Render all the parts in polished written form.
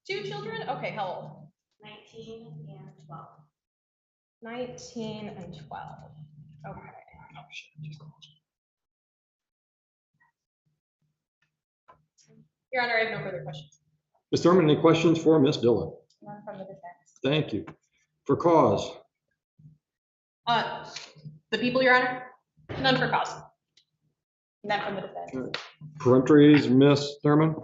Two children? Okay, how old? 19 and 12. 19 and 12. Okay. Your Honor, I have no further questions. Ms. Thurman, any questions for Ms. Dillon? None from the defense. Thank you. For cause? The people, Your Honor? None for cause. None from the defense. Peremptories, Ms. Thurman?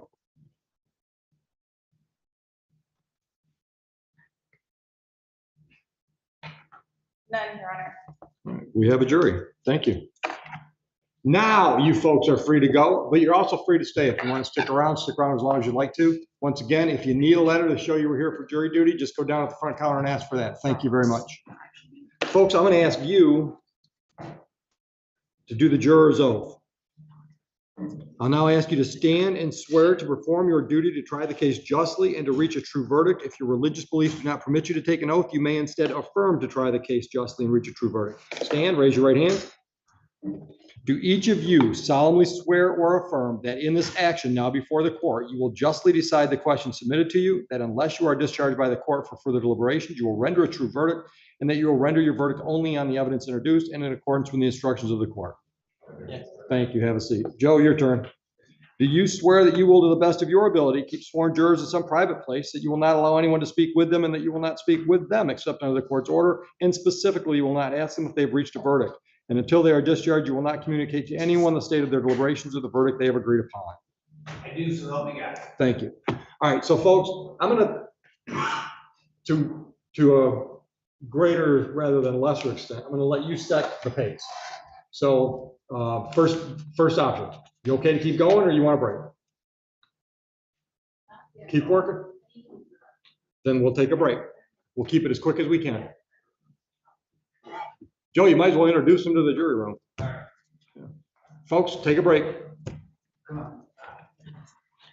None, Your Honor. All right, we have a jury. Thank you. Now you folks are free to go, but you're also free to stay. If you want to stick around as long as you'd like to. Once again, if you need a letter to show you were here for jury duty, just go down at the front counter and ask for that. Thank you very much. Folks, I'm going to ask you to do the juror's oath. I'll now ask you to stand and swear to perform your duty to try the case justly and to reach a true verdict. If your religious beliefs do not permit you to take an oath, you may instead affirm to try the case justly and reach a true verdict. Stand, raise your right hand. Do each of you solemnly swear or affirm that in this action now before the court, you will justly decide the question submitted to you, that unless you are discharged by the court for further deliberations, you will render a true verdict, and that you will render your verdict only on the evidence introduced and in accordance with the instructions of the court? Yes. Thank you. Have a seat. Joe, your turn. Do you swear that you will, to the best of your ability, keep sworn jurors in some private place, that you will not allow anyone to speak with them, and that you will not speak with them except under the court's order, and specifically you will not ask them if they've reached a verdict? And until they are discharged, you will not communicate to anyone the state of their deliberations or the verdict they have agreed upon? I do, so help me God. Thank you. All right, so folks, I'm going to a greater rather than lesser extent, I'm going to let you set the pace. So first option, you okay to keep going or you want to break? Keep working? Then we'll take a break. We'll keep it as quick as we can. Joe, you might as well introduce him to the jury room. Yeah. Folks, take a break. Come on.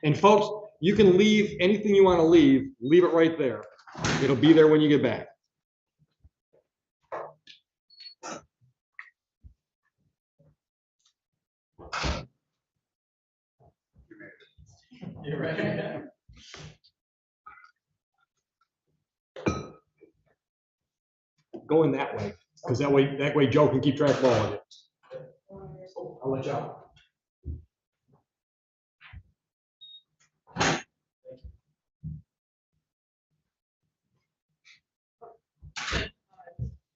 And folks, you can leave anything you want to leave it right there. It'll be there when you get back. You're right. Going that way, because that way Joe can keep track of all of it. I'll let you out.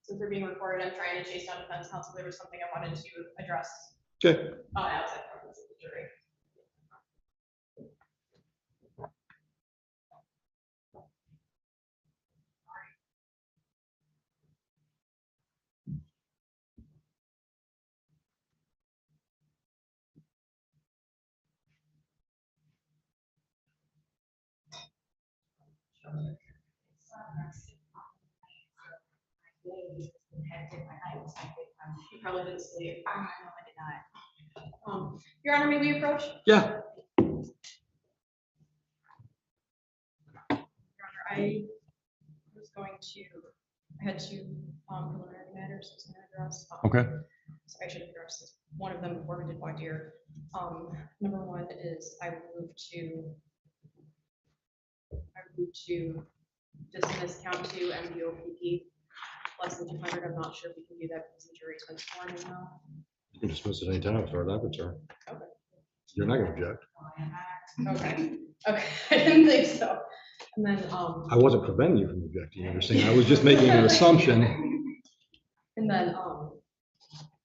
Since we're being recorded, I'm trying to chase down defense counsel. There was something I wanted to address Okay. outside of the jury. You probably didn't sleep. No, I did not. Your Honor, may we approach? Yeah. Your Honor, I had two preliminary matters I was going to address. Okay. So I should address this, one of them before we did voir dire. Number one is I would move to dismiss count 2 MDOPP less than 200. I'm not sure if we can do that because the jury's been sworn in now. You can dismiss it anytime as far as I'm concerned. Okay. You're not going to object. Okay. Okay. I didn't think so. And then I wasn't preventing you from objecting. You were saying I was just making an assumption. And then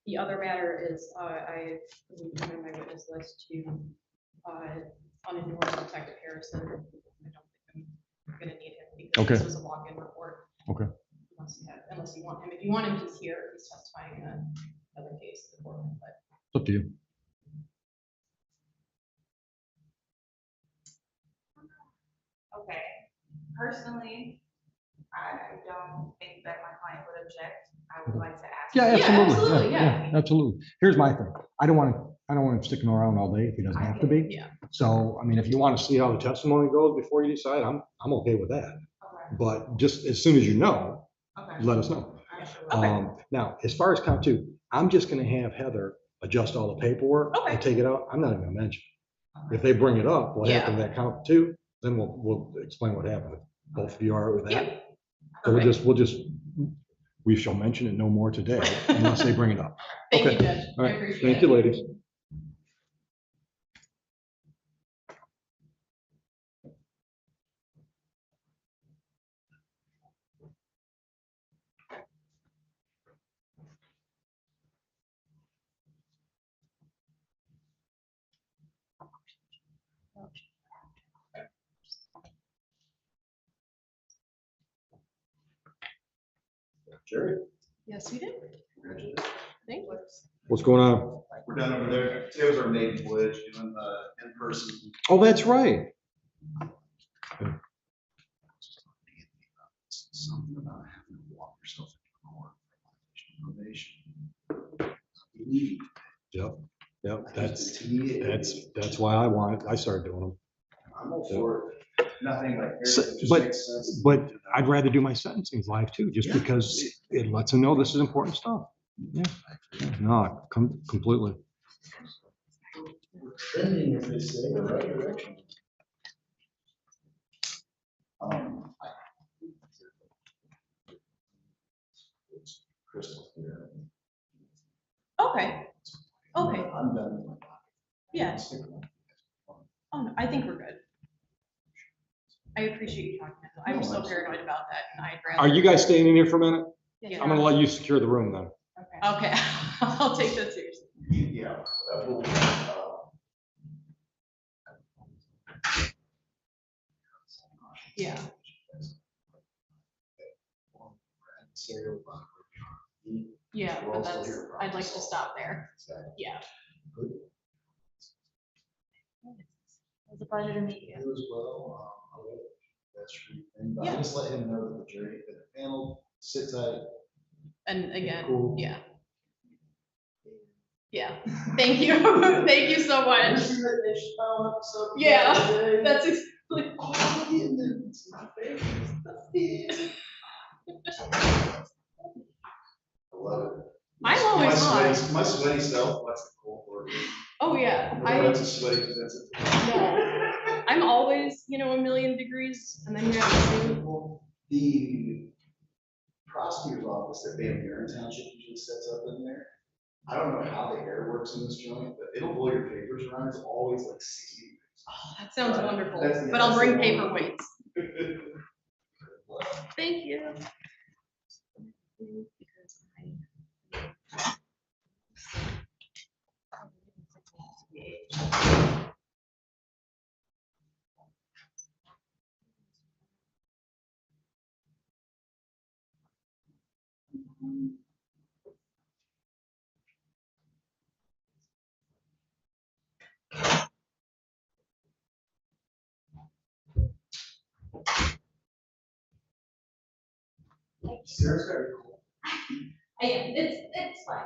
the other matter is I put in my witness list to unenroll Detective Harrison. I don't think I'm going to need him because Okay. This was a walk-in report. Okay. Unless you want him. If you want him, he's here. He's testifying in another case. But It's up to you. Okay. Personally, I don't think that my client would object. I would like to ask. Yeah, absolutely. absolutely, yeah. Absolutely. Here's my thing. I don't want him sticking around all day if he doesn't have to be. Yeah. So, I mean, if you want to see how the testimony goes before you decide, I'm okay with that. Okay. But just as soon as you know, Okay. let us know. Okay. Now, as far as count 2, I'm just going to have Heather adjust all the paperwork Okay. and take it out. I'm not even going to mention it. If they bring it up, what happened to that count 2? Then we'll explain what happened. If both of you are with that. Yeah. So we shall mention it no more today unless they bring it up. Thank you, Okay. Judge. All I right. appreciate Thank it. you, ladies. Jerry. Yes, we did. Congratulations. Thank you. What's going on? We're done over there. Today was our maiden voyage, doing the in-person. Oh, that's right. Something about having to walk yourself into court for information. Yep. Yep. That's That's why I started doing them. I'm all for it. Nothing like. So- it just but- makes sense. But I'd rather do my sentencing live too, just Yeah. because it lets them know this is important stuff. Yeah. No, completely. Trending, as they say, the right direction. Crystal here. Okay. Okay. I'm done with my pocket. Yeah. Stick around. Oh, no, I think we're good. I appreciate you talking. I'm so paranoid about that, and I'd rather. Are you guys staying in here for a minute? Yeah. I'm gonna let you secure the room then. Okay. I'll take that seriously. Yeah. that will, Yeah. Serial about where we are. Yeah, We're but also that's, here, I'd like to so- stop there. Exactly. Yeah. Good. It was a pleasure to meet you. You as well. I'll let that's your thing, but Yeah. I'll just let him know that the jury, that the panel, sit tight. And again, Cool. yeah. Yeah. Thank you. Thank you so much. Yeah, that's exactly. Oh, the amendments, my favorite. I love it. I'm always My sweaty self likes the cold work. Oh, yeah. That's a sweaty defensive. No. I'm always, a million degrees, and then you have to see. The prosecutor's office that Van Buren Township usually sets up in there. I don't know how the air works in this joint, but it'll blow your papers around. It's always like 60 degrees. Oh, that sounds wonderful, That's- but I'll that's bring the one. paperweights. Thank you. Sarah's very cool. Yeah, it's fine.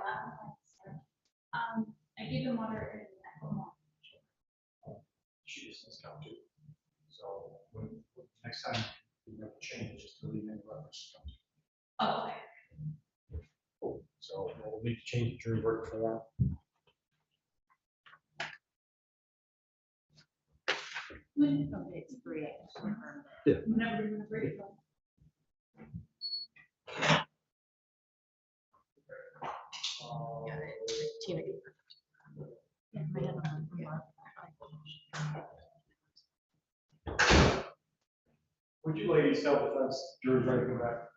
I give them water and I put them on. She just needs to come too. So next time you make a change, just delete any reference. Oh, okay. So we'll need to change the jury verdict form. Okay, it's free. Yeah. Whenever you're ready. Tina. Would you ladies self-defense jury ready to come back?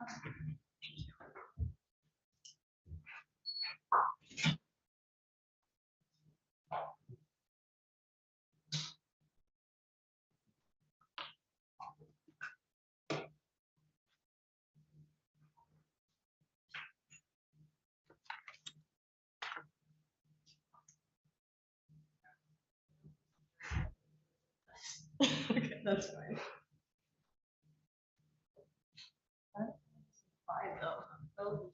Okay, that's fine. Fine though.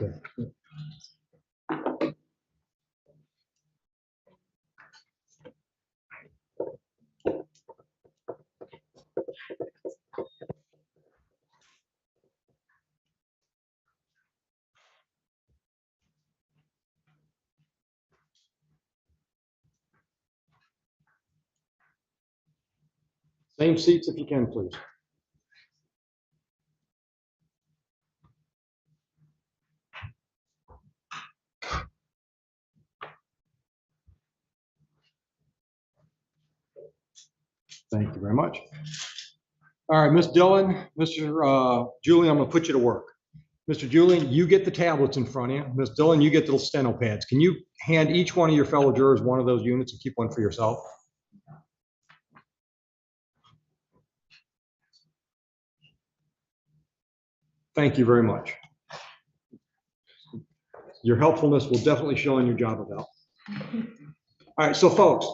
Okay. Same seats if you can, please. Thank you very much. All right, Miss Dillon, Mr. Julian, I'm gonna put you to work. Mr. Julian, you get the tablets in front of you. Miss Dillon, you get the steno pads. Can you hand each one of your fellow jurors one of those units and keep one for yourself? Thank you very much. Your helpfulness will definitely show in your job about. All right, so folks,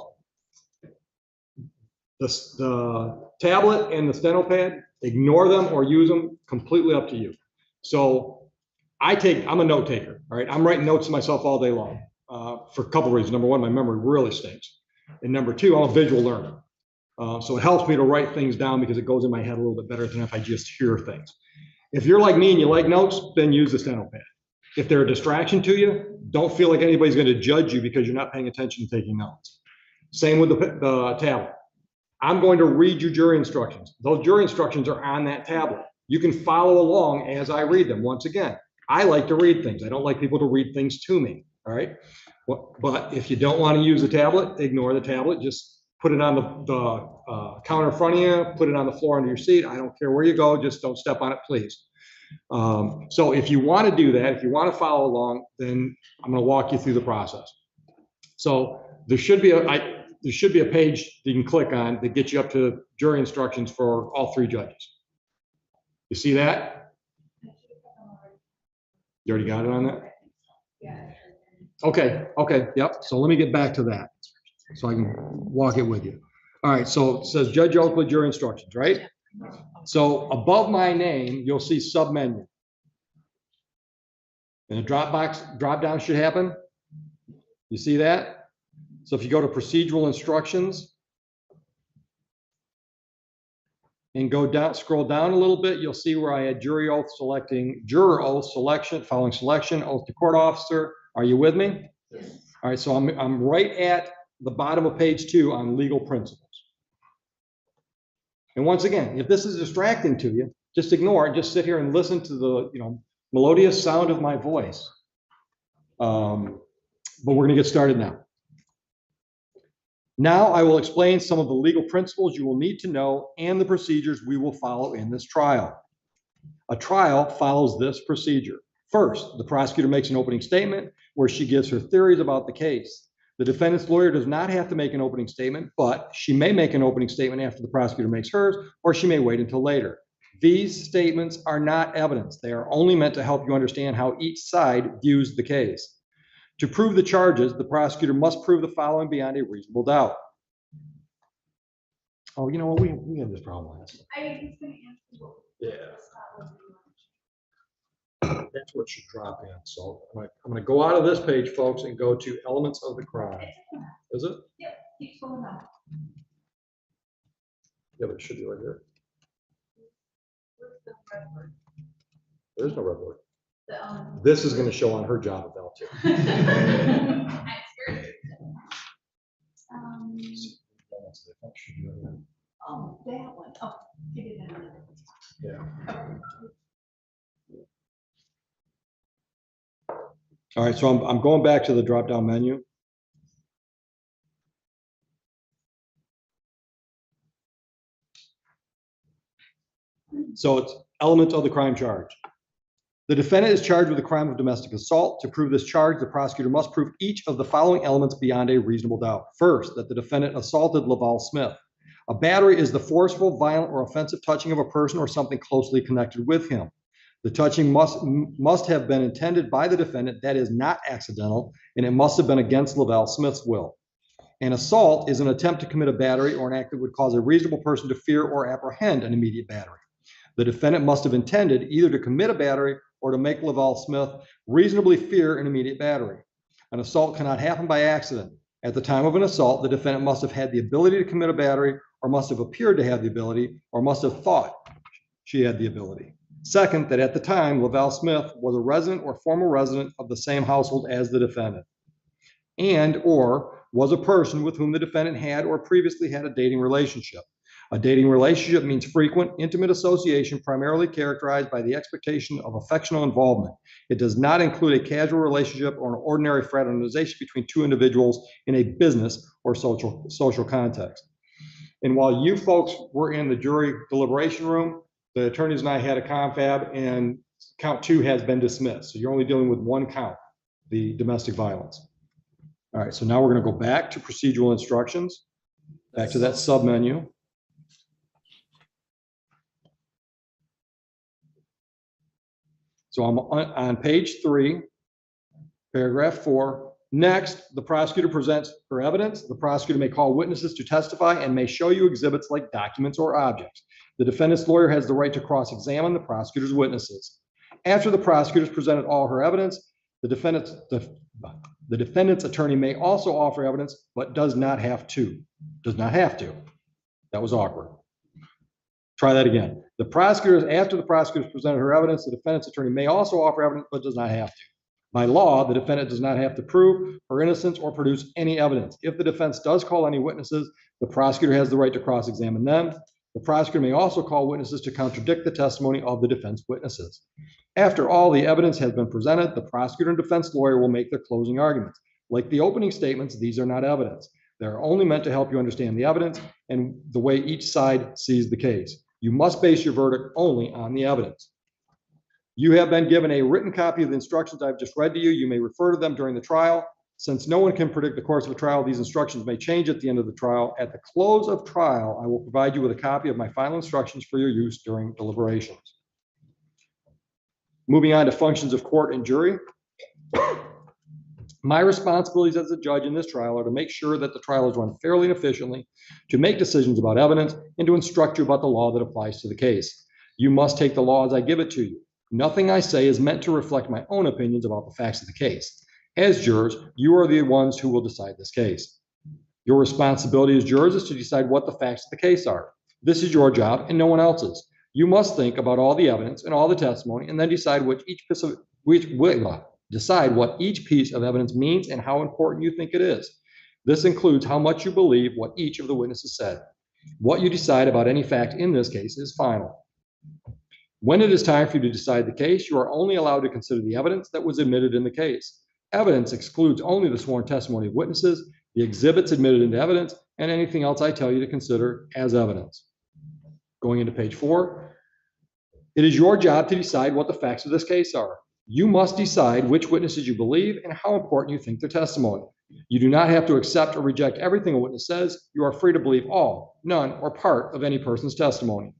the tablet and the steno pad, ignore them or use them, completely up to you. So I'm a note taker, all right? I'm writing notes to myself all day long for a couple of reasons. Number one, my memory really stinks. And number two, I'm a visual learner. So it helps me to write things down because it goes in my head a little bit better than if I just hear things. If you're like me and you like notes, then use the steno pad. If they're a distraction to you, don't feel like anybody's going to judge you because you're not paying attention to taking notes. Same with the tablet. I'm going to read you jury instructions. Those jury instructions are on that tablet. You can follow along as I read them. Once again, I like to read things. I don't like people to read things to me, all right? But if you don't want to use the tablet, ignore the tablet. Just put it on the counter in front of you, put it on the floor under your seat. I don't care where you go, just don't step on it, please. So if you want to do that, if you want to follow along, then I'm going to walk you through the process. So there should be a page that you can click on that gets you up to jury instructions for all three judges. You see that? You already got it on that? Okay, yep. So let me get back to that so I can walk it with you. All right, so it says Judge Oakley jury instructions, right? So above my name, you'll see submenu. And a drop down should happen. You see that? So if you go to procedural instructions and go down, scroll down a little bit, you'll see where I had juror oath selection, following selection, oath to court officer. Are you with me? Yes. All right, so I'm right at the bottom of page 2 on legal principles. And once again, if this is distracting to you, just ignore it. Just sit here and listen to the melodious sound of my voice. But we're going to get started now. Now I will explain some of the legal principles you will need to know and the procedures we will follow in this trial. A trial follows this procedure. First, the prosecutor makes an opening statement where she gives her theories about the case. The defendant's lawyer does not have to make an opening statement, but she may make an opening statement after the prosecutor makes hers, or she may wait until later. These statements are not evidence. They are only meant to help you understand how each side views the case. To prove the charges, the prosecutor must prove the following beyond a reasonable doubt. Oh, you know what? We had this problem last time. I was going to ask you. Yeah. That's what should drop in. So I'm going to go out of this page, folks, and go to elements of the crime. Is it? Yep, keep going on. Yeah, but it should be right here. What's the red word? There's no red word. The, This is going to show on her job eval too. Oh, that one. Oh, you did that one. Yeah. All right, so I'm going back to the drop-down menu. So it's elements of the crime charge. The defendant is charged with the crime of domestic assault. To prove this charge, the prosecutor must prove each of the following elements beyond a reasonable doubt. First, that the defendant assaulted Laval Smith. A battery is the forceful, violent, or offensive touching of a person or something closely connected with him. The touching must have been intended by the defendant, that is not accidental, and it must have been against Laval Smith's will. An assault is an attempt to commit a battery or an act that would cause a reasonable person to fear or apprehend an immediate battery. The defendant must have intended either to commit a battery or to make Lavelle Smith reasonably fear an immediate battery. An assault cannot happen by accident. At the time of an assault, the defendant must have had the ability to commit a battery, or must have appeared to have the ability, or must have thought she had the ability. Second, that at the time, Lavelle Smith was a resident or former resident of the same household as the defendant, and or was a person with whom the defendant had or previously had a dating relationship. A dating relationship means frequent, intimate association, primarily characterized by the expectation of affectional involvement. It does not include a casual relationship or an ordinary fraternization between two individuals in a business or social context. And while you folks were in the jury deliberation room, the attorneys and I had a confab, and count 2 has been dismissed. So you're only dealing with one count, the domestic violence. All right, so now we're going to go back to procedural instructions, back to that submenu. So I'm on page 3, paragraph 4. Next, the prosecutor presents her evidence. The prosecutor may call witnesses to testify and may show you exhibits like documents or objects. The defendant's lawyer has the right to cross-examine the prosecutor's witnesses. After the prosecutor has presented all her evidence, the defendant's attorney may also offer evidence, but does not have to. Does not have to. That was awkward. Try that again. After the prosecutor has presented her evidence, the defendant's attorney may also offer evidence, but does not have to. By law, the defendant does not have to prove her innocence or produce any evidence. If the defense does call any witnesses, the prosecutor has the right to cross-examine them. The prosecutor may also call witnesses to contradict the testimony of the defense witnesses. After all the evidence has been presented, the prosecutor and defense lawyer will make their closing arguments. Like the opening statements, these are not evidence. They're only meant to help you understand the evidence and the way each side sees the case. You must base your verdict only on the evidence. You have been given a written copy of the instructions I've just read to you. You may refer to them during the trial. Since no one can predict the course of a trial, these instructions may change at the end of the trial. At the close of trial, I will provide you with a copy of my final instructions for your use during deliberations. Moving on to functions of court and jury. My responsibilities as a judge in this trial are to make sure that the trial is run fairly and efficiently, to make decisions about evidence, and to instruct you about the law that applies to the case. You must take the law as I give it to you. Nothing I say is meant to reflect my own opinions about the facts of the case. As jurors, you are the ones who will decide this case. Your responsibility as jurors is to decide what the facts of the case are. This is your job and no one else's. You must think about all the evidence and all the testimony, and then decide what each piece of evidence means and how important you think it is. This includes how much you believe what each of the witnesses said. What you decide about any fact in this case is final. When it is time for you to decide the case, you are only allowed to consider the evidence that was admitted in the case. Evidence excludes only the sworn testimony of witnesses, the exhibits admitted into evidence, and anything else I tell you to consider as evidence. Going into page 4, it is your job to decide what the facts of this case are. You must decide which witnesses you believe and how important you think their testimony. You do not have to accept or reject everything a witness says. You are free to believe all, none, or part of any person's testimony.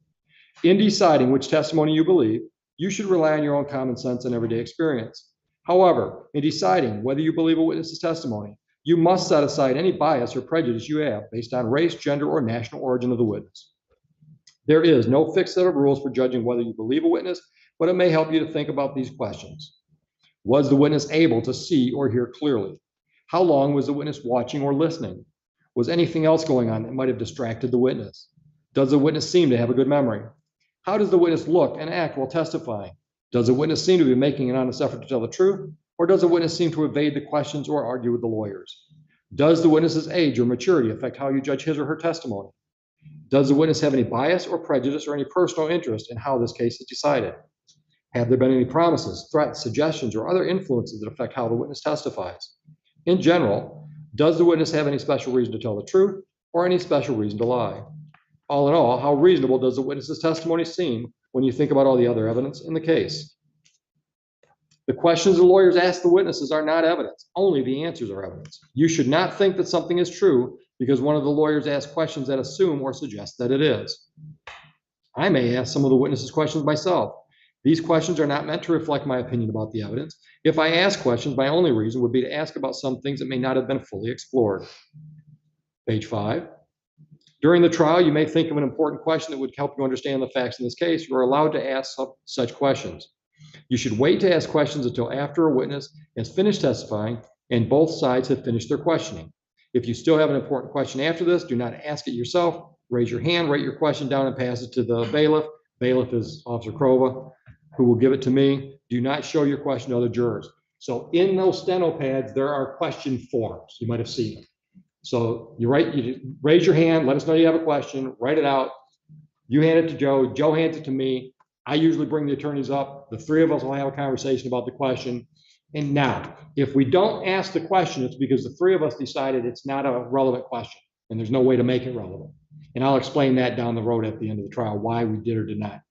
In deciding which testimony you believe, you should rely on your own common sense and everyday experience. However, in deciding whether you believe a witness's testimony, you must set aside any bias or prejudice you have based on race, gender, or national origin of the witness. There is no fixed set of rules for judging whether you believe a witness, but it may help you to think about these questions. Was the witness able to see or hear clearly? How long was the witness watching or listening? Was anything else going on that might have distracted the witness? Does the witness seem to have a good memory? How does the witness look and act while testifying? Does the witness seem to be making an honest effort to tell the truth? Or does the witness seem to evade the questions or argue with the lawyers? Does the witness's age or maturity affect how you judge his or her testimony? Does the witness have any bias or prejudice or any personal interest in how this case is decided? Have there been any promises, threats, suggestions, or other influences that affect how the witness testifies? In general, does the witness have any special reason to tell the truth or any special reason to lie? All in all, how reasonable does the witness's testimony seem when you think about all the other evidence in the case? The questions the lawyers ask the witnesses are not evidence. Only the answers are evidence. You should not think that something is true because one of the lawyers asks questions that assume or suggest that it is. I may ask some of the witnesses questions myself. These questions are not meant to reflect my opinion about the evidence. If I ask questions, my only reason would be to ask about some things that may not have been fully explored. Page 5. During the trial, you may think of an important question that would help you understand the facts in this case. You are allowed to ask such questions. You should wait to ask questions until after a witness has finished testifying and both sides have finished their questioning. If you still have an important question after this, do not ask it yourself. Raise your hand, write your question down, and pass it to the bailiff. Bailiff is Officer Krova, who will give it to me. Do not show your question to other jurors. So in those steno pads, there are question forms. You might have seen them. So you raise your hand, let us know you have a question, write it out. You hand it to Joe, Joe hands it to me. I usually bring the attorneys up. The three of us will have a conversation about the question. And now, if we don't ask the question, it's because the three of us decided it's not a relevant question and there's no way to make it relevant. And I'll explain that down the road at the end of the trial, why we did or did not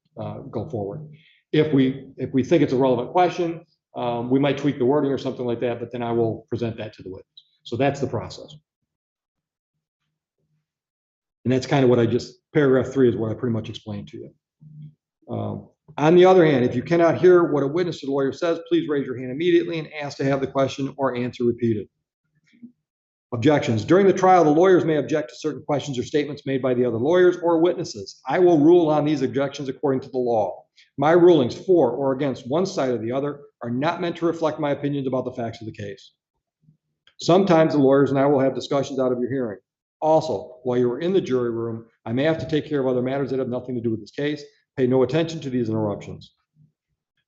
go forward. If we think it's a relevant question, we might tweak the wording or something like that, but then I will present that to the witness. So that's the process. And that's kind of what paragraph 3 is what I pretty much explained to you. On the other hand, if you cannot hear what a witness or lawyer says, please raise your hand immediately and ask to have the question or answer repeated. Objections. During the trial, the lawyers may object to certain questions or statements made by the other lawyers or witnesses. I will rule on these objections according to the law. My rulings for or against one side or the other are not meant to reflect my opinions about the facts of the case. Sometimes the lawyers and I will have discussions out of your hearing. Also, while you are in the jury room, I may have to take care of other matters that have nothing to do with this case. Pay no attention to these interruptions.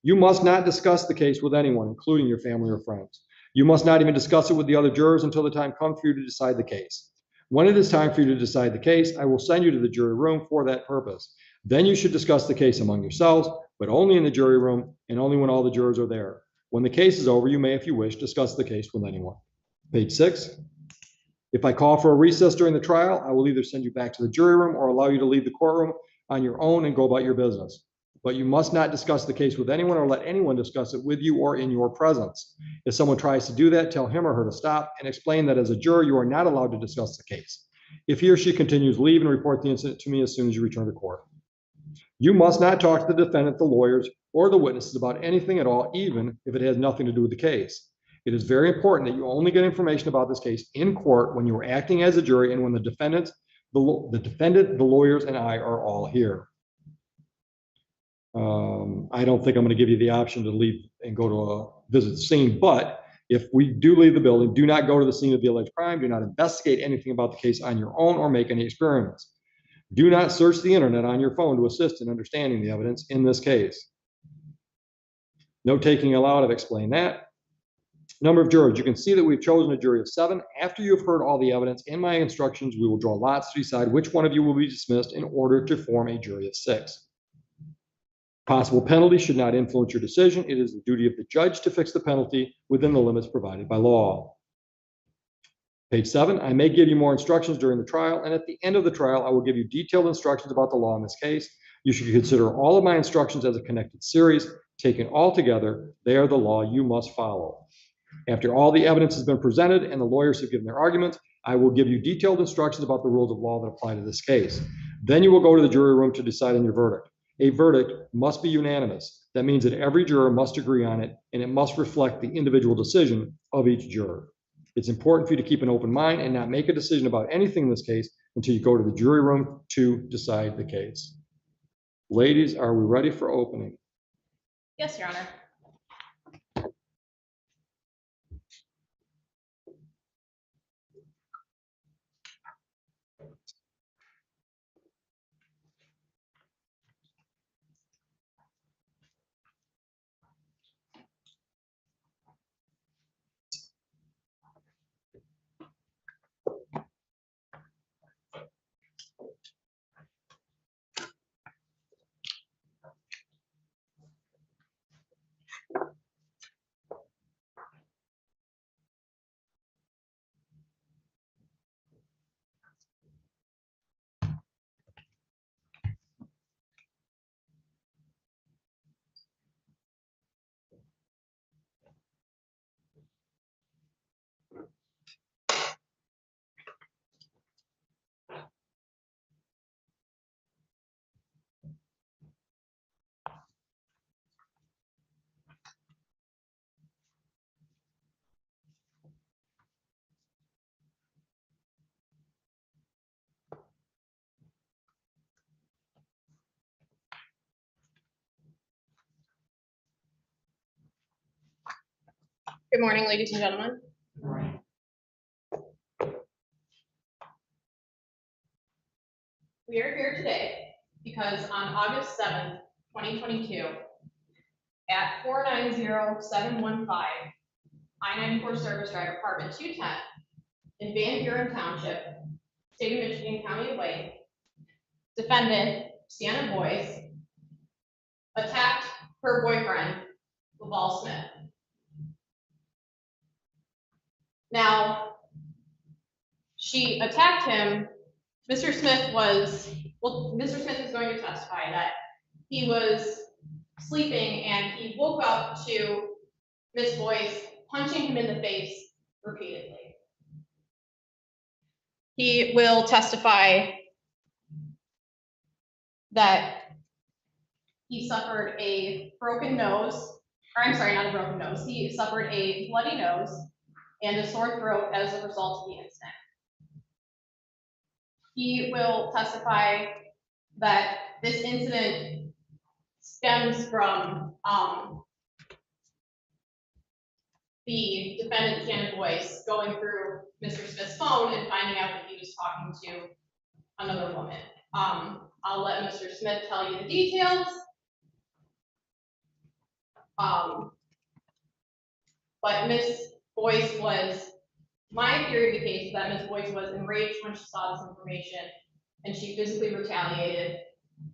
You must not discuss the case with anyone, including your family or friends. You must not even discuss it with the other jurors until the time comes for you to decide the case. When it is time for you to decide the case, I will send you to the jury room for that purpose. Then you should discuss the case among yourselves, but only in the jury room and only when all the jurors are there. When the case is over, you may, if you wish, discuss the case with anyone. Page 6. If I call for a recess during the trial, I will either send you back to the jury room or allow you to leave the courtroom on your own and go about your business. But you must not discuss the case with anyone or let anyone discuss it with you or in your presence. If someone tries to do that, tell him or her to stop and explain that as a juror, you are not allowed to discuss the case. If he or she continues, leave and report the incident to me as soon as you return to court. You must not talk to the defendant, the lawyers, or the witnesses about anything at all, even if it has nothing to do with the case. It is very important that you only get information about this case in court when you are acting as a jury and when the defendant, the lawyers, and I are all here. I don't think I'm going to give you the option to leave and go to visit the scene, but if we do leave the building, do not go to the scene of the alleged crime. Do not investigate anything about the case on your own or make any experiments. Do not search the internet on your phone to assist in understanding the evidence in this case. Note taking allowed, I've explained that. Number of jurors. You can see that we've chosen a jury of 7. After you've heard all the evidence and my instructions, we will draw lots to decide which one of you will be dismissed in order to form a jury of 6. Possible penalty should not influence your decision. It is the duty of the judge to fix the penalty within the limits provided by law. Page 7, I may give you more instructions during the trial, and at the end of the trial, I will give you detailed instructions about the law in this case. You should consider all of my instructions as a connected series. Taken all together, they are the law you must follow. After all the evidence has been presented and the lawyers have given their arguments, I will give you detailed instructions about the rules of law that apply to this case. Then you will go to the jury room to decide on your verdict. A verdict must be unanimous. That means that every juror must agree on it, and it must reflect the individual decision of each juror. It's important for you to keep an open mind and not make a decision about anything in this case until you go to the jury room to decide the case. Ladies, are we ready for opening? Yes, Your Honor. Good morning, ladies and gentlemen. We are here today because on August 7th, 2022, at 490715 I-94 Service Drive, Apartment 210, in Van Buren Township, State of Michigan, County of Wayne, defendant Sienna Boyce attacked her boyfriend, Laval Smith. Now, she attacked him. Mr. Smith is going to testify that he was sleeping and he woke up to Miss Boyce punching him in the face repeatedly. He will testify that he suffered a broken nose, or I'm sorry, not a broken nose. He suffered a bloody nose and a sore throat as a result of the incident. He will testify that this incident stems from the defendant, Sienna Boyce, going through Mr. Smith's phone and finding out that he was talking to another woman. I'll let Mr. Smith tell you the details. But Miss Boyce my theory of the case is that Miss Boyce was enraged when she saw this information and she physically retaliated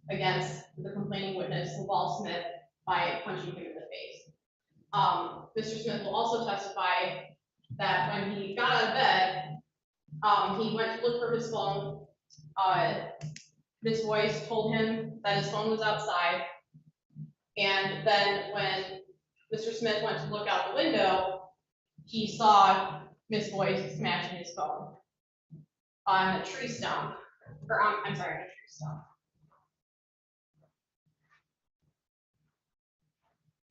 against the complaining witness, Laval Smith, by punching him in the face. Mr. Smith will also testify that when he got out of bed, he went to look for his phone. Miss Boyce told him that his phone was outside. And then when Mr. Smith went to look out the window, he saw Miss Boyce smashing his phone on a tree stump, or I'm sorry, on a tree stump.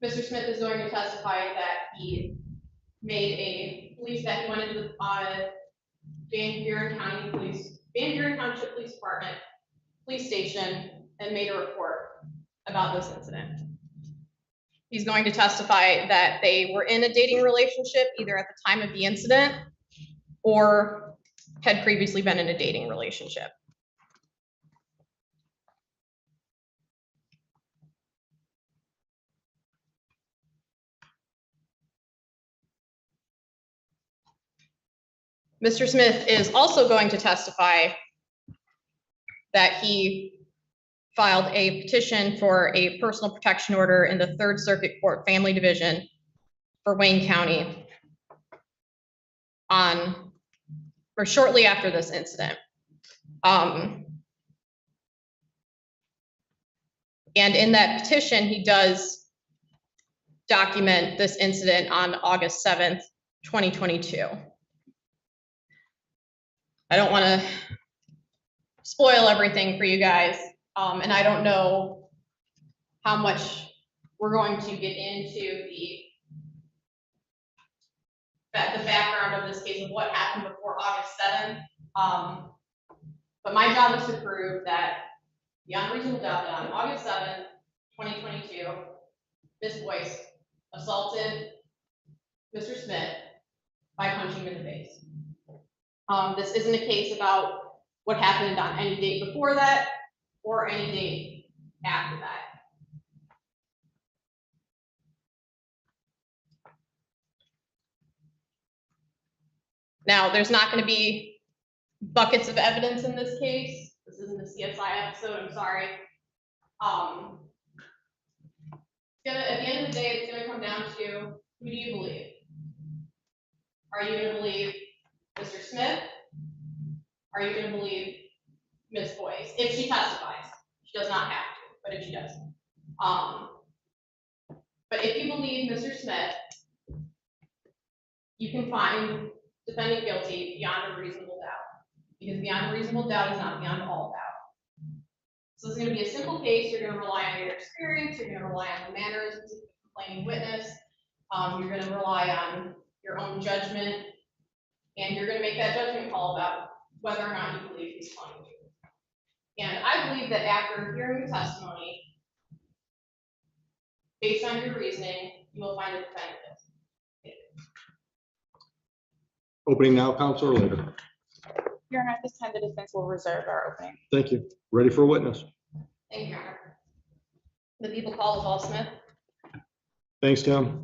Mr. Smith is going to testify that he went into the Van Buren Township Police Department, police station, and made a report about this incident. He's going to testify that they were in a dating relationship either at the time of the incident or had previously been in a dating relationship. Mr. Smith is also going to testify that he filed a petition for a personal protection order in the Third Circuit Court Family Division for Wayne County shortly after this incident. And in that petition, he does document this incident on August 7th, 2022. I don't want to spoil everything for you guys, and I don't know how much we're going to get into the background of this case of what happened before August 7th. But my job is to prove that beyond reasonable doubt that on August 7th, 2022, Ms. Boyce assaulted Mr. Smith by punching him in the face. This isn't a case about what happened on any date before that or any date after that. Now, there's not going to be buckets of evidence in this case. This isn't a CSI episode, I'm sorry. At the end of the day, it's going to come down to, who do you believe? Are you going to believe Mr. Smith? Are you going to believe Ms. Boyce? If she testifies. She does not have to, but if she does. But if you believe Mr. Smith, you can find defendant guilty beyond a reasonable doubt, because beyond a reasonable doubt is not beyond all doubt. So it's going to be a simple case. You're going to rely on your experience. You're going to rely on the mannerisms of the complaining witness. You're going to rely on your own judgment, and you're going to make that judgment call about whether or not you believe he's telling the truth. And I believe that after hearing the testimony, based on your reasoning, you will find the defendant guilty. Opening now, counsel, or later? Your Honor, at this time, the defense will reserve our opening. Thank you. Ready for a witness? Thank you, Your Honor. The people call Paul Smith. Thanks, Tim.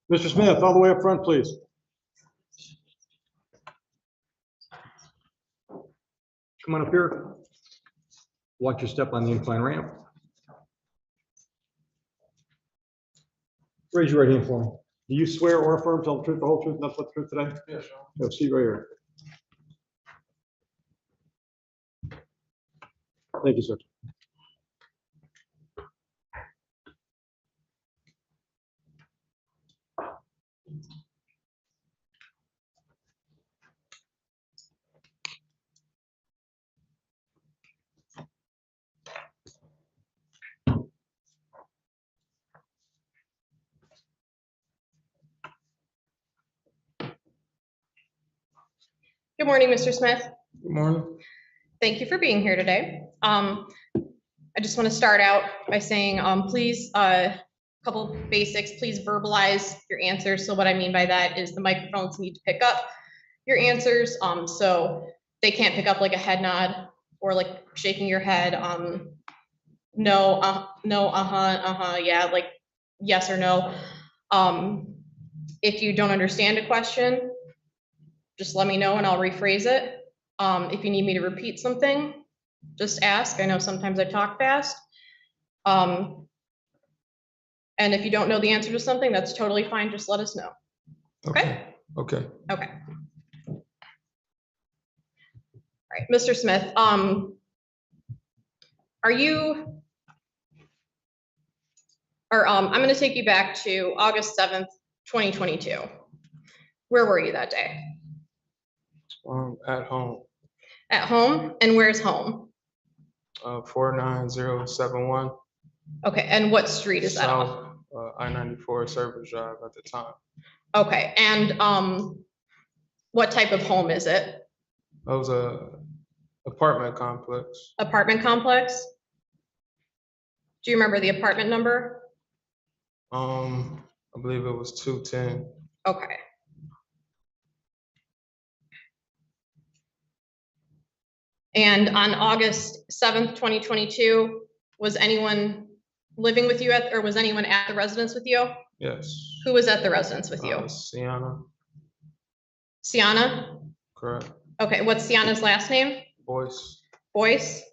Mr. Smith, all the way up front, please. Come on up here. Watch your step on the incline ramp. Raise your right hand for me. Do you swear or affirm to tell the truth, the whole truth, nothing but the truth today? Yes, sir. Go, see right here. Thank you, sir. Good morning, Mr. Smith. Good morning. Thank you for being here today. I just want to start out by saying, please, a couple basics, please verbalize your answers. So what I mean by that is the microphones need to pick up your answers. So they can't pick up like a head nod or like shaking your head. No, no, yeah, like yes or no. If you don't understand a question, just let me know and I'll rephrase it. If you need me to repeat something, just ask. I know sometimes I talk fast. And if you don't know the answer to something, that's totally fine. Just let us know. Okay? Okay. Okay. All right, Mr. Smith, are you, or I'm going to take you back to August 7th, 2022. Where were you that day? At home, At home? And where's home? 49071. Okay, and what street is that on? South, I-94 Service Drive at the time. Okay, and what type of home is it? That was a apartment complex. Apartment complex? Do you remember the apartment number? I believe it was 210. Okay. And on August 7th, 2022, was anyone living with you or was anyone at the residence with you? Yes. Who was at the residence with you? Sienna, Sienna? correct. Okay, what's Sienna's last name? Boyce. Boyce?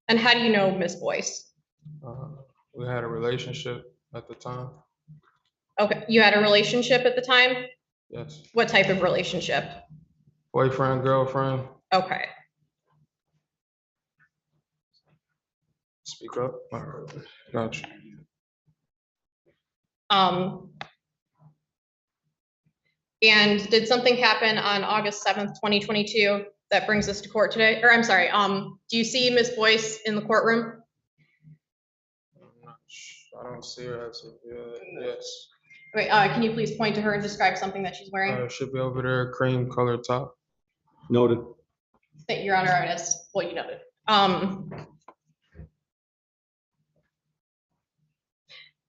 And how do you know Miss Boyce? We had a relationship at the time. Okay, you had a relationship at the time? Yes. What type of relationship? Boyfriend, girlfriend. Okay. Speak up. Gotcha. And did something happen on August 7th, 2022 that brings us to court today? Or I'm sorry, do you see Miss Boyce in the courtroom? I don't see her as of yes. Wait, can you please point to her and describe something that she's wearing? Should be over there, cream colored top. Noted. That Your Honor, artist. Well, you noted.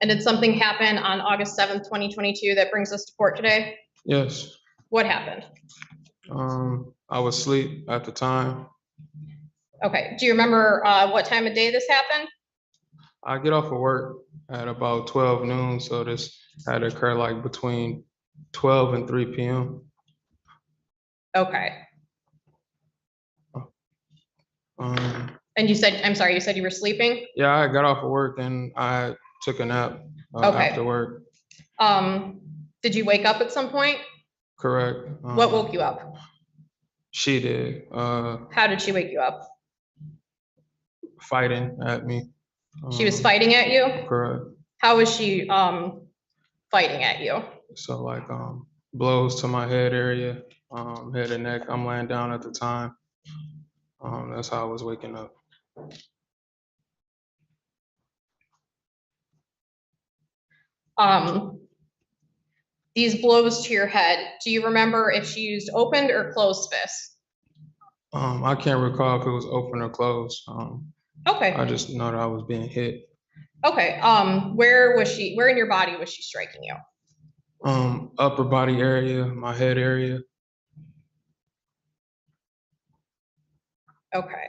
And did something happen on August 7th, 2022 that brings us to court today? Yes. What happened? I was asleep at the time. Okay, do you remember what time of day this happened? I get off of work at about 12 noon, so this had to occur like between 12 and 3 p.m. Okay. And you said, I'm sorry, you said you were sleeping? Yeah, I got off of work and I took a nap Okay. after work. Did you wake up at some point? Correct. What woke you up? She did. How did she wake you up? Fighting at me. She was fighting at you? Correct. How was she fighting at you? So like blows to my head area, head and neck. I'm laying down at the time. That's how I was waking up. These blows to your head, do you remember if she used opened or closed fists? I can't recall if it was open or closed. Okay, I just know that I was being hit. okay. Where in your body was she striking you? Upper body area, my head area. Okay.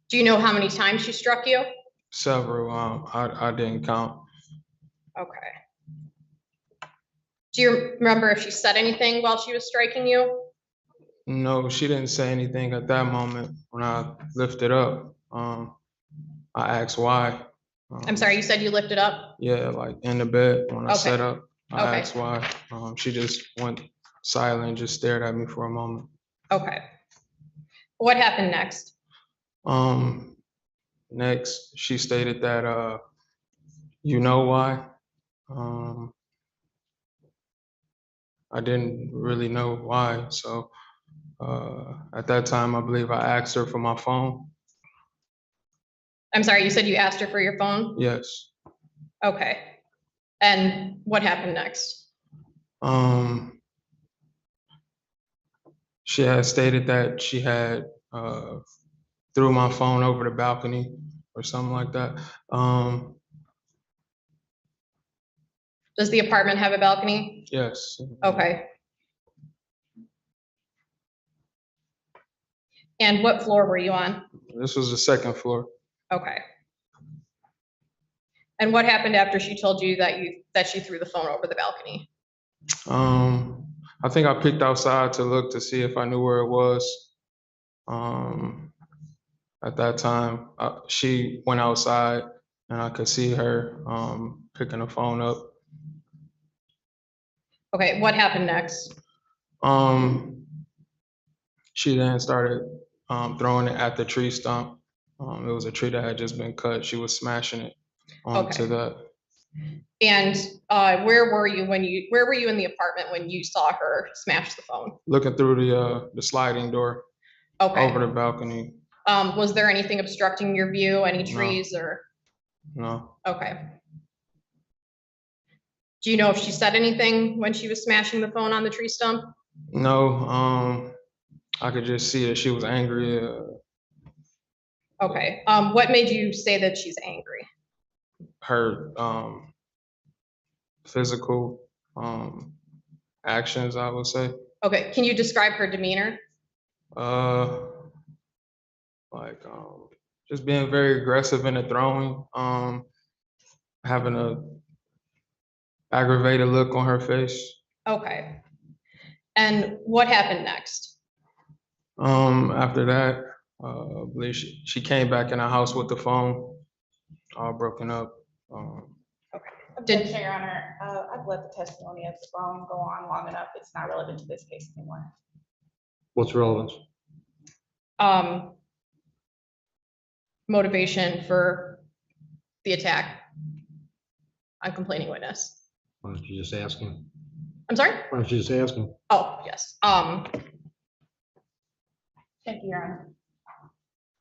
Do you know how many times she struck you? Several. I didn't count. Okay. Do you remember if she said anything while she was striking you? No, she didn't say anything at that moment. When I lifted up, I asked why. I'm sorry, you said you lifted up? Yeah, like in the bed when I Okay. sat up, I Okay. asked why. She just went silent and just stared at me for a moment. Okay. What happened next? Next, she stated that, you know why? I didn't really know why. So at that time, I believe I asked her for my phone. I'm sorry, you said you asked her for your phone? Yes. Okay. And what happened next? She had stated that she had threw my phone over the balcony or something like that. Does the apartment have a balcony? Yes. Okay. And what floor were you on? This was the second floor. Okay. And what happened after she told you that she threw the phone over the balcony? I think I peeked outside to look to see if I knew where it was. At that time, she went outside and I could see her picking the phone up. Okay, what happened next? She then started throwing it at the tree stump. It was a tree that had just been cut. She was smashing it onto Okay. that. And where were you in the apartment when you saw her smash the phone? Looking through the sliding door Okay. over the balcony. Was there anything obstructing your view, any No. trees or? No. Okay. Do you know if she said anything when she was smashing the phone on the tree stump? No. I could just see that she was angry. Okay. What made you say that she's angry? Her physical actions, I would say. Okay. Can you describe her demeanor? Like just being very aggressive in the throwing, having a aggravated look on her face. Okay. And what happened next? After that, I believe she came back in the house with the phone all broken up. Did- Chair, Your Honor, I've let the testimony of the phone go on long enough. It's not relevant to this case anymore. What's relevant? Motivation for the attack on complaining witness. Why don't you just ask him? I'm sorry? Why don't you just ask him? Oh, yes. Thank you, Your Honor.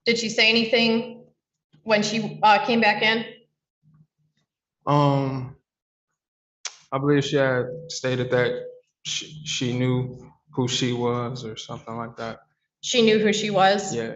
Did she say anything when she came back in? I believe she had stated that she knew who she was or something like that. She knew who she was? Yeah.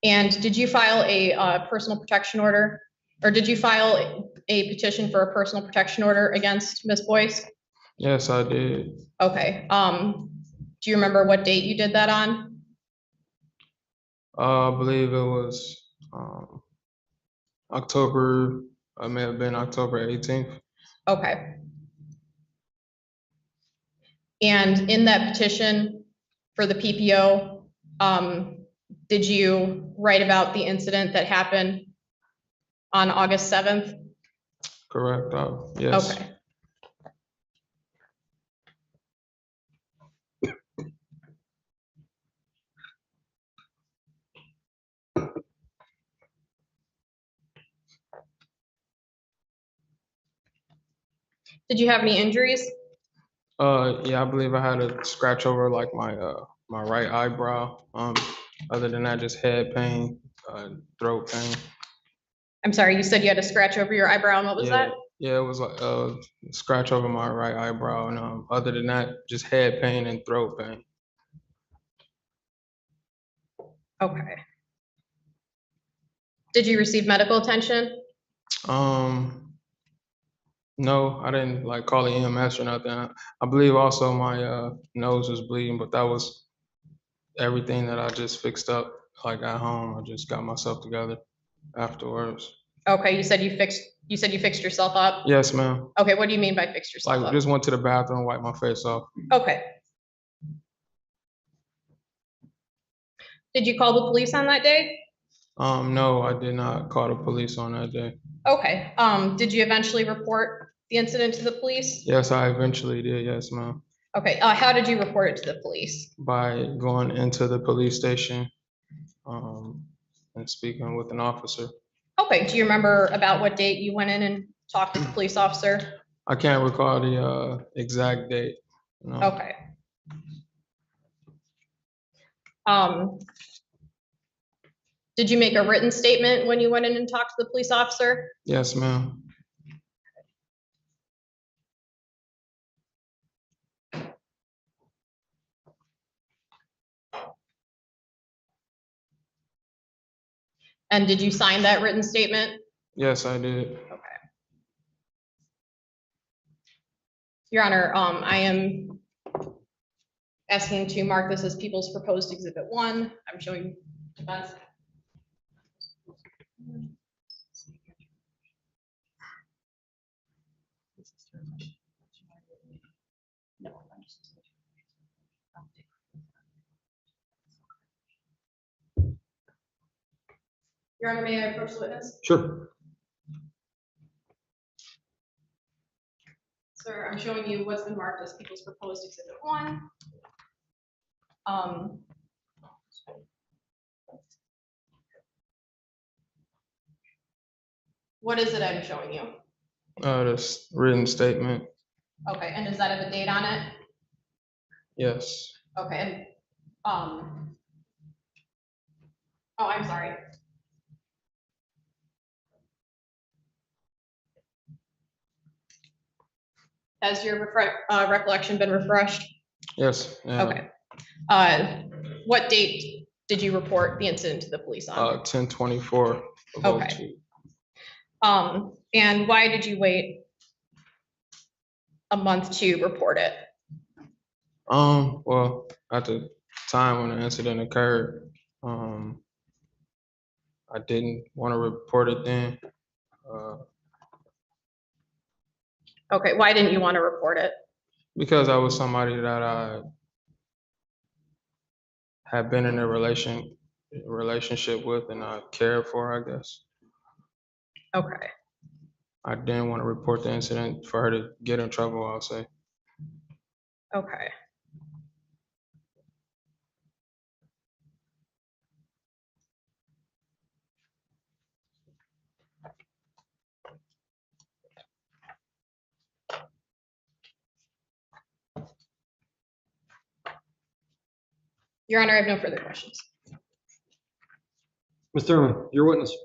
And did you file a personal protection order? Or did you file a petition for a personal protection order against Ms. Boyce? Yes, I did. Okay. Do you remember what date you did that on? I believe it was October, it may have been October 18th. Okay. And in that petition for the PPO, did you write about the incident that happened on August 7th? Correct. Yes. Okay. Did you have any injuries? Yeah, I believe I had a scratch over like my right eyebrow. Other than that, just head pain, throat pain. I'm sorry, you said you had a scratch over your eyebrow, and what was Yeah, that? yeah, it was like scratch over my right eyebrow, and other than that, just head pain and throat pain. Okay. Did you receive medical attention? No, I didn't like call the EMS or nothing. I believe also my nose was bleeding, but that was everything that I just fixed up like at home. I just got myself together afterwards. Okay, you said you fixed yourself up? Yes, ma'am. Okay, what do you mean by fixed yourself Like up? just went to the bathroom, wiped my face off. Okay. Did you call the police on that day? No, I did not call the police on that day. Okay, did you eventually report the incident to the police? Yes, I eventually did. Yes, ma'am. Okay, how did you report it to the police? By going into the police station, and speaking with an officer. Okay, do you remember about what date you went in and talked to the police officer? I can't recall the exact date. No. Okay. Did you make a written statement when you went in and talked to the police officer? Yes, ma'am. And did you sign that written statement? Yes, I did. Okay. Your Honor, I am asking to mark this as People's Proposed Exhibit 1. I'm showing defense. Your Honor, may I approach the witness? Sure. Sir, I'm showing you what's been marked as People's Proposed Exhibit 1. What is it I'm showing you? This written statement. Okay, and does that have a date on it? Yes. Okay, and, oh, I'm sorry. Has your recollection been refreshed? Yes. Yeah. Okay. What date did you report the incident to the police on? 10/24. Okay. And why did you wait a month to report it? Well, at the time when the incident occurred, I didn't want to report it then. Okay, why didn't you want to report it? Because I was somebody that I had been in a relationship with and I cared for, I guess. Okay. I didn't want to report the incident for her to get in trouble, I'll say. Okay. Your Honor, I have no further questions. Mr. Thurman, your witness.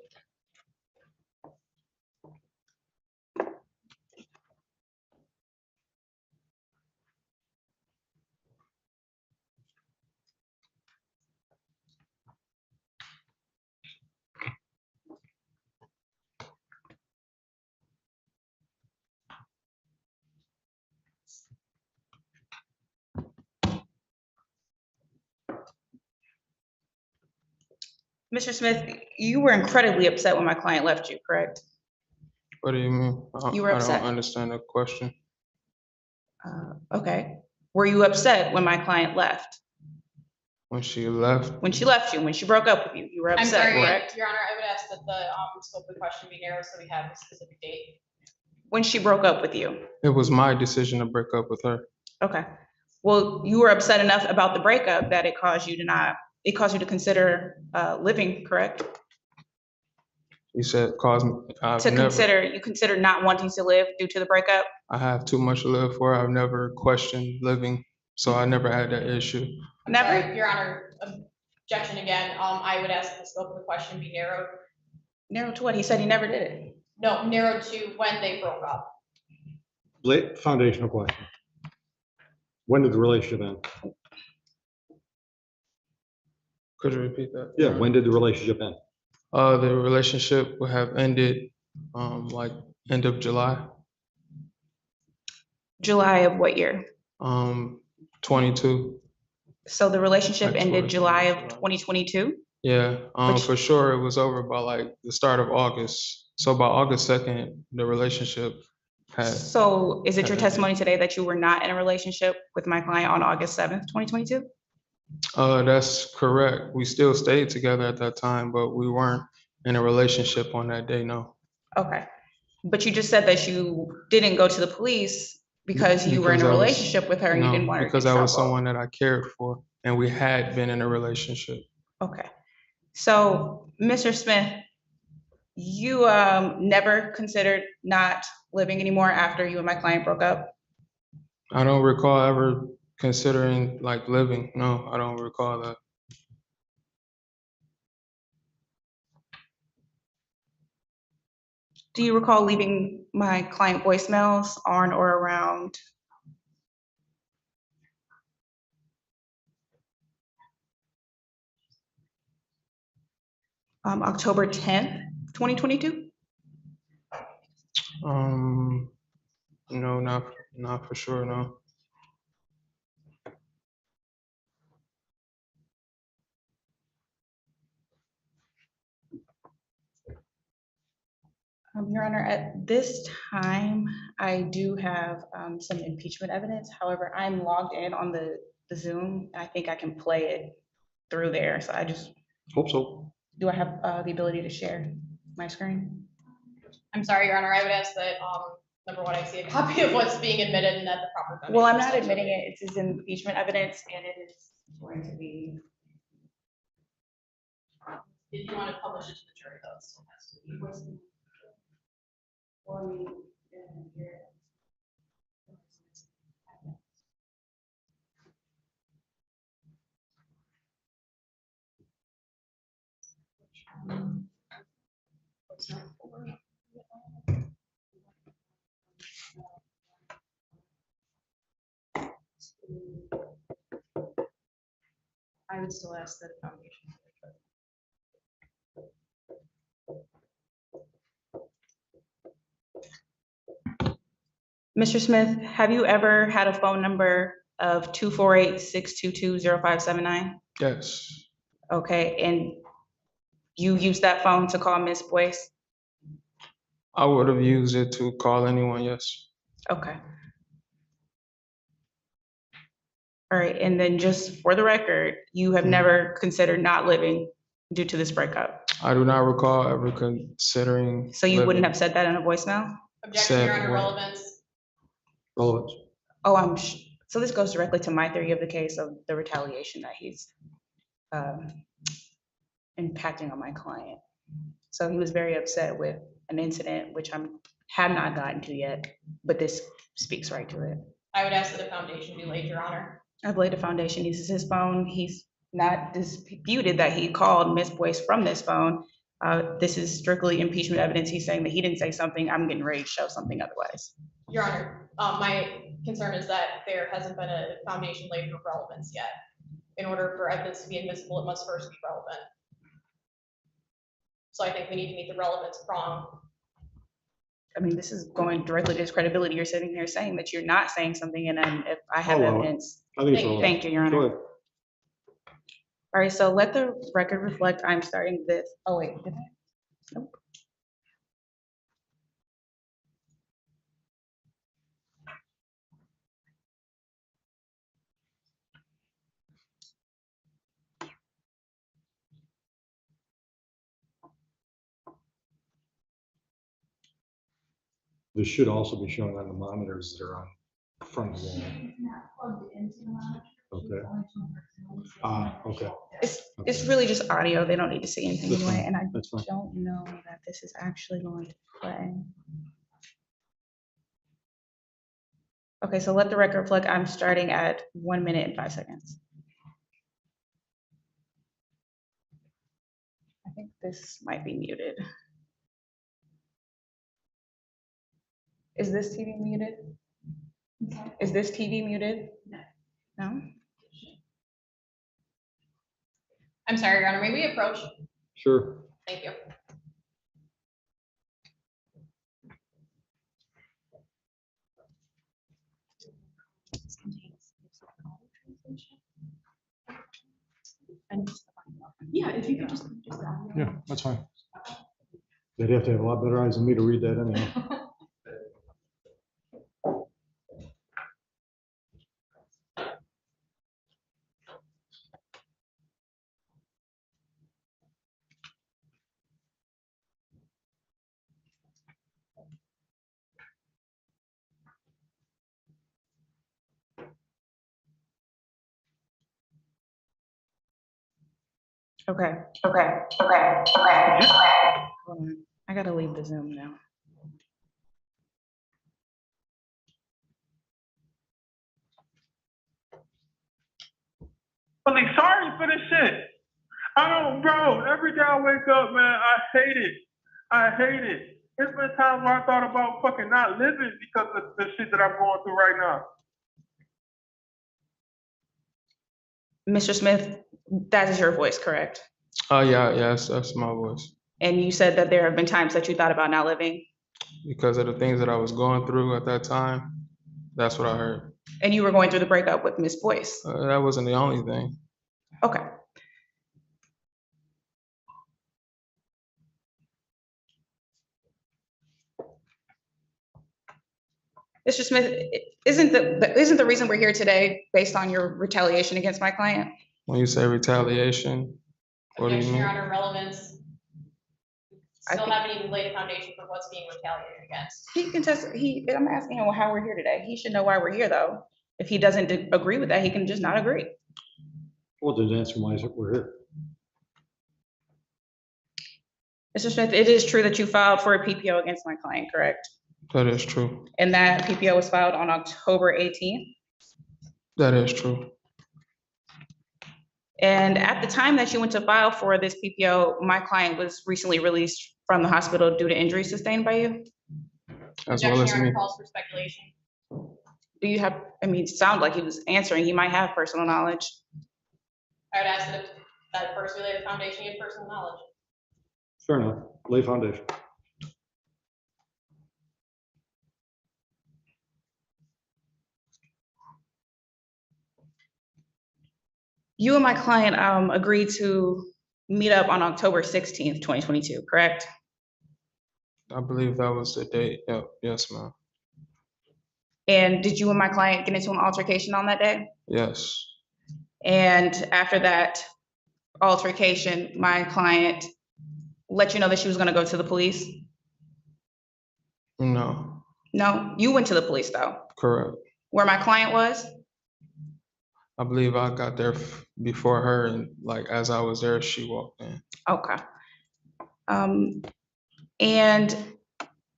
Mr. Smith, you were incredibly upset when my client left you, correct? What do you mean? You were upset. I don't understand the question. Okay. Were you upset when my client left? When she left, When she left you, when she broke up with you, you were I'm upset, sorry, correct? Your Honor, I would ask that the scope of the question be narrowed so we have a specific date. When she broke up with you. it was my decision to break up with her. Okay. Well, you were upset enough about the breakup that it caused you to consider living, correct? You said cause me. You consider not wanting to live due to the breakup? I have too much to live for. I've never questioned living, so I never had that issue. I'm sorry, Your Honor, objection again. I would ask that the scope of the question be narrowed. Narrowed to what? He said he never did it. No, narrowed to when they broke up. Foundational question. When did the relationship end? Could you repeat that? Yeah, when did the relationship end? The relationship would have ended like end of July. July of what year? 22. So the relationship Like ended towards July of July. 2022? Yeah, Which- for sure it was over by like the start of August. So by August 2nd, the relationship had. So is it your had- testimony today that you were not in a relationship with my client on August 7th, 2022? That's correct. We still stayed together at that time, but we weren't in a relationship on that day, no. Okay. But you just said that you didn't go to the police because you were in a Because I was- relationship with her and you No, didn't want her to get because I was trouble. someone that I cared for and we had been in a relationship. Okay. So, Mr. Smith, you never considered not living anymore after you and my client broke up? I don't recall ever considering like living. No, I don't recall that. Do you recall leaving my client voicemails on or around October 10th, 2022? No, not for sure, no. Your Honor, at this time, I do have some impeachment evidence. However, I'm logged in on the Zoom. I think I can play it through there. So Hope so. do I have the ability to share my screen? I'm sorry, Your Honor, I would ask that, number one, I see a copy of what's being admitted and that the proper. Well, I'm foundation not is admitting submitted. it. It's impeachment evidence and it is going to be. If you want to publish it to the jury, though, it still has to be. I would still ask that the foundation. Mr. Smith, have you ever had a phone number of 248-622-0579? Yes, Okay, and you used that phone to call Miss Boyce? I would have used it to call anyone, yes. Okay. All right, and then just for the record, you have never considered not living due to this breakup? I do not recall ever considering. So you wouldn't living. have said that in a voicemail? Objection, Your Said Honor, what? relevance. Relevance. Oh, so this goes directly to my theory of the case of the retaliation that he's impacting on my client. So he was very upset with an incident, which have not gotten to yet, but this speaks right to it. I would ask that the foundation be laid, Your Honor. I've laid a foundation. This is his phone. He's not disputed that he called Miss Boyce from this phone. This is strictly impeachment evidence. He's saying that he didn't say something. I'm getting ready to show something otherwise. Your Honor, my concern is that there hasn't been a foundation laid for relevance yet. In order for evidence to be admissible, it must first be relevant. So I think we need to meet the relevance prong. I mean, this is going directly to his credibility. You're sitting here saying that you're not saying something, and then if I have I'll allow it. evidence. I think it's relevant. Thank you, Your Go Honor. ahead. All right, so let the record reflect, I'm starting this, oh wait, did I? Nope. This should also be shown on the monitors that are on the front of the wall. Okay. Okay. It's really just audio, they don't need to see anything That's anyway, fine. and I That's fine. don't know that this is actually going to play. Okay, so let the record reflect, I'm starting at 1 minute and 5 seconds. I think this might be muted. Is this TV muted? Is this TV muted? No? I'm sorry, Your Honor, may we approach? Sure. Thank you. Yeah, if you could just. Yeah, that's fine. They'd have to have a lot better eyes than me to read that anyhow. Okay. Hold on. I gotta leave the Zoom now. I'm like, sorry for this shit. I don't, bro. Every day I wake up, man, I hate it. I hate it. There's been times where I thought about fucking not living because of the shit that I'm going through right now. Mr. Smith, that is your voice, correct? Oh, yeah, yes, that's my voice. And you said that there have been times that you thought about not living, Because of the things that I was going through at that time, that's what I heard. and you were going through the breakup with Miss Boyce. That wasn't the only thing. Okay. Mr. Smith, isn't the reason we're here today based on your retaliation against my client? When you say retaliation, what do you Objection, Your mean? Honor, relevance. I Still think- haven't even laid a foundation for what's being retaliated against. He can test, I'm asking him how we're here today. He should know why we're here, though. If he doesn't agree with that, he can just not agree. Well, then answer why we're here. Mr. Smith, it is true that you filed for a PPO against my client, correct? That is true. And that PPO was filed on October 18th. That is true. And at the time that you went to file for this PPO, my client was recently released from the hospital due to injuries sustained by you. As Objection, well as Your Honor, me. calls for speculation. Do you have, I mean, it sounded like he was answering, he might have personal knowledge. I would ask that if that first we lay the foundation in personal knowledge. Fair enough. Lay foundation. You and my client agreed to meet up on October 16th, 2022, correct? I believe that was the date. Yep. Yes, ma'am. And did you and my client get into an altercation on that day? Yes. And after that altercation, my client let you know that she was gonna go to the police? No. No, you went to the police though, Correct. where my client was? I believe I got there before her, and like as I was there, she walked in. Okay. And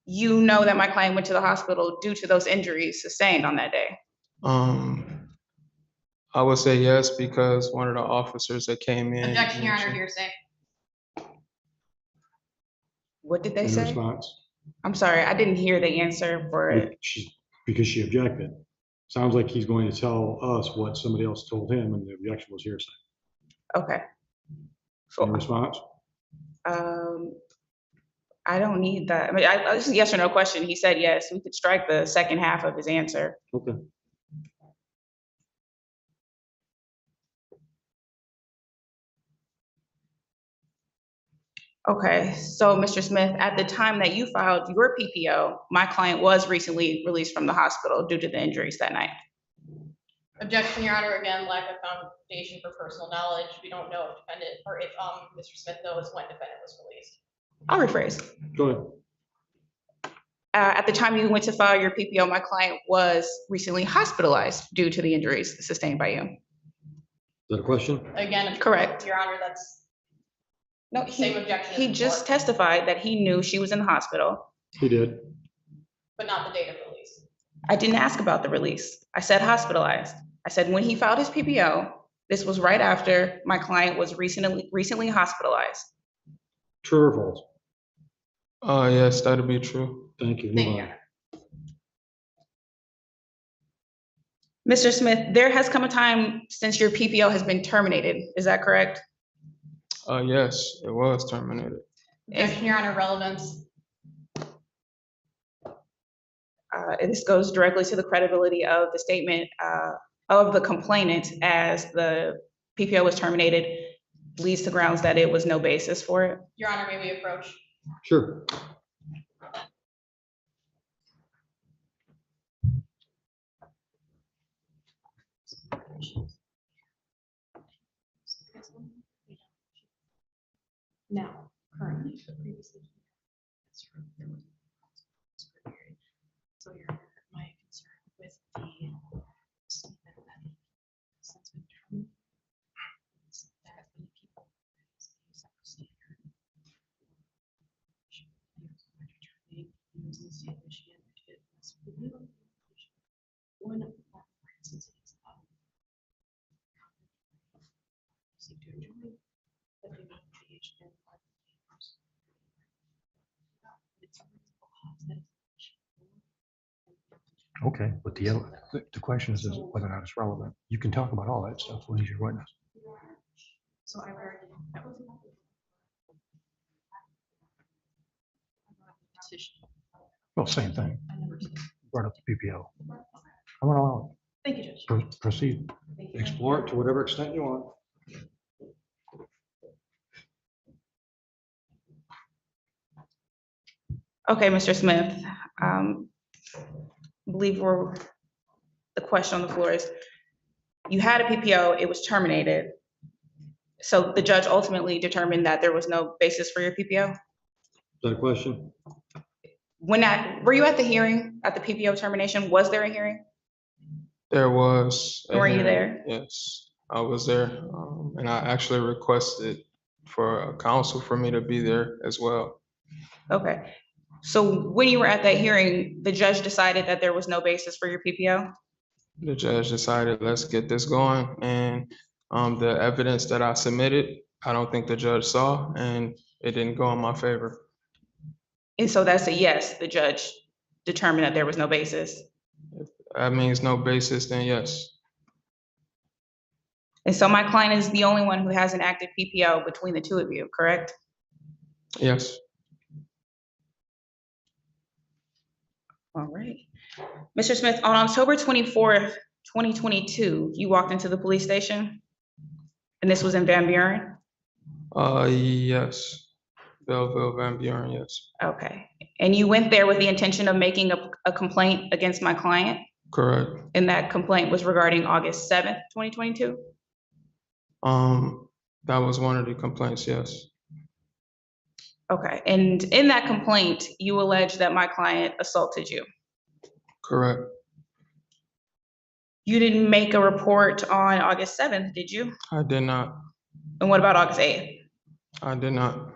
you know that my client went to the hospital due to those injuries sustained on that day? I would say yes because one of the officers that came in. Objection, Your Honor, mentioned- hearsay. What did they In say? response, I'm sorry, I didn't hear the answer for it. because she objected. Sounds like he's going to tell us what somebody else told him, and the objection was hearsay. Okay. In response? I don't need that. I mean, this is a yes or no question. He said yes. We could strike the second half of his answer. Okay. Okay, so Mr. Smith, at the time that you filed your PPO, my client was recently released from the hospital due to the injuries that night. Objection, Your Honor, again, lack of foundation for personal knowledge. We don't know if defendant, or if, Mr. Smith knows when defendant was released. I'll rephrase. Go ahead. At the time you went to file your PPO, my client was recently hospitalized due to the injuries sustained by you. Is that a question? Again, Correct. Your Honor, that's No, same objection. as he just before, testified that he knew she was in the hospital. He did. But not the date of release. I didn't ask about the release. I said hospitalized. I said when he filed his PPO, this was right after my client was recently hospitalized. True or false? Yes, that'd be true. Thank you. Thank Move you. on. Mr. Smith, there has come a time since your PPO has been terminated. Is that correct? Yes, it was terminated. Objection, Your Honor, relevance. This goes directly to the credibility of the statement of the complainant, as the PPO was terminated, leads to grounds that it was no basis for it. Your Honor, may we approach? Sure. Now, currently, but previously. So Your Honor, my concern with the statement that since we've determined that the people is a separate standard. One of the, for instance, is seek to enjoy, but they not engage in it's a reasonable cause that is. Okay, but the question is whether or not it's relevant. You can talk about all that stuff when he's your witness. So I would argue that was not. Petition. Well, same thing. I never did. Brought up the PPO. I'm gonna allow Thank you, Judge. it. Proceed. Thank you. Explore it to whatever extent you want. Okay, Mr. Smith, I believe the question on the floor is, you had a PPO, it was terminated. So the judge ultimately determined that there was no basis for your PPO? Is that a question? Were you at the hearing, at the PPO termination? Was there a hearing? There was. a Were you hearing. there? Yes, I was there, and I actually requested for a counsel for me to be there as well. Okay. So when you were at that hearing, the judge decided that there was no basis for your PPO? The judge decided, let's get this going, and the evidence that I submitted, I don't think the judge saw, and it didn't go in my favor. And so that's a yes, the judge determined that there was no basis. If that means no basis, then yes. And so my client is the only one who has an active PPO between the two of you, correct? Yes. All right. Mr. Smith, on October 24th, 2022, you walked into the police station? And this was in Van Buren? Yes. Belleville, Van Buren, yes. Okay. And you went there with the intention of making a complaint against my client? Correct. And that complaint was regarding August 7th, 2022? That was one of the complaints, yes. Okay. And in that complaint, you allege that my client assaulted you? Correct. You didn't make a report on August 7th, did you? I did not. And what about August 8th? I did not.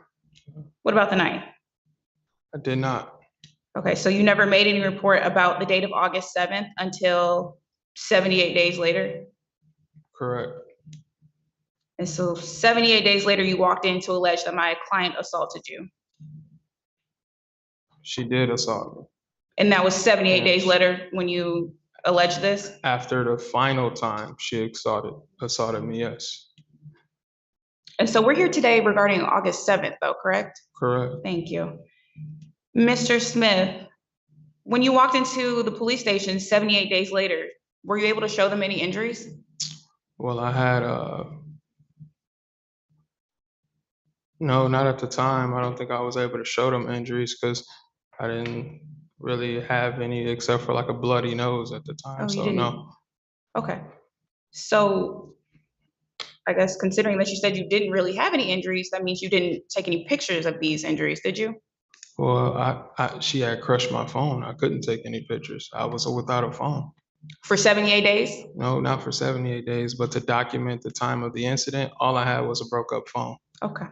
What about the 9th? I did not. Okay, so you never made any report about the date of August 7th until 78 days later? Correct. And so 78 days later, you walked in to allege that my client assaulted you. She did assault me. And that was 78 days Yes. later when you alleged this? After the final time she assaulted me, yes. And so we're here today regarding August 7th though, correct? Correct. Thank you. Mr. Smith, when you walked into the police station 78 days later, were you able to show them any injuries? Well, I had No, not at the time. I don't think I was able to show them injuries because I didn't really have any except for like a bloody nose at the time. Oh, you So didn't? no. Okay. So I guess considering that you said you didn't really have any injuries, that means you didn't take any pictures of these injuries, did you? Well, she had crushed my phone. I couldn't take any pictures. I was without a phone. For 78 days? No, not for 78 days, but to document the time of the incident, all I had was a broke up phone. Okay.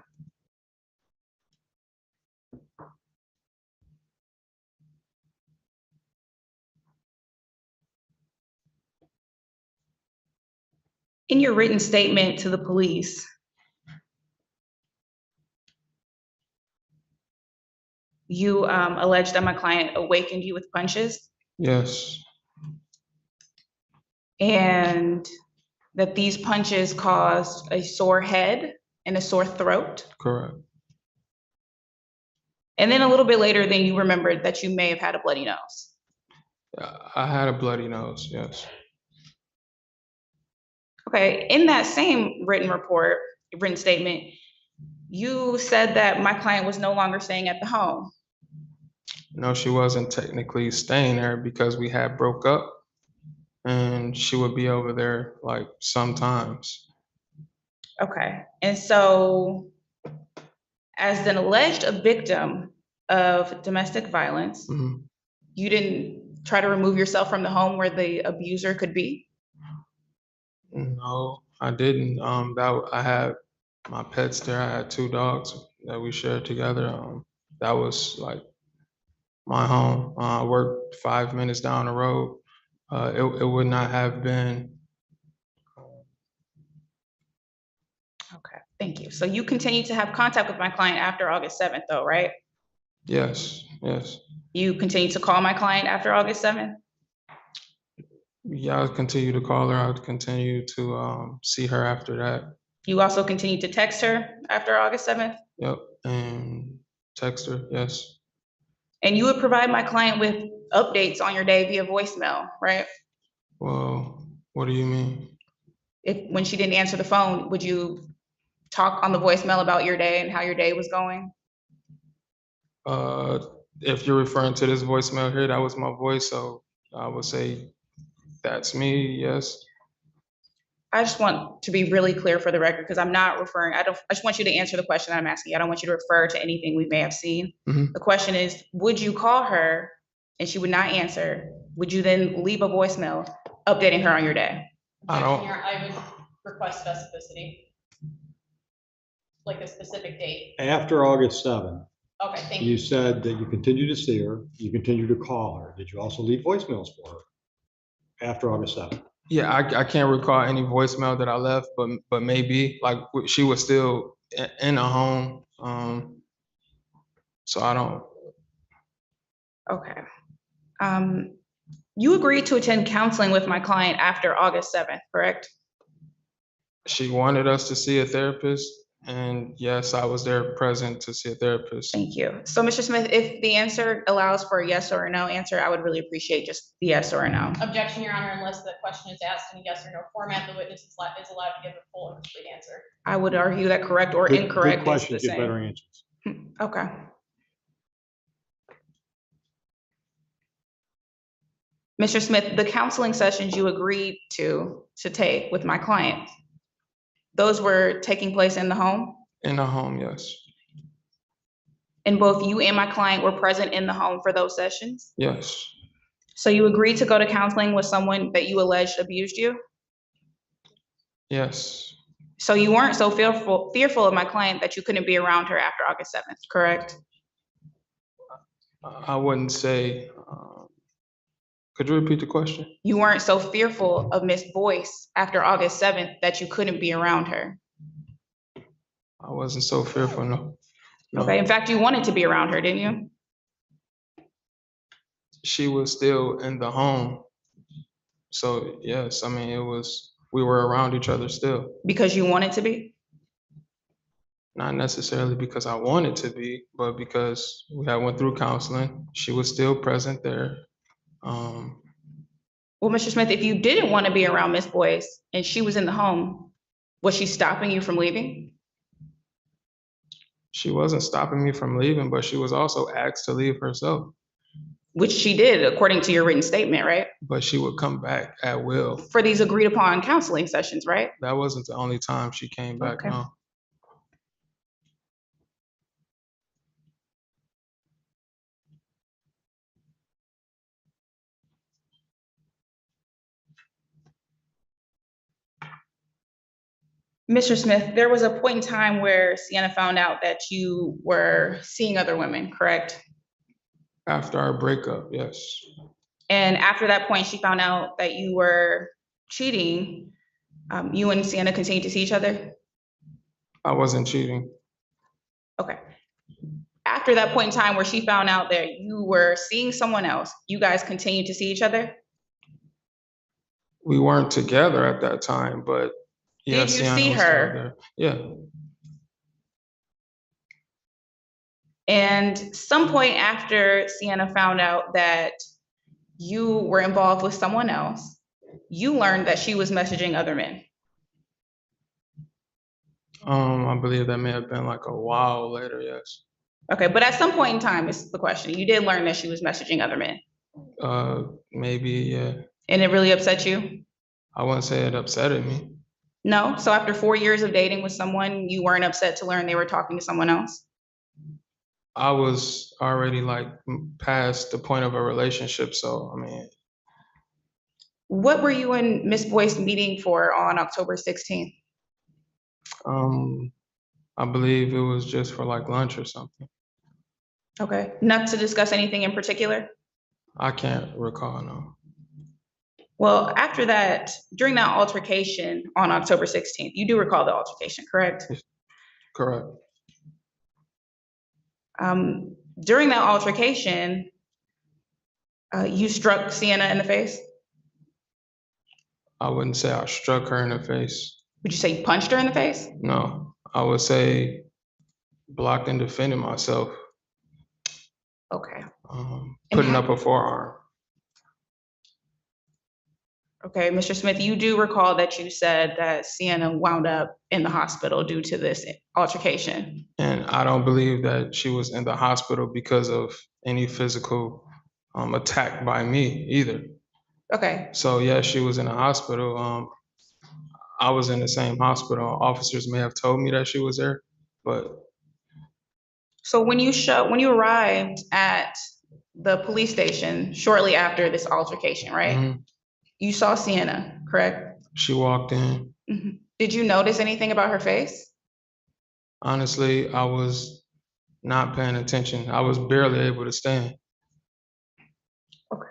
In your written statement to the police, you alleged that my client awakened you with punches Yes, and that these punches caused a sore head and a sore throat. correct. And then a little bit later, then you remembered that you may have had a bloody nose. I had a bloody nose, yes. Okay, in that same written statement, you said that my client was no longer staying at the home. No, she wasn't technically staying there because we had broke up and she would be over there like sometimes. Okay, and so as an alleged victim of domestic violence, Mhm. you didn't try to remove yourself from the home where the abuser could be? No, I didn't. I had my pets there. I had 2 dogs that we shared together. That was like my home. I worked 5 minutes down the road. It would not have been. Okay, thank you. So you continued to have contact with my client after August 7th though, right? Yes, yes. You continued to call my client after August 7th? Yeah, I would continue to call her. I would continue to see her after that. You also continued to text her after August 7th? Yep, and text her. Yes, And you would provide my client with updates on your day via voicemail, right? well, what do you mean? When she didn't answer the phone, would you talk on the voicemail about your day and how your day was going? If you're referring to this voicemail here, that was my voice, so I would say that's me, yes. I just want to be really clear for the record, because I'm not referring, I just want you to answer the question I'm asking. I don't want you to refer to anything we may have seen. Mhm. The question is, would you call her and she would not answer? Would you then leave a voicemail updating her on your day? I don't- I would request specificity. Like a specific date. After August 7th, Okay, thank you. you said that you continued to see her, you continued to call her. Did you also leave voicemails for her after August 7th? Yeah, I can't recall any voicemail that I left, but maybe like she was still in a home. So I don't. Okay. You agreed to attend counseling with my client after August 7th, correct? She wanted us to see a therapist, and yes, I was there present to see a therapist. Thank you. So, Mr. Smith, if the answer allows for a yes or a no answer, I would really appreciate just the yes or a no. Objection, Your Honor, unless the question is asked in a yes or no format, the witness is allowed to give a full and complete answer. I would argue that correct or Good incorrect is the questions get better same. answers. Okay. Mr. Smith, the counseling sessions you agreed to take with my client, those were taking place in the home? In a home, yes. And both you and my client were present in the home for those sessions? Yes. So you agreed to go to counseling with someone that you alleged abused you? Yes. So you weren't so fearful of my client that you couldn't be around her after August 7th, correct? I wouldn't say. Could you repeat the question? You weren't so fearful of Miss Boyce after August 7th that you couldn't be around her? I wasn't so fearful, no. No. Okay, in fact, you wanted to be around her, didn't you? She was still in the home. So yes, I mean, we were around each other still. Because you wanted to be? Not necessarily because I wanted to be, but because we had went through counseling. She was still present there. Well, Mr. Smith, if you didn't want to be around Miss Boyce and she was in the home, was she stopping you from leaving? She wasn't stopping me from leaving, but she was also asked to leave herself. Which she did, according to your written statement, right? But she would come back at will. For these agreed upon counseling sessions, right? That wasn't the only time she came back, Okay. no. Mr. Smith, there was a point in time where Sienna found out that you were seeing other women, correct? After our breakup, yes. And after that point, she found out that you were cheating. You and Sienna continued to see each other? I wasn't cheating. Okay. After that point in time where she found out that you were seeing someone else, you guys continued to see each other? We weren't together at that time, but yeah, Did you Sienna see was still her? there. Yeah. And some point after Sienna found out that you were involved with someone else, you learned that she was messaging other men. I believe that may have been like a while later, yes. Okay, but at some point in time, is the question, you did learn that she was messaging other men, Maybe, yeah. and it really upset you? I wouldn't say it upsetted me. No? So after 4 years of dating with someone, you weren't upset to learn they were talking to someone else? I was already like past the point of a relationship, so I mean, What were you and Miss Boyce meeting for on October 16th? I believe it was just for like lunch or something. Okay, not to discuss anything in particular? I can't recall, no. Well, after that, during that altercation on October 16th, you do recall the altercation, correct? Correct. During that altercation, you struck Sienna in the face? I wouldn't say I struck her in the face. Would you say you punched her in the face? No, I would say blocked and defended myself, Okay. putting up a forearm. Okay, Mr. Smith, you do recall that you said that Sienna wound up in the hospital due to this altercation. And I don't believe that she was in the hospital because of any physical attack by me either. Okay, So yeah, she was in the hospital. I was in the same hospital. Officers may have told me that she was there, but so when you arrived at the police station shortly after this altercation, right? You saw Sienna, correct? she walked in. Did you notice anything about her face? Honestly, I was not paying attention. I was barely able to stand. Okay.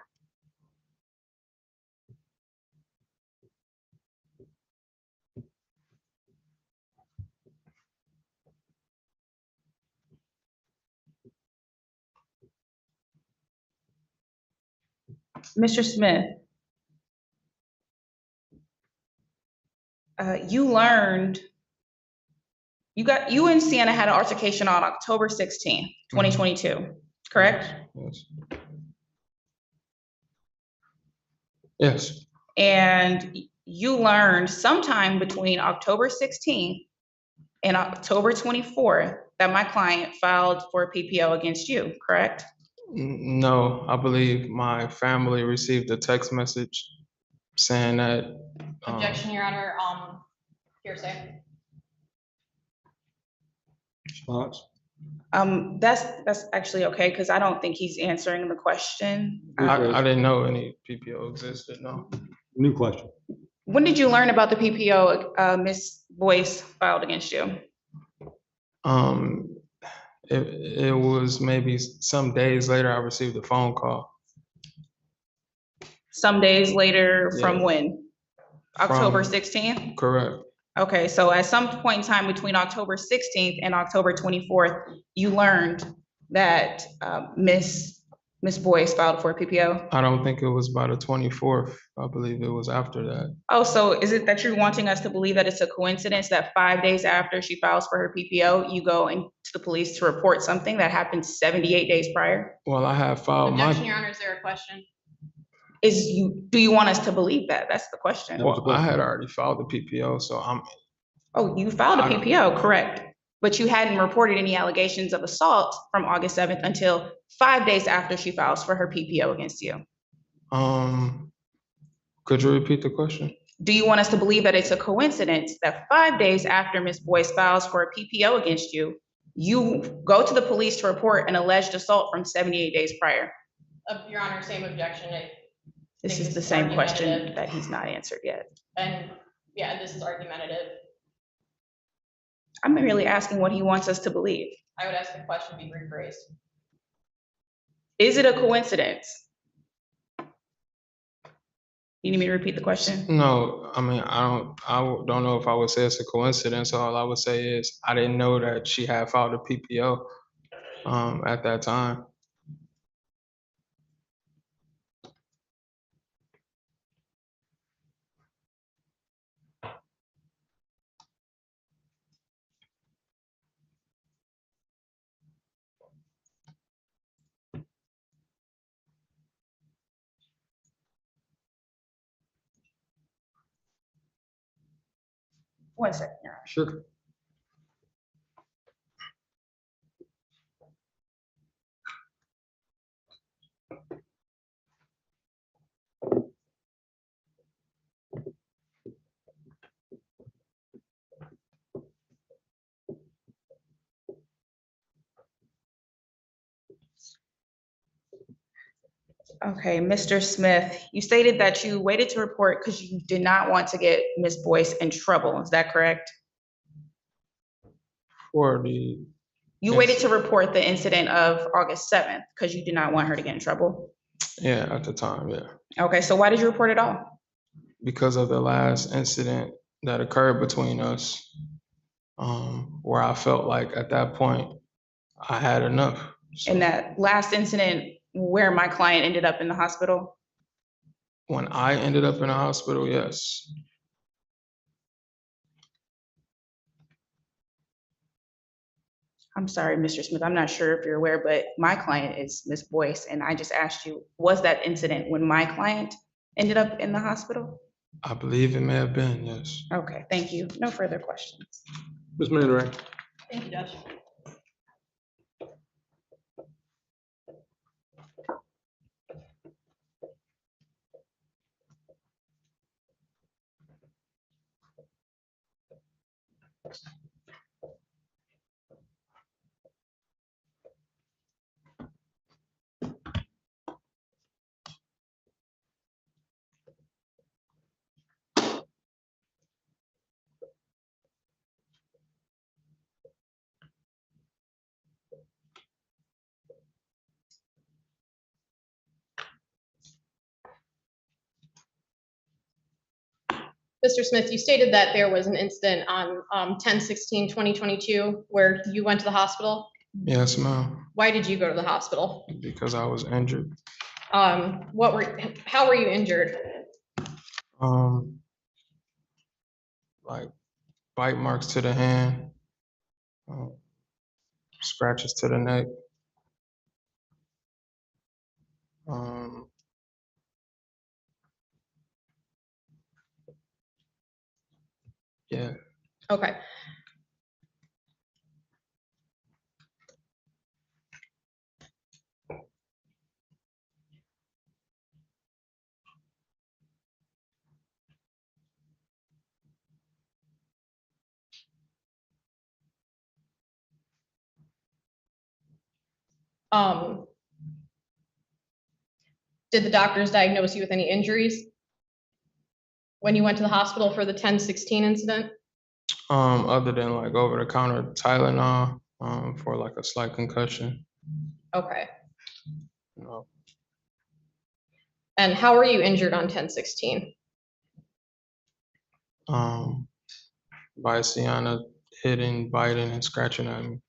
Mr. Smith, you learned, you and Sienna had an altercation on October 16th, 2022, correct? Yes. Yes. And you learned sometime between October 16th and October 24th that my client filed for a PPO against you, correct? No, I believe my family received a text message saying that. Objection, Your Honor, hearsay. Response? That's actually okay, because I don't think he's answering the question. I didn't know any PPO existed, no. New question. When did you learn about the PPO Ms. Boyce filed against you? It was maybe some days later, I received a phone call. Some days later from Yeah. when? October 16th? Correct. Okay, so at some point in time between October 16th and October 24th, you learned that Miss Boyce filed for a PPO? I don't think it was by the 24th. I believe it was after that. Oh, so is it that you're wanting us to believe that it's a coincidence that 5 days after she files for her PPO, you go into the police to report something that happened 78 days prior? Well, I have filed Objection, my, Your Honor, is there a question? Do you want us to believe that? That's the question. well, I had already filed the PPO, so I'm, Oh, you filed a PPO, correct? but you hadn't reported any allegations of assault from August 7th until 5 days after she files for her PPO against you. Could you repeat the question? Do you want us to believe that it's a coincidence that 5 days after Ms. Boyce files for a PPO against you, you go to the police to report an alleged assault from 78 days prior? Your Honor, same objection. This think is this the is same question argumentative. that he's not answered yet. And yeah, this is argumentative. I'm merely asking what he wants us to believe. I would ask the question be rephrased. Is it a coincidence? You need me to repeat the question? No, I mean, I don't know if I would say it's a coincidence. All I would say is I didn't know that she had filed a PPO at that time. One second, Your Honor. Sure. Okay, Mr. Smith, you stated that you waited to report because you did not want to get Ms. Boyce in trouble. Is that correct? For the, You Yes. waited to report the incident of August 7th because you did not want her to get in trouble. yeah, at the time, yeah. Okay, so why did you report it all? Because of the last incident that occurred between us, where I felt like at that point I had enough. So In that last incident where my client ended up in the hospital? when I ended up in the hospital, yes. I'm sorry, Mr. Smith, I'm not sure if you're aware, but my client is Ms. Boyce, and I just asked you, was that incident when my client ended up in the hospital? I believe it may have been, yes. Okay, thank you. No further questions. Ms. Man Ray. Thank you, Judge. Mr. Smith, you stated that there was an incident on 10/16/2022 where you went to the hospital. Yes, ma'am, Why did you go to the hospital? because I was injured. How were you injured? Like bite marks to the hand, scratches to the neck. Yeah, Okay. Did the doctors diagnose you with any injuries when you went to the hospital for the 10/16 incident? other than like over the counter Tylenol, for like a slight concussion, Okay. you know. And how were you injured on 10/16? By Sienna hitting, biting, and scratching at me.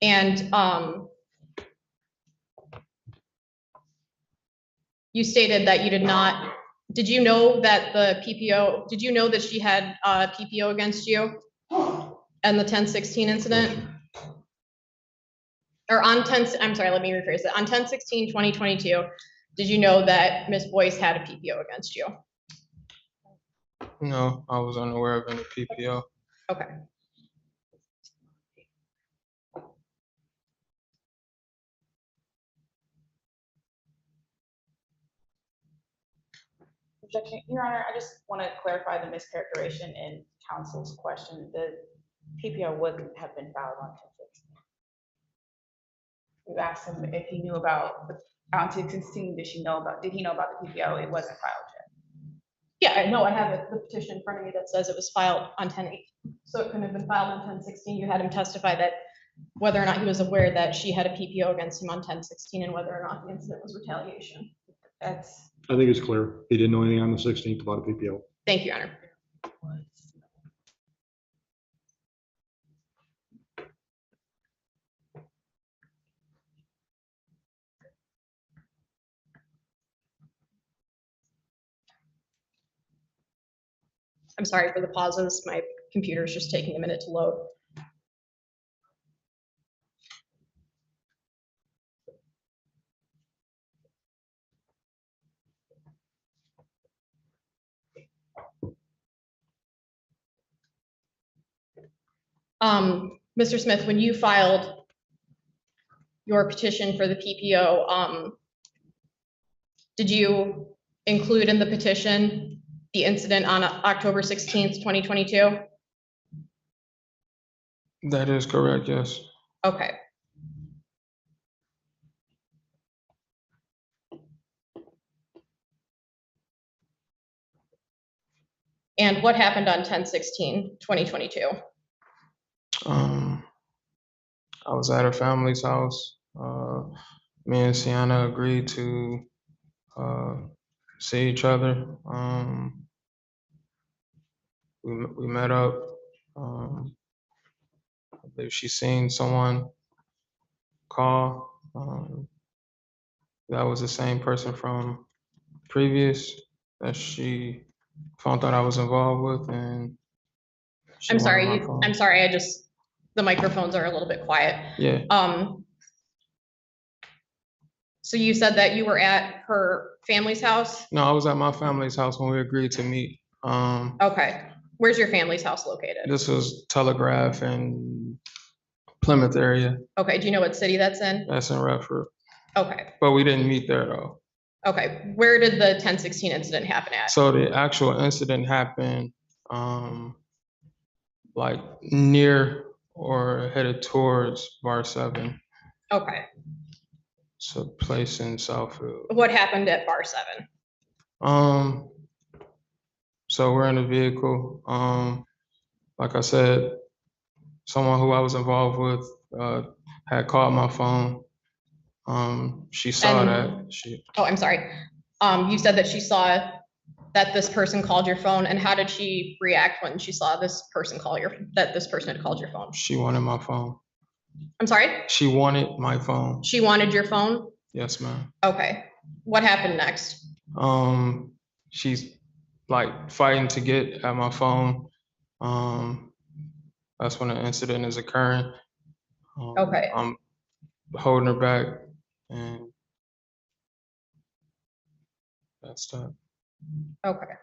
And you stated that you did not did you know that the PPO, did you know that she had PPO against you? And the 10/16 incident? Or on 10, I'm sorry, let me rephrase it. On 10/16/2022, did you know that Ms. Boyce had a PPO against you? No, I was unaware of any PPO. Okay. Objection, Your Honor, I just want to clarify the mischaracterization in counsel's question. The PPO wouldn't have been filed on 10/16. You asked him if he knew about, on 10/16, did he know about the PPO? It wasn't filed yet. Yeah, no, I have the petition in front of me that says it was filed on 10/8. So it couldn't have been filed on 10/16. You had him testify that whether or not he was aware that she had a PPO against him on 10/16 and whether or not the incident was retaliation. That's. I think it's clear. He didn't know anything on the 16th about a PPO. Thank you, Your Honor. I'm sorry for the pauses. My computer is just taking a minute to load. Mr. Smith, when you filed your petition for the PPO, did you include in the petition the incident on October 16th, 2022? That is correct, yes. Okay. And what happened on 10/16/2022? I was at her family's house. Me and Sienna agreed to see each other. We met up. I believe she seen someone call. That was the same person from previous that she found out I was involved with, and she I'm wanted sorry, my phone. I'm sorry, the microphones are a little bit quiet. Yeah, So you said that you were at her family's house? no, I was at my family's house when we agreed to meet. Okay, where's your family's house located? This was Telegraph and Plymouth area. Okay, do you know what city that's in? That's in Redford, Okay, but we didn't meet there though. okay, where did the 10/16 incident happen at? So the actual incident happened like near or headed towards Bar 7. Okay, It's a place in Southfield. what happened at Bar 7? So we're in a vehicle. Like I said, someone who I was involved with had called my phone. She saw And- that. Oh, I'm sorry. You said that she saw that this person called your phone, and how did she react when she saw this person that this person had called your phone? She wanted my phone. I'm sorry? She wanted my phone. She wanted your phone? Yes, ma'am. Okay, what happened next? She's like fighting to get at my phone. That's when the incident is occurring. Okay. I'm holding her back, and that's that. Okay.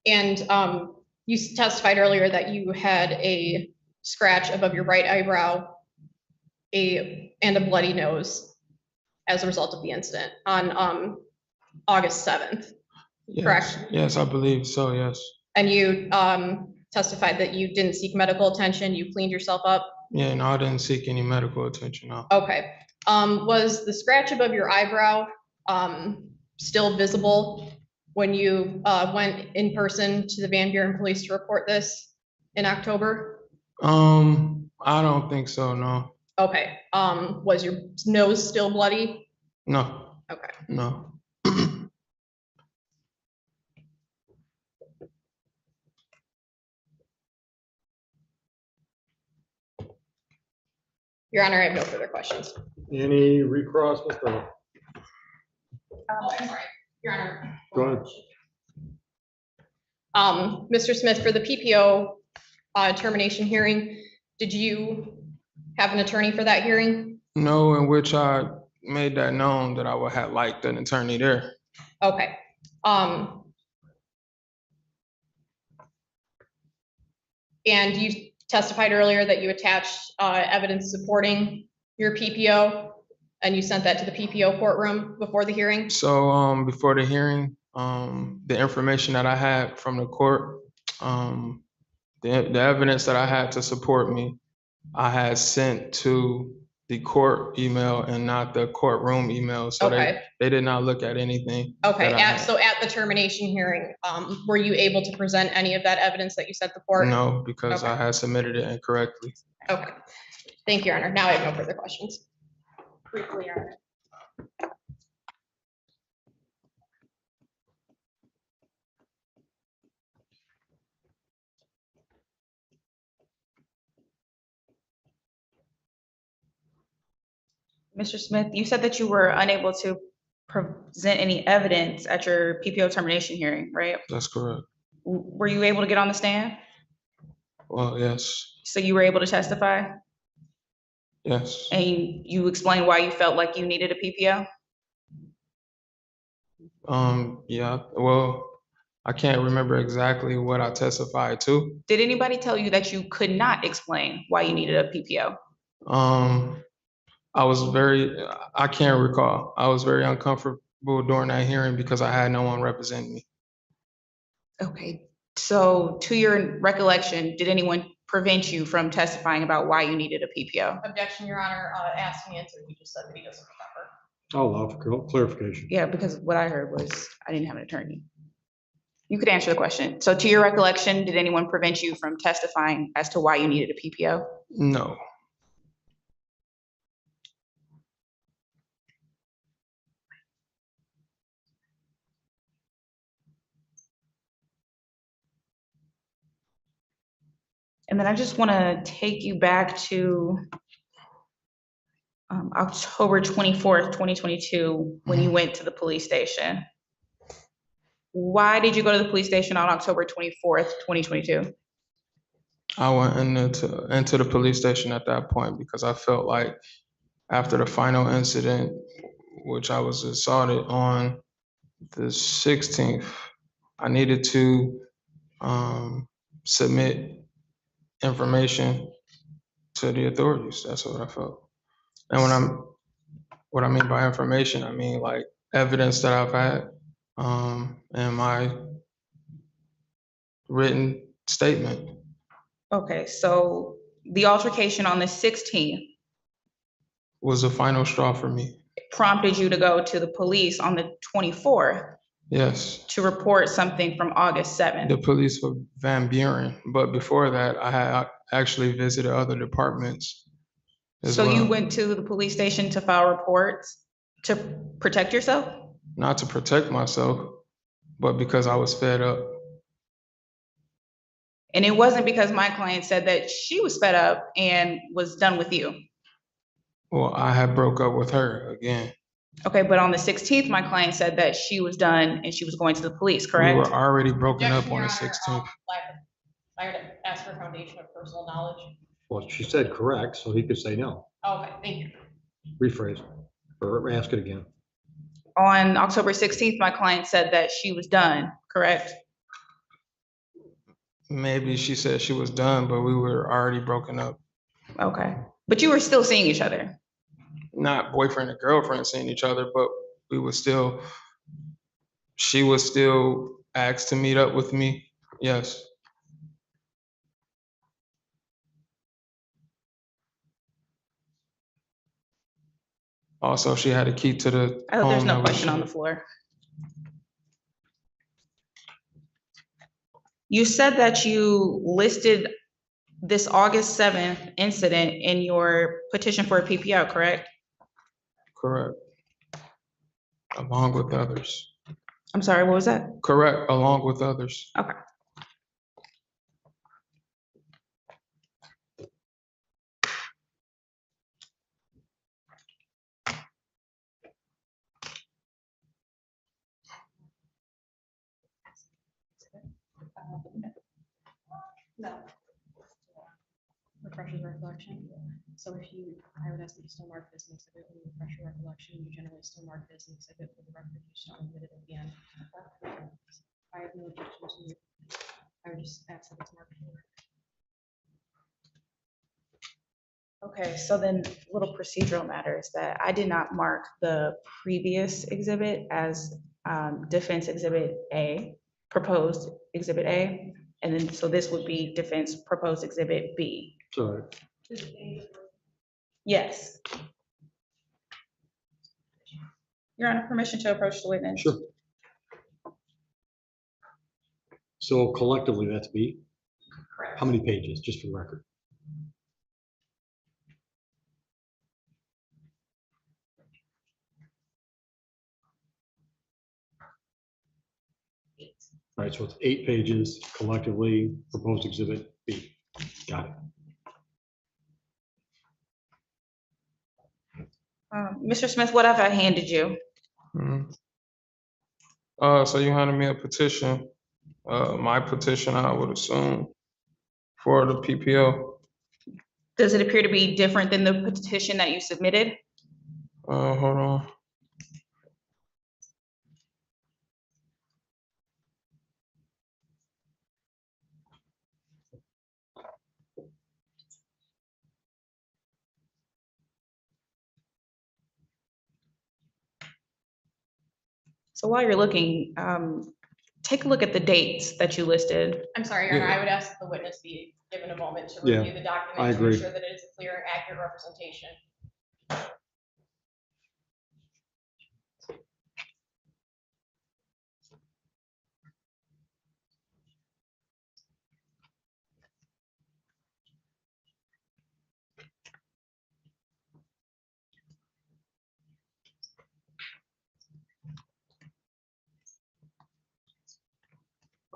And you testified earlier that you had a scratch above your right eyebrow and a bloody nose as a result of the incident on August 7th. Yes, Correct. yes, I believe so, yes. And you testified that you didn't seek medical attention, you cleaned yourself up? Yeah, no, I didn't seek any medical attention, no. Okay. Was the scratch above your eyebrow still visible when you went in person to the Van Buren Police to report this in October? I don't think so, no. Okay, was your nose still bloody? No, Okay. no. Your Honor, I have no further questions. Any recross, Mr. Oh, I'm sorry, Your Honor. Go ahead. Mr. Smith, for the PPO termination hearing, did you have an attorney for that hearing? No, in which I made that known that I would have liked an attorney there. Okay. And you testified earlier that you attached evidence supporting your PPO, and you sent that to the PPO courtroom before the hearing? So before the hearing, the information that I had from the court, the evidence that I had to support me, I had sent to the court email and not the courtroom email. So Okay. they did not look at anything. Okay, that I had. so at the termination hearing, were you able to present any of that evidence that you sent the court? No, because Okay. I had submitted it incorrectly. Okay, thank you, Your Honor. Now I have no further questions. Briefly, Your Honor. Mr. Smith, you said that you were unable to present any evidence at your PPO termination hearing, right? That's correct. Were you able to get on the stand? Well, yes, So you were able to testify? yes. And you explained why you felt like you needed a PPO? Yeah, well, I can't remember exactly what I testified to. Did anybody tell you that you could not explain why you needed a PPO? I can't recall. I was very uncomfortable during that hearing because I had no one representing me. Okay, so to your recollection, did anyone prevent you from testifying about why you needed a PPO? Objection, Your Honor. Asking answer, he just said that he doesn't remember. I'll allow for clarification. Yeah, because what I heard was I didn't have an attorney. You could answer the question. So to your recollection, did anyone prevent you from testifying as to why you needed a PPO? No. And then I just want to take you back to October 24th, 2022, when you went to the police station. Why did you go to the police station on October 24th, 2022? I went into the police station at that point because I felt like after the final incident, which I was assaulted on the 16th, I needed to submit information to the authorities. That's what I felt. And what I mean by information, I mean like evidence that I've had and my written statement. Okay, so the altercation on the 16th Was the final straw for me. prompted you to go to the police on the 24th Yes, to report something from August 7th. the police for Van Buren, but before that, I had actually visited other departments as So well. you went to the police station to file reports to protect yourself? Not to protect myself, but because I was fed up. And it wasn't because my client said that she was fed up and was done with you. Well, I had broke up with her again. Okay, but on the 16th, my client said that she was done and she was going to the police, We correct? were already broken up Objection, on Your the Honor. 16th. I heard it ask for a foundation of personal knowledge. Well, she said correct, so he could say no. Okay, thank you. Rephrase or ask it again. On October 16th, my client said that she was done, correct? Maybe she said she was done, but we were already broken up. Okay, but you were still seeing each other. Not boyfriend and girlfriend seeing each other, but she was still asked to meet up with me. Yes. Also, she had a key to the I hope there's home no that we question on the shared. floor. You said that you listed this August 7th incident in your petition for a PPO, correct? Correct. Along with others. I'm sorry, what was that? Correct, along with others. Okay. No. Refreshes recollection. So if you, I would ask that you still mark this an exhibit when you refresh your recollection, you generally still mark this an exhibit for the record, you just don't admit it at the end. I have no objection to it. I would just ask that it's marked. Okay, so then little procedural matters that I did not mark the previous exhibit as defense exhibit A, proposed exhibit A. And then, so this would be defense proposed exhibit B. Sorry. Yes. Your Honor, permission to approach the witness. Sure. So collectively, that's B. Correct. How many pages, just for the record? All right, so it's 8 pages collectively, proposed exhibit B. Got it. Mr. Smith, what have I handed you? So you handed me a petition, my petition, I would assume, for the PPO. Does it appear to be different than the petition that you submitted? Hold on. So while you're looking, take a look at the dates that you listed. I'm sorry, Your Honor, Yeah. I would ask that the witness be given a moment to Yeah, review the document. I To agree. ensure that it is a clear and accurate representation.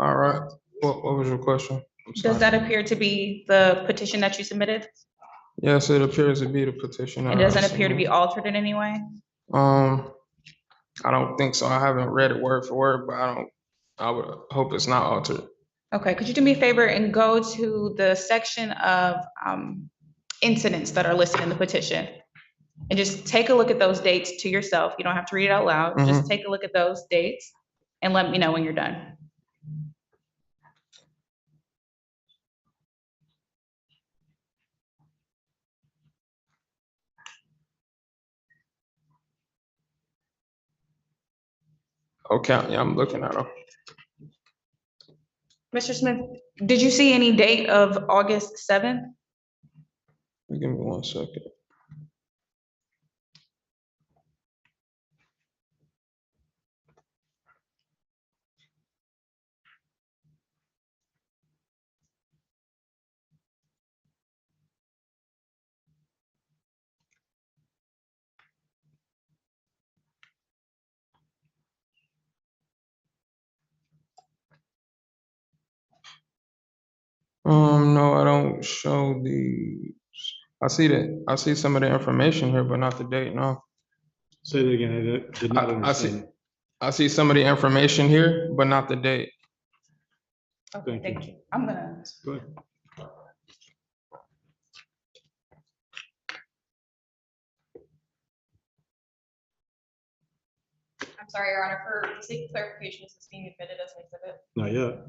All right, what was your question? I'm Does sorry. that appear to be the petition that you submitted? Yes, it appears to be the petition. It that I doesn't appear to be submitted. altered in any way? I don't think so. I haven't read it word for word, but I would hope it's not altered. Okay, could you do me a favor and go to the section of incidents that are listed in the petition? And just take a look at those dates to yourself. You don't have to read it out loud. Just take a look at those dates and let me know when you're done. Okay, yeah, I'm looking at them. Mr. Smith, did you see any date of August 7th? Give me 1 second. No, I don't show the, I see some of the information here, but not the date, no. Say that again, I did not understand. I see some of the information here, but not the date. Okay, Thank you. I'm gonna. Go ahead. I'm sorry, Your Honor, for the sake of clarification, is this being admitted as an exhibit? Not yet.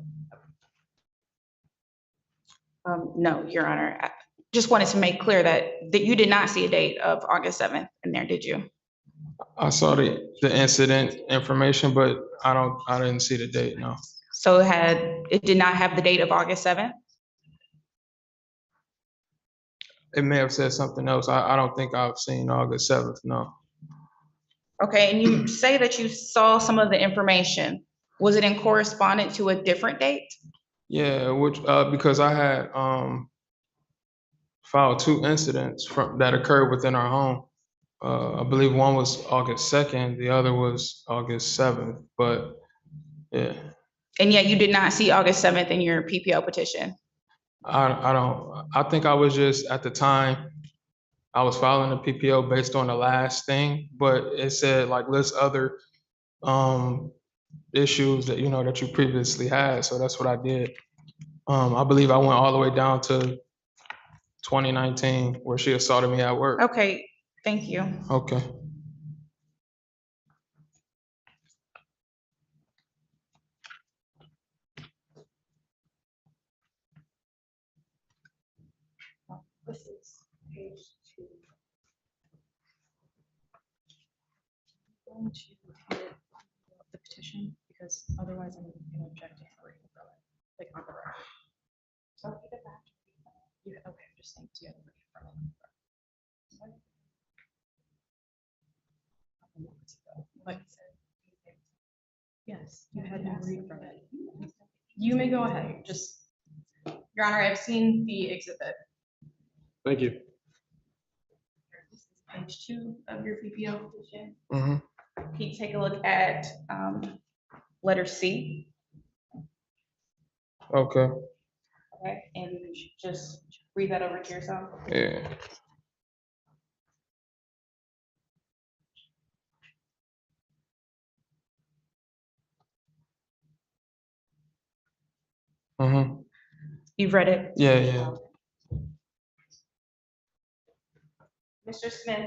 No, Your Honor. I just wanted to make clear that you did not see a date of August 7th in there, did you? I saw the incident information, but I didn't see the date, no. So it did not have the date of August 7th? It may have said something else. I don't think I've seen August 7th, no. Okay, and you say that you saw some of the information. Was it in correspondence to a different date? Yeah, which, because I had, filed 2 incidents that occurred within our home. I believe one was August 2nd, the other was August 7th, but yeah, And yet you did not see August 7th in your PPO petition. I think I was just, at the time, I was filing a PPO based on the last thing, but it said like list other, issues that, that you previously had, so that's what I did. I believe I went all the way down to 2019 where she assaulted me at work. Okay, thank you. Okay. This is page 2. I'm going to edit the petition because otherwise I'm going to object to reading from it, like on the record. So I'll get it back. You, okay, I'm just saying, so you have to read from it. Like I said, yes, you had to read from it. You may go ahead, just, Your Honor, I've seen the exhibit. Thank you. This is page 2 of your PPO petition. Mm-hmm. Can you take a look at letter C? Okay. Okay, and just read that over to yourself. Yeah. Mm-hmm. You've read it? Yeah, yeah. Mr. Smith,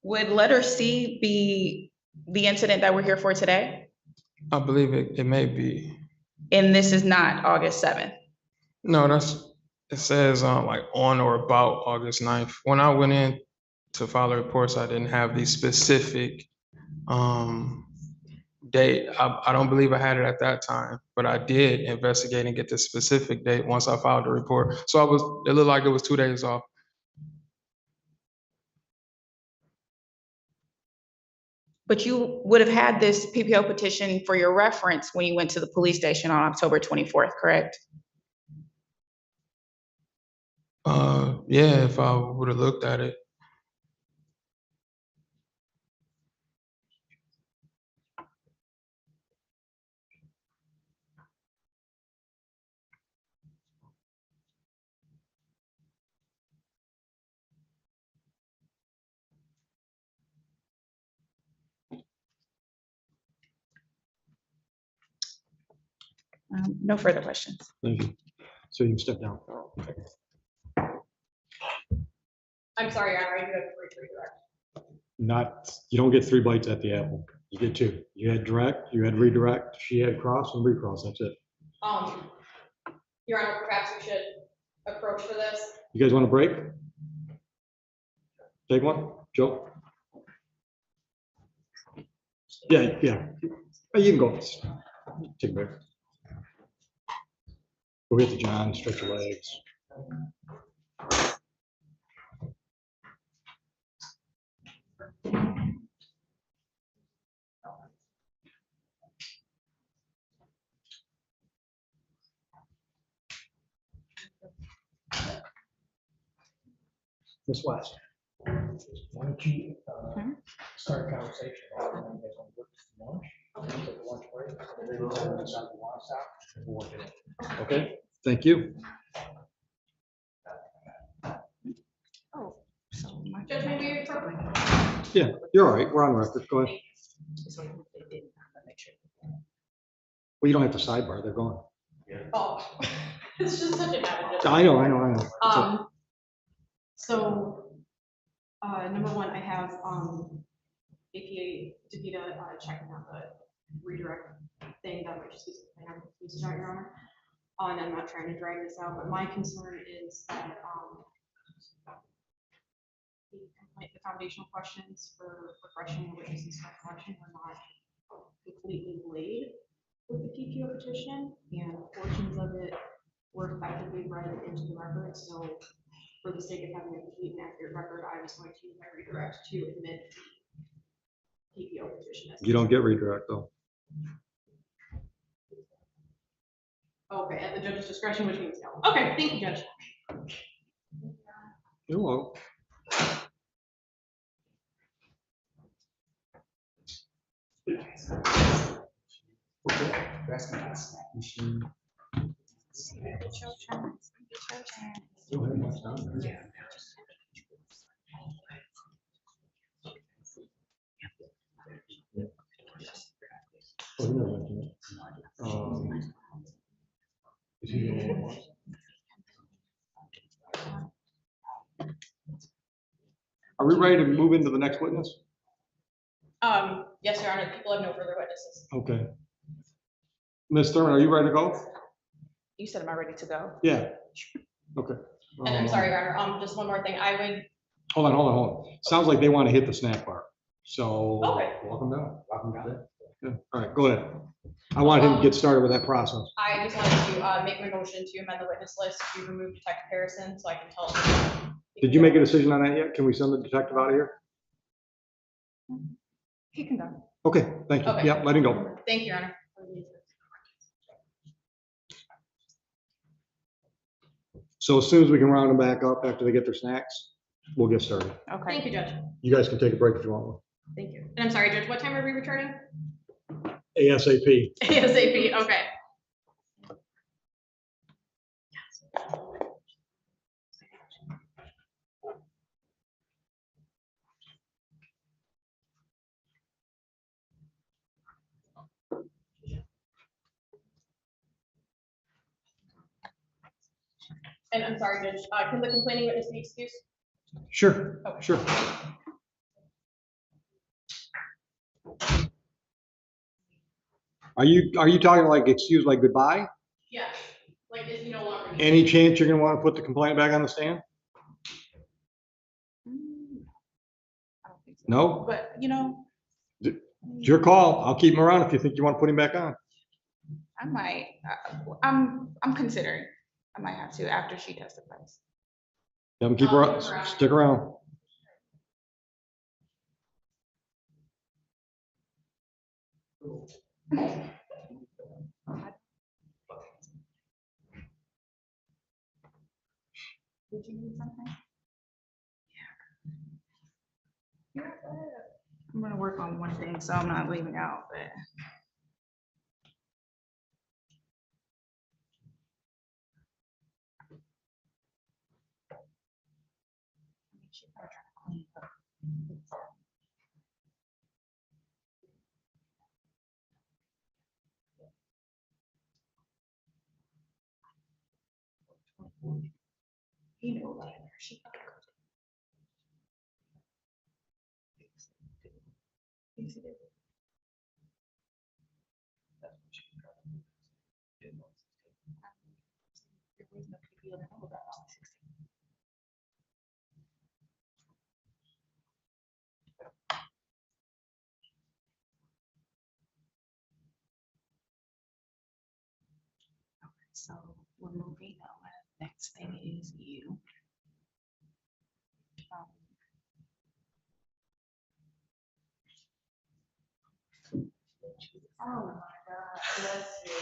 would letter C be the incident that we're here for today? I believe it may be. And this is not August 7th? No, it says like on or about August 9th. When I went in to file the reports, I didn't have the specific date. I don't believe I had it at that time, but I did investigate and get the specific date once I filed the report. So it looked like it was 2 days off. But you would have had this PPO petition for your reference when you went to the police station on October 24th, correct? Yeah, if I would have looked at it. No further questions. Thank you. So you can step down. I'm sorry, Your Honor, I do have 3 redirect. You don't get 3 bites at the apple. You get 2. You had direct, you had redirect, she had cross and recross, that's it. Your Honor, perhaps we should approach for this. You guys want a break? Take one, Joe? Yeah, yeah. Oh, you can go. Take a break. Go get to John, stretch your legs. Miss West. Why don't you start a conversation? How long you guys want to work for lunch? Take a lunch break. And then we'll decide the last out, and we'll work it out. Okay, thank you. Oh, so my. Judge, maybe you approach. Yeah, you're all right. We're on record. Go ahead. Well, you don't have to sidebar. They're gone. Oh, it's just such a habit. I know. It's okay. So, number 1, I have, APA DeVita, checking out the redirect thing that might just be something I'm confused about, Your Honor. And I'm not trying to drag this out, but my concern is that, the foundational questions for refreshing the witness's recollection were not completely laid with the PPO petition, and portions of it were effectively read into the record. So for the sake of having a complete and accurate record, I was going to use my redirect to admit the PPO petition. You don't get redirect though. Okay, at the judge's discretion, which means no. Okay, thank you, Judge. You're welcome. Is he the only one? Are we ready to move into the next witness? Yes, Your Honor, people have no further witnesses. Okay. Ms. Thurman, are you ready to go? You said, am I ready to go? Yeah. Okay. And I'm sorry, Your Honor, just one more thing, I would, Hold on. Sounds like they want to hit the snack bar. So. Okay. Welcome down. Welcome down. Yeah. All right, go ahead. I want him to get started with that process. I just wanted to, make my motion to amend the witness list to remove Detective Harrison, so I can tell him. Did you make a decision on that yet? Can we send the detective out of here? He can go. Okay, thank you. Okay. Yeah, let him go. Thank you, Your Honor. So as soon as we can round them back up after they get their snacks, we'll get started. Okay. Thank you, Judge. You guys can take a break if you want. Thank you. And I'm sorry, Judge, what time are we returning? ASAP. ASAP, okay. And I'm sorry, Judge, can the complaining witness be excused? Sure, Okay. sure. Are you talking like excuse, like goodbye? Yes, like, is he no longer? Any chance you're gonna want to put the complaint back on the stand? I don't think so. No? But, you know, It's your call. I'll keep him around if you think you want to put him back on. I might, I'm considering, I might have to after she testifies. Have him keep her up, stick around. Did you need something? Yeah. I'm gonna work on one thing, so I'm not leaving out, but. She's probably trying to clean up. You know, like, she. So we're moving on. Next thing is you. Oh my God, bless you.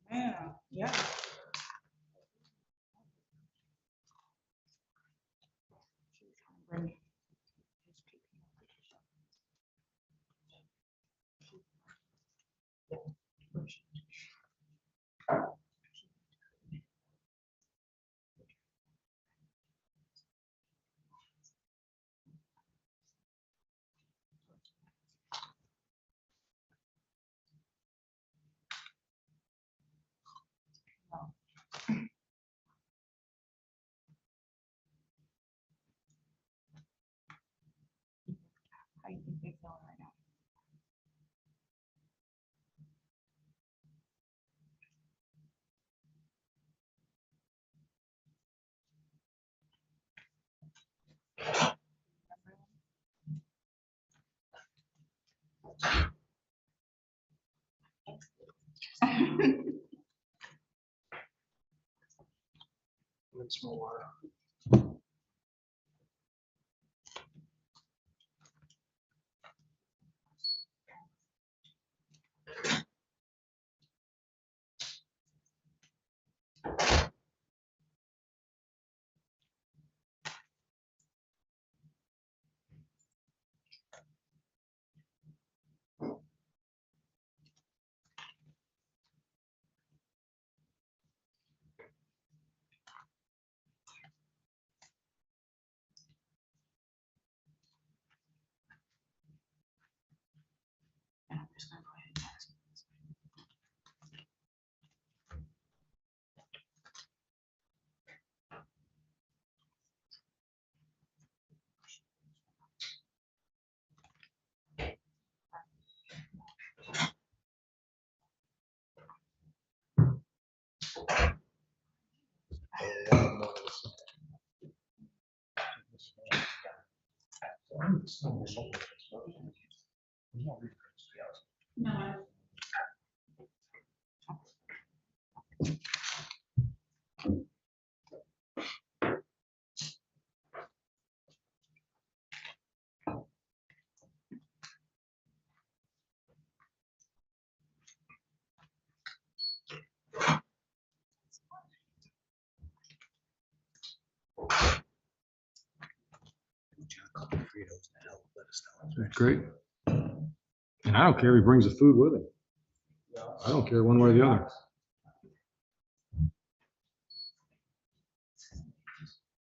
Yeah, yeah. How you think they're feeling right now? And some more water. And I'm just gonna go ahead and ask. No. Great. And I don't care if he brings the food with him. I don't care one way or the other.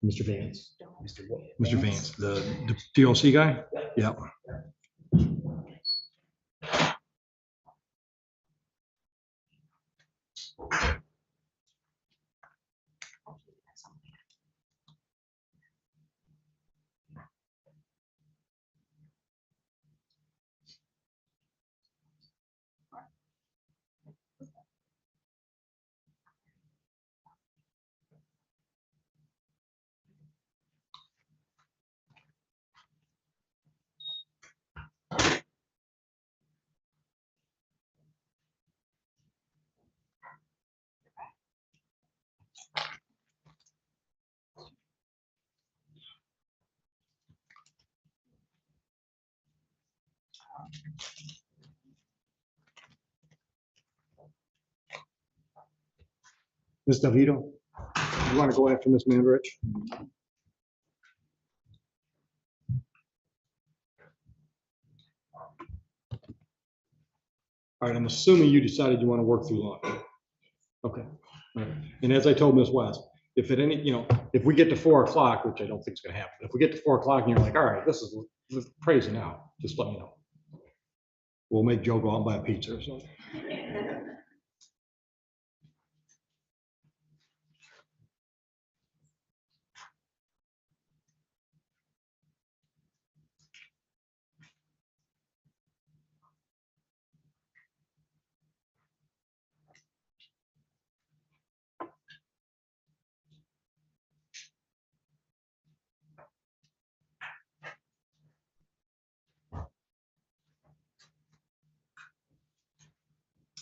Mr. Vance. Mr. Vance, the DLC guy? Yep. Ms. Davito, you want to go after Ms. Mandarich? All right, I'm assuming you decided you want to work through lunch. Okay. All right. And as I told Ms. West, if at any, if we get to 4 o'clock, which I don't think is going to happen, if we get to 4 o'clock and you're like, all right, this is crazy now, just let me know. We'll make Joe go out and buy a pizza or something.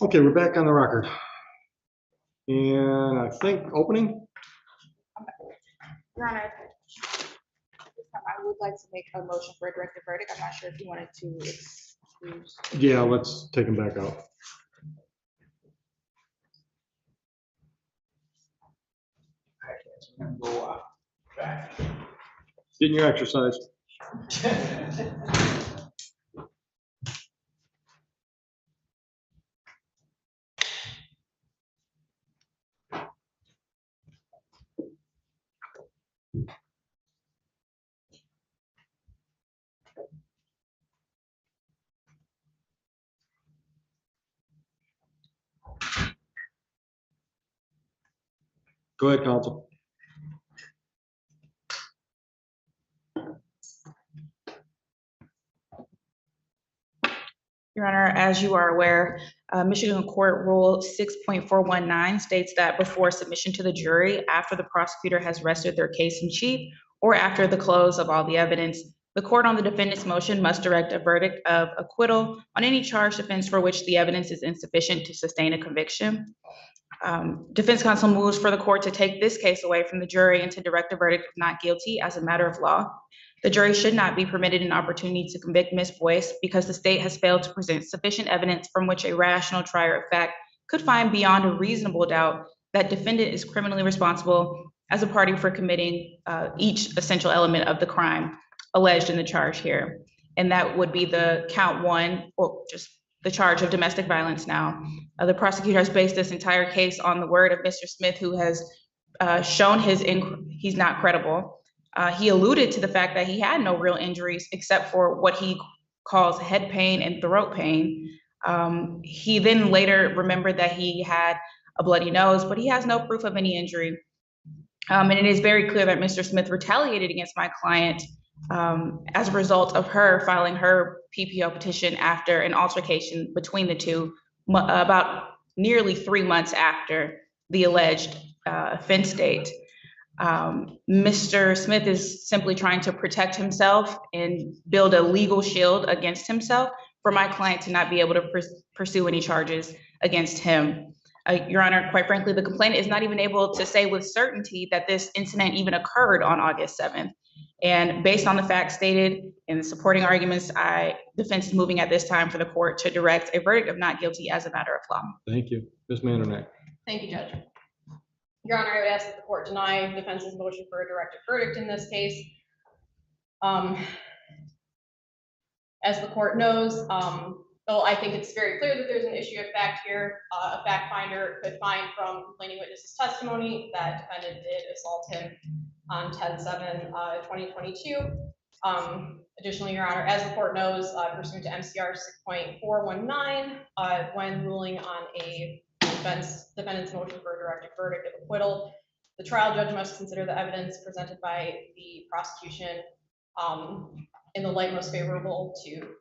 Okay, we're back on the record. And I think opening? Your Honor, at this time, I would like to make a motion for a directed verdict. I'm not sure if you wanted to excuse. Yeah, let's take them back out. Getting your exercise. Go ahead, counsel. Your Honor, as you are aware, Michigan Court Rule 6.419 states that before submission to the jury, after the prosecutor has rested their case in chief, or after the close of all the evidence, the court on the defendant's motion must direct a verdict of acquittal on any charged offense for which the evidence is insufficient to sustain a conviction. Defense counsel moves for the court to take this case away from the jury and to direct a verdict of not guilty as a matter of law. The jury should not be permitted an opportunity to convict Ms. Boyce because the state has failed to present sufficient evidence from which a rational trier of fact could find beyond a reasonable doubt that defendant is criminally responsible as a party for committing each essential element of the crime alleged in the charge here. And that would be the count one, or just the charge of domestic violence now. The prosecutor has based this entire case on the word of Mr. Smith, who has shown he's not credible. He alluded to the fact that he had no real injuries except for what he calls head pain and throat pain. He then later remembered that he had a bloody nose, but he has no proof of any injury. And it is very clear that Mr. Smith retaliated against my client as a result of her filing her PPO petition after an altercation between the two, about nearly 3 months after the alleged offense date. Mr. Smith is simply trying to protect himself and build a legal shield against himself for my client to not be able to pursue any charges against him. Your Honor, quite frankly, the complainant is not even able to say with certainty that this incident even occurred on August 7th. And based on the facts stated in the supporting arguments, defense is moving at this time for the court to direct a verdict of not guilty as a matter of law. Thank you. Ms. Mandernack. Thank you, Judge. Your Honor, I would ask that the court deny defense's motion for a directed verdict in this case. As the court knows, well, I think it's very clear that there's an issue of fact here. A fact finder could find from complaining witness's testimony that defendant did assault him on 10/7/2022. Additionally, Your Honor, as the court knows, pursuant to MCR 6.419, when ruling on a defendant's motion for a directed verdict of acquittal, the trial judge must consider the evidence presented by the prosecution in the light most favorable to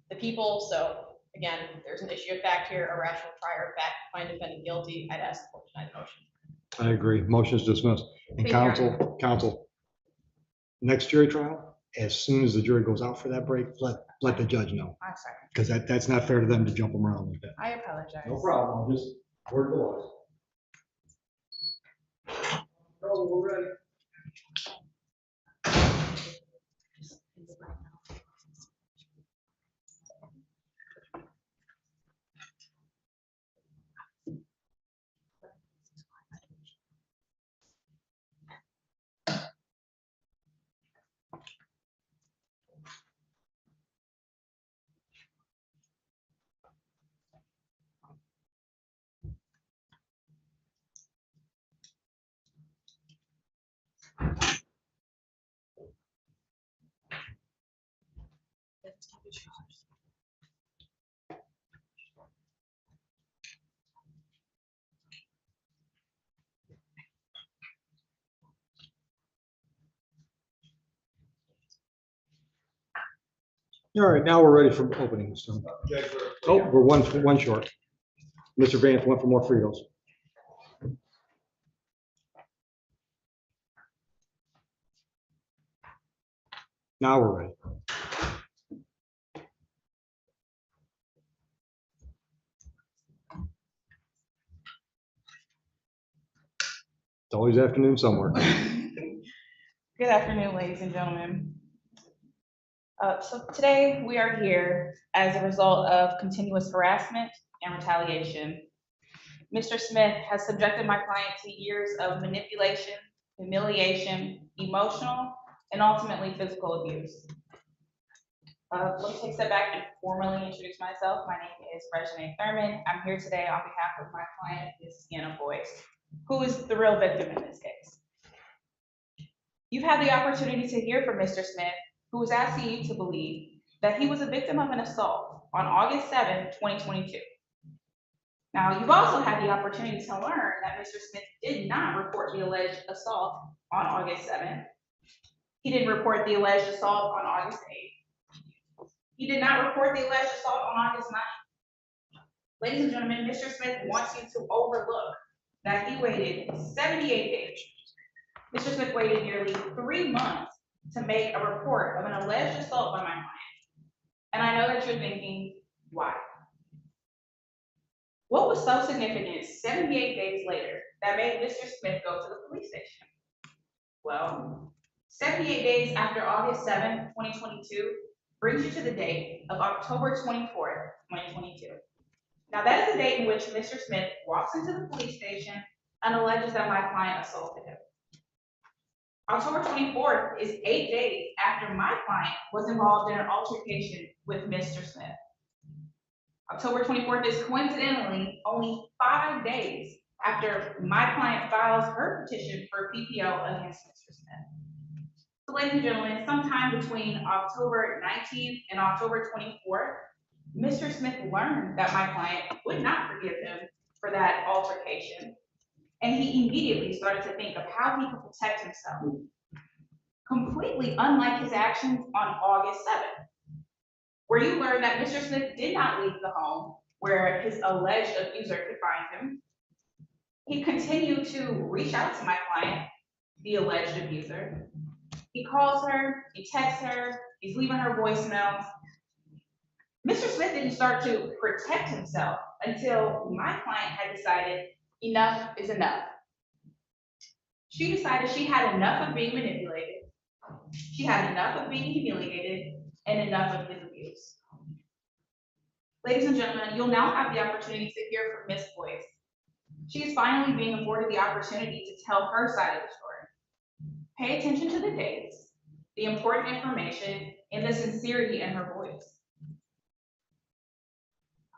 the people. So again, there's an issue of fact here, a rational trier of fact, find defendant guilty. I'd ask the court to deny the motion. I agree. Motion is dismissed. And Thank you, counsel, next jury trial, as soon as the jury goes out for that break, let the judge know. I'm sorry. Because that's not fair to them to jump them around like that. I apologize. No problem. I'll just word the law. Oh, we're ready. All right, now we're ready for opening. So. Oh, we're one short. Mr. Vance, one for more Fritos. Now we're ready. It's always afternoon somewhere. Good afternoon, ladies and gentlemen. So today we are here as a result of continuous harassment and retaliation. Mr. Smith has subjected my client to years of manipulation, humiliation, emotional, and ultimately physical abuse. Let me take a step back and formally introduce myself. My name is Regina Thurman. I'm here today on behalf of my client, Ms. Anna Boyce, who is the real victim in this case. You've had the opportunity to hear from Mr. Smith, who is asking you to believe that he was a victim of an assault on August 7th, 2022. Now, you've also had the opportunity to learn that Mr. Smith did not report the alleged assault on August 7th. He didn't report the alleged assault on August 8th. He did not report the alleged assault on August 9th. Ladies and gentlemen, Mr. Smith wants you to overlook that he waited 78 days. Mr. Smith waited nearly 3 months to make a report of an alleged assault by my client. And I know that you're thinking, why? What was so significant 78 days later that made Mr. Smith go to the police station? Well, 78 days after August 7th, 2022 brings you to the date of October 24th, 2022. Now that is the date in which Mr. Smith walks into the police station and alleges that my client assaulted him. October 24th is 8 days after my client was involved in an altercation with Mr. Smith. October 24th is coincidentally only 5 days after my client files her petition for PPO against Mr. Smith. So ladies and gentlemen, sometime between October 19th and October 24th, Mr. Smith learned that my client would not forgive him for that altercation, and he immediately started to think of how he could protect himself, completely unlike his actions on August 7th, where you learned that Mr. Smith did not leave the home where his alleged abuser could find him. He continued to reach out to my client, the alleged abuser. He calls her, he texts her, he's leaving her voicemails. Mr. Smith didn't start to protect himself until my client had decided enough is enough. She decided she had enough of being manipulated, she had enough of being humiliated, and enough of his abuse. Ladies and gentlemen, you'll now have the opportunity to hear from Ms. Boyce. She is finally being afforded the opportunity to tell her side of the story. Pay attention to the dates, the important information, and the sincerity in her voice.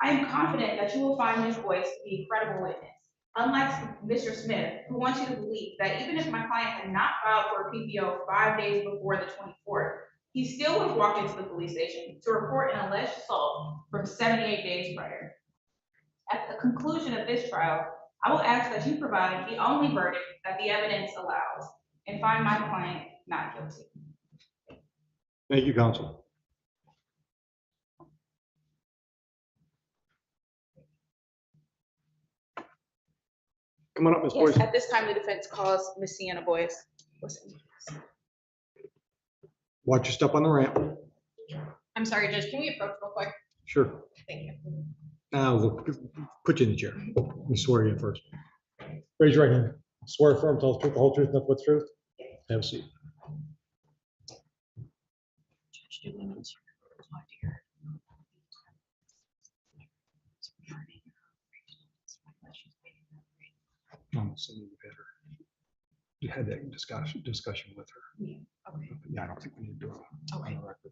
I am confident that you will find Ms. Boyce to be a credible witness, unlike Mr. Smith, who wants you to believe that even if my client had not filed for a PPO 5 days before the 24th, he still would have walked into the police station to report an alleged assault from 78 days prior. At the conclusion of this trial, I will ask that you provide the only verdict that the evidence allows and find my client not guilty. Thank you, counsel. Come on up, Ms. Boyce. Yes, at this time, the defense calls Ms. Sienna Boyce. Watch your step on the ramp. I'm sorry, Judge, can we approach real quick? Sure. Thank you. We'll put you in the chair. We'll swear you in first. Raise your right hand. Swear affirm, tell the truth, the whole truth, nothing but the truth. Have a seat. I'm assuming you had that discussion with her. Yeah, okay. Yeah, I don't think we need to do it on Okay. the record.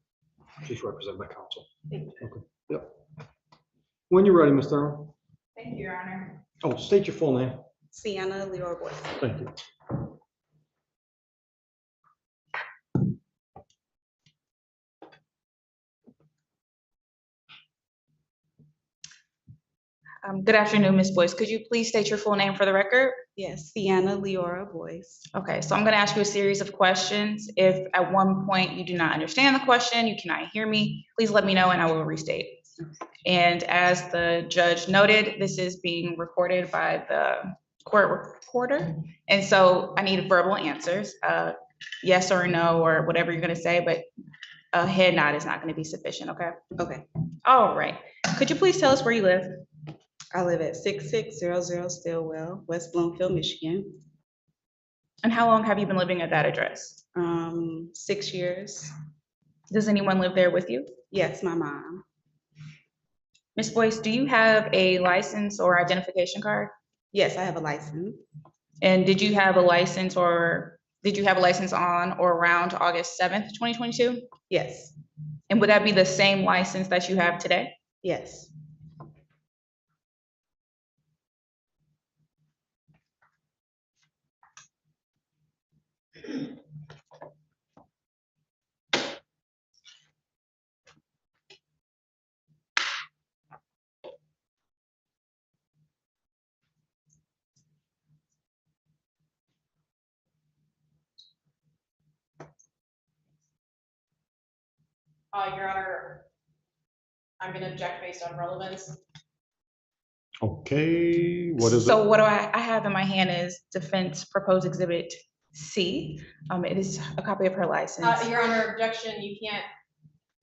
She's represented by counsel. Thank you. Okay, yep. When you're ready, Ms. Thurman. Thank you, Your Honor. Oh, state your full name. Sienna Leora Boyce. Thank you. Good afternoon, Ms. Boyce. Could you please state your full name for the record? Yes, Sienna Leora Boyce. Okay, so I'm going to ask you a series of questions. If at one point you do not understand the question, you cannot hear me, please let me know and I will restate. And as the judge noted, this is being recorded by the court reporter. And so I need verbal answers, yes or no, or whatever you're going to say, but a head nod is not going to be sufficient, okay? Okay, All right. Could you please tell us where you live? I live at 6600 Stillwell, West Bloomfield, Michigan. And how long have you been living at that address? 6 years. Does anyone live there with you? Yes, my mom. Ms. Boyce, do you have a license or identification card? Yes, I have a license. And did you have a license on or around August 7th, 2022? Yes, And would that be the same license that you have today? yes. Your Honor, I'm gonna object based on relevance. Okay, what is it? So what do I have in my hand is defense proposed exhibit C. It is a copy of her license. Your Honor, objection, you can't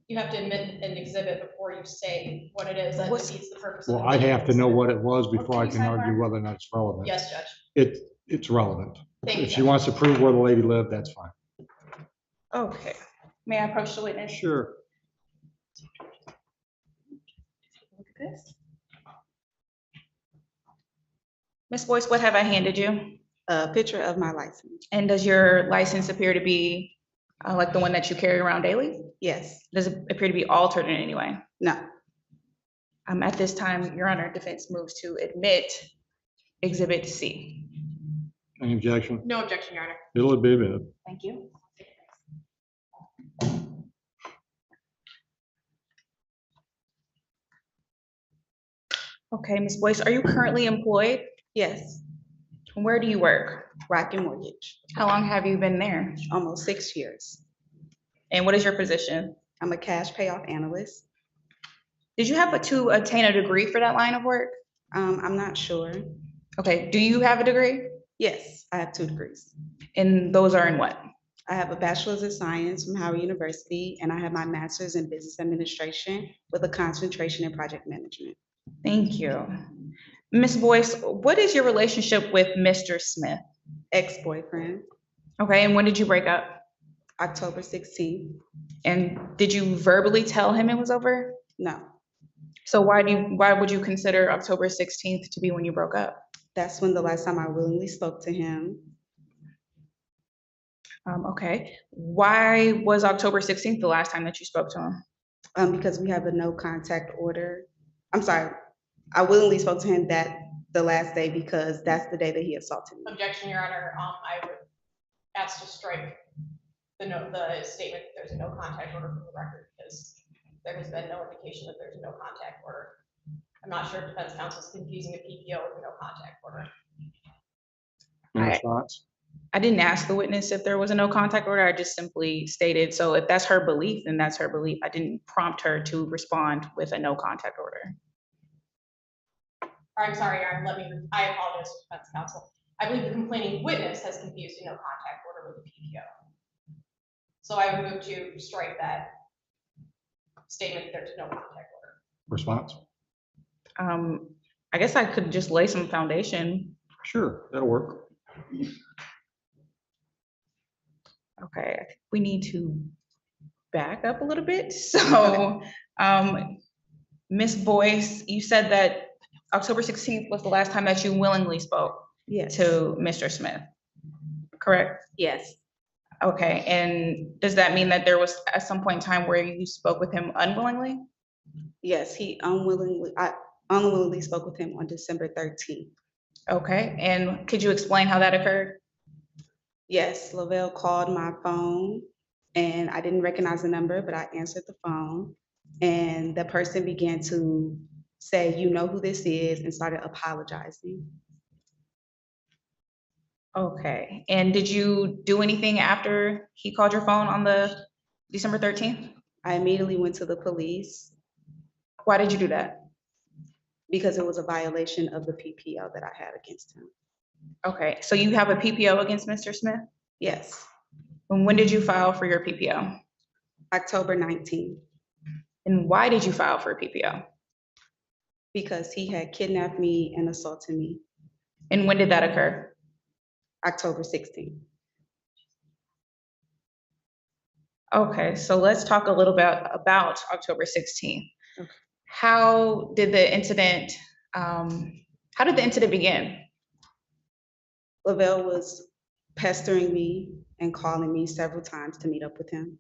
You have to admit an exhibit before you say what it is that What's- defeats the purpose. of Well, I'd have to know what it was before I Okay, can argue sidebar. whether or not it's relevant. Yes, Judge. It's relevant. Thank you, If she Judge. wants to prove where the lady lived, that's fine. Okay. May I approach the witness? Sure. Look at this. Ms. Boyce, what have I handed you? A picture of my license. And does your license appear to be like the one that you carry around daily? Yes. Does it appear to be altered in any way? No. At this time, Your Honor, defense moves to admit Exhibit C. Any objection? No objection, Your Honor. It'll be admitted. Thank you. Okay, Ms. Boyce, are you currently employed? Yes. Where do you work? Rocket Mortgage. How long have you been there? Almost 6 years. And what is your position? I'm a cash payoff analyst. Did you have to attain a degree for that line of work? I'm not sure. Okay, do you have a degree? Yes, I have 2 degrees. And those are in what? I have a bachelor's of science from Howard University, and I have my master's in business administration with a concentration in project management. Thank you. Ms. Boyce, what is your relationship with Mr. Smith? Ex-boyfriend, Okay, and when did you break up? October 16th. And did you verbally tell him it was over? No, So why would you consider October 16th to be when you broke up? that's when the last time I willingly spoke to him. Okay, why was October 16th the last time that you spoke to him? Because we have a no contact order. I'm sorry, I willingly spoke to him the last day because that's the day that he assaulted me. Objection, Your Honor. I would ask to strike the statement that there's a no contact order from the record because there has been no indication that there's a no contact order. I'm not sure if defense counsel is confusing a PPO with a no contact order. Any Right. thoughts? I didn't ask the witness if there was a no contact order. I just simply stated, so if that's her belief, then that's her belief. I didn't prompt her to respond with a no contact order. I'm sorry, Your Honor, I apologize to defense counsel. I believe the complaining witness has confused a no contact order with the PPO. So I would move to strike that statement that there's no contact order. Response? I guess I could just lay some foundation. Sure, that'll work. Okay, I think we need to back up a little bit. So, Ms. Boyce, you said that October 16th was the last time that you willingly spoke Yes. to Mr. Smith, correct? Yes. Okay, and does that mean that there was at some point in time where you spoke with him unwillingly? Yes, I unwillingly spoke with him on December 13th. Okay, and could you explain how that occurred? Yes, Lavelle called my phone and I didn't recognize the number, but I answered the phone. And the person began to say, "You know who this is," and started apologizing. Okay, and did you do anything after he called your phone on the December 13th? I immediately went to the police Why did you do that? because it was a violation of the PPO that I had against him. Okay, so you have a PPO against Mr. Smith? Yes, And when did you file for your PPO? October 19th, And why did you file for a PPO? because he had kidnapped me and assaulted me. And when did that occur? October 16th. Okay, so let's talk a little bit about October 16th. Okay. How did the incident begin? Lavelle was pestering me and calling me several times to meet up with him.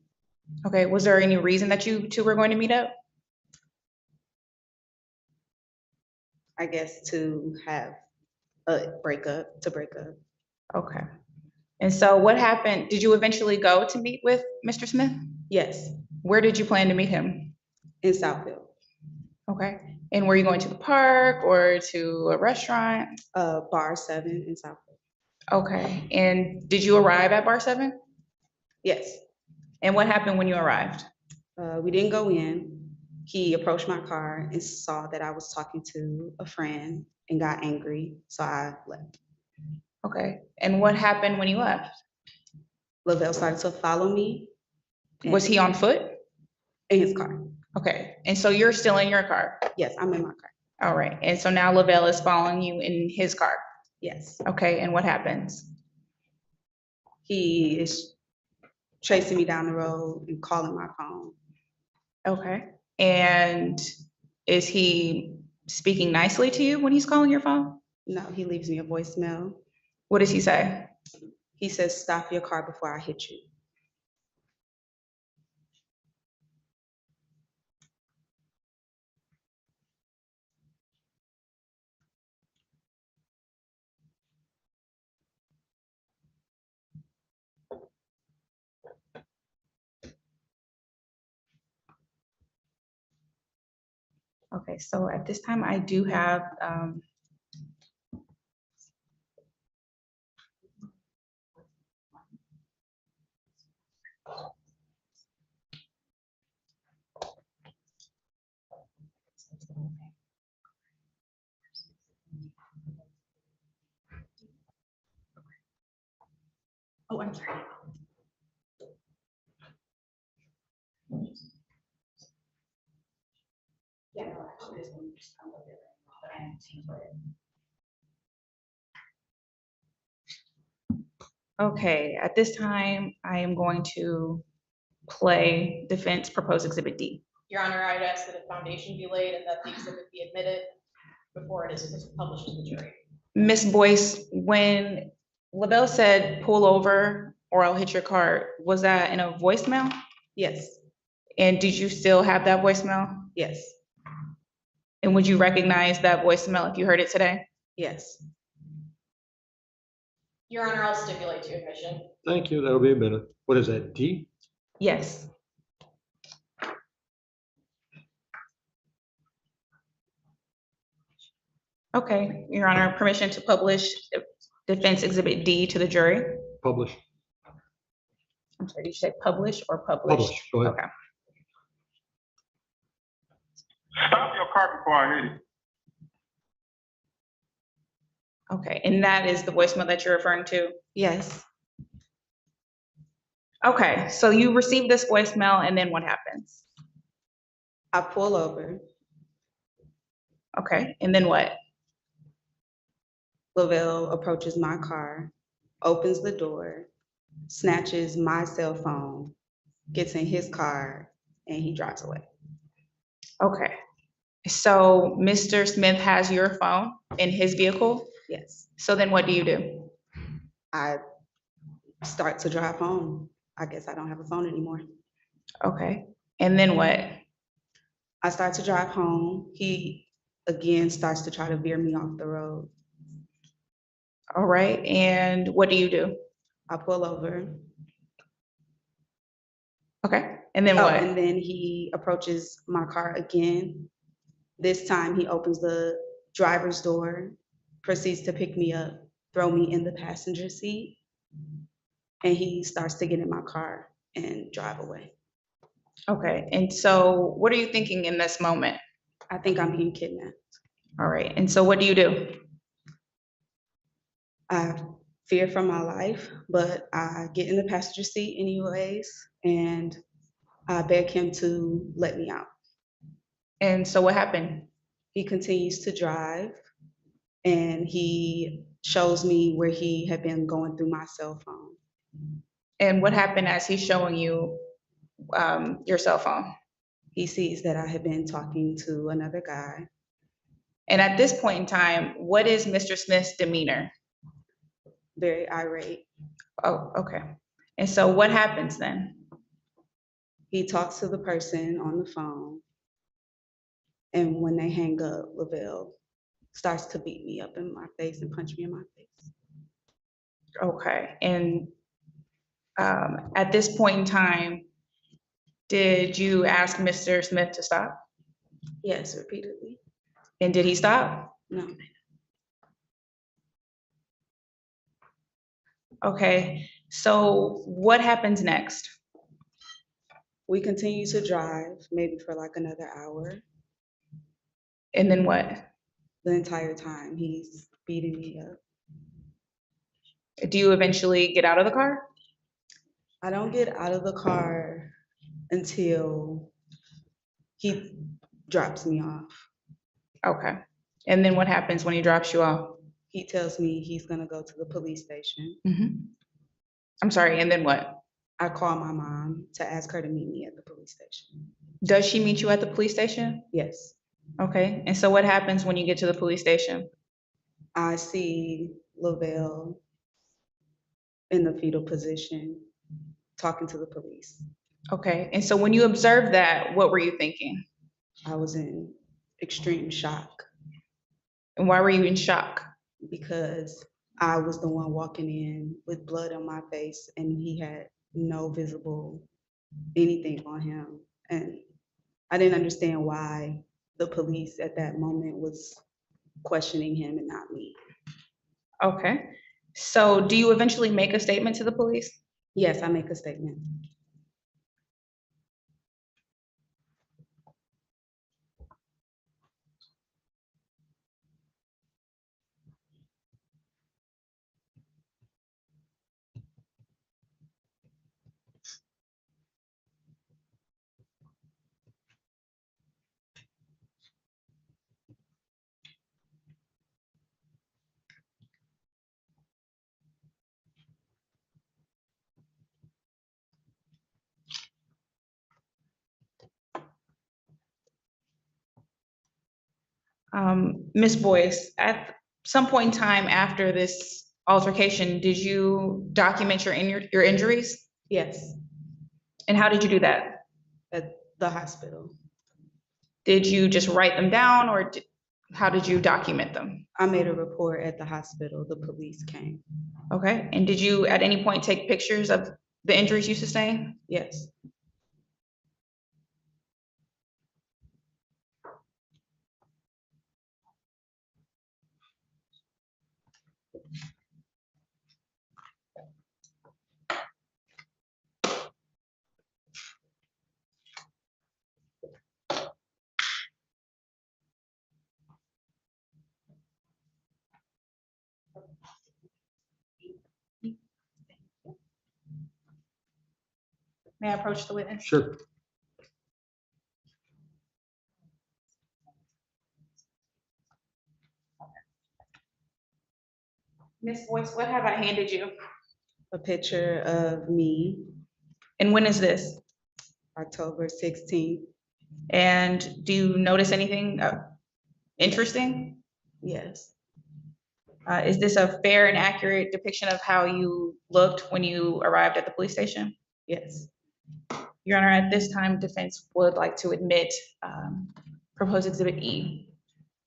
Okay, was there any reason that you two were going to meet up? I guess to have a break up. Okay. And so what happened? Did you eventually go to meet with Mr. Smith? Yes, Where did you plan to meet him? in Southfield, Okay. And were you going to the park or to a restaurant? Bar 7 in Southfield. Okay. And did you arrive at Bar 7? Yes, And what happened when you arrived? we didn't go in. He approached my car and saw that I was talking to a friend and got angry, so I left. Okay. And what happened when you left? Lavelle started to follow me. Was he on foot? In his car. Okay, and so you're still in your car? Yes, I'm in my car. All right, and so now Lavelle is following you in his car? Yes. Okay, and what happens? He is chasing me down the road and calling my phone. Okay, and is he speaking nicely to you when he's calling your phone? No, he leaves me a voicemail. What does he say? He says, "Stop your car before I hit you." Okay, so at this time, I do have, oh, I'm sorry. Yeah, no, actually, this one just kind of did it, but I am seeing it. Okay, at this time, I am going to play defense proposed exhibit D. Your Honor, I'd ask that a foundation be laid and that the exhibit be admitted before it is published to the jury. Ms. Boyce, when Lavelle said pull over or I'll hit your car, was that in a voicemail? Yes, And did you still have that voicemail? yes, And would you recognize that voicemail if you heard it today? yes. Your Honor, I'll stipulate to admission. Thank you, that'll be a minute. What is that, D? Yes. Okay, Your Honor, permission to publish defense exhibit D to the jury? Publish. I'm sorry, did you say publish or publish? Publish, go ahead. Okay. Stop your car before I hit it. Okay, and that is the voicemail that you're referring to? Yes. Okay, so you received this voicemail and then what happens? I pull over. Okay, and then what? Lavelle approaches my car, opens the door, snatches my cell phone, gets in his car, and he drives away. Okay, so Mr. Smith has your phone in his vehicle? Yes. So then what do you do? I start to drive home. I guess I don't have a phone anymore. Okay, and then what? I start to drive home. He again starts to try to veer me off the road. All right, and what do you do? I pull over. Okay, and then Oh, what? and then he approaches my car again. This time he opens the driver's door, proceeds to pick me up, throw me in the passenger seat, and he starts to get in my car and drive away. Okay, and so what are you thinking in this moment? I think I'm being kidnapped. All right, and so what do you do? I fear for my life, but I get in the passenger seat anyways, and I beg him to let me out. And so what happened? He continues to drive, and he shows me where he had been going through my cell phone. And what happened as he's showing you your cell phone? He sees that I had been talking to another guy. And at this point in time, what is Mr. Smith's demeanor? Very irate. Oh, okay. And so what happens then? He talks to the person on the phone, and when they hang up, Lavelle starts to beat me up in my face and punch me in my face. Okay, and at this point in time, did you ask Mr. Smith to stop? Yes, repeatedly. And did he stop? No. Okay, so what happens next? We continue to drive, maybe for like another hour. And then what? The entire time he's beating me up. Do you eventually get out of the car? I don't get out of the car until He drops me off. Okay. And then what happens when he drops you off? He tells me he's gonna go to the police station. I'm sorry, and then what? I call my mom to ask her to meet me at the police station. Does she meet you at the police station? Yes, Okay, and so what happens when you get to the police station? I see Lavelle in the fetal position, talking to the police. Okay, and so when you observed that, what were you thinking? I was in extreme shock And why were you in shock? because I was the one walking in with blood on my face and he had no visible anything on him. And I didn't understand why the police at that moment was questioning him and not me. Okay, so do you eventually make a statement to the police? Yes, I make a statement. Ms. Boyce, at some point in time after this altercation, did you document your injuries? Yes, And how did you do that? at the hospital. Did you just write them down or how did you document them? I made a report at the hospital. The police came. Okay, and did you at any point take pictures of the injuries you sustained? Yes, May I approach the witness? Sure. Ms. Boyce, what have I handed you? a picture of me, And when is this? October 16th. And do you notice anything interesting? Yes, Is this a fair and accurate depiction of how you looked when you arrived at the police station? yes. Your Honor, at this time, defense would like to admit proposed exhibit E.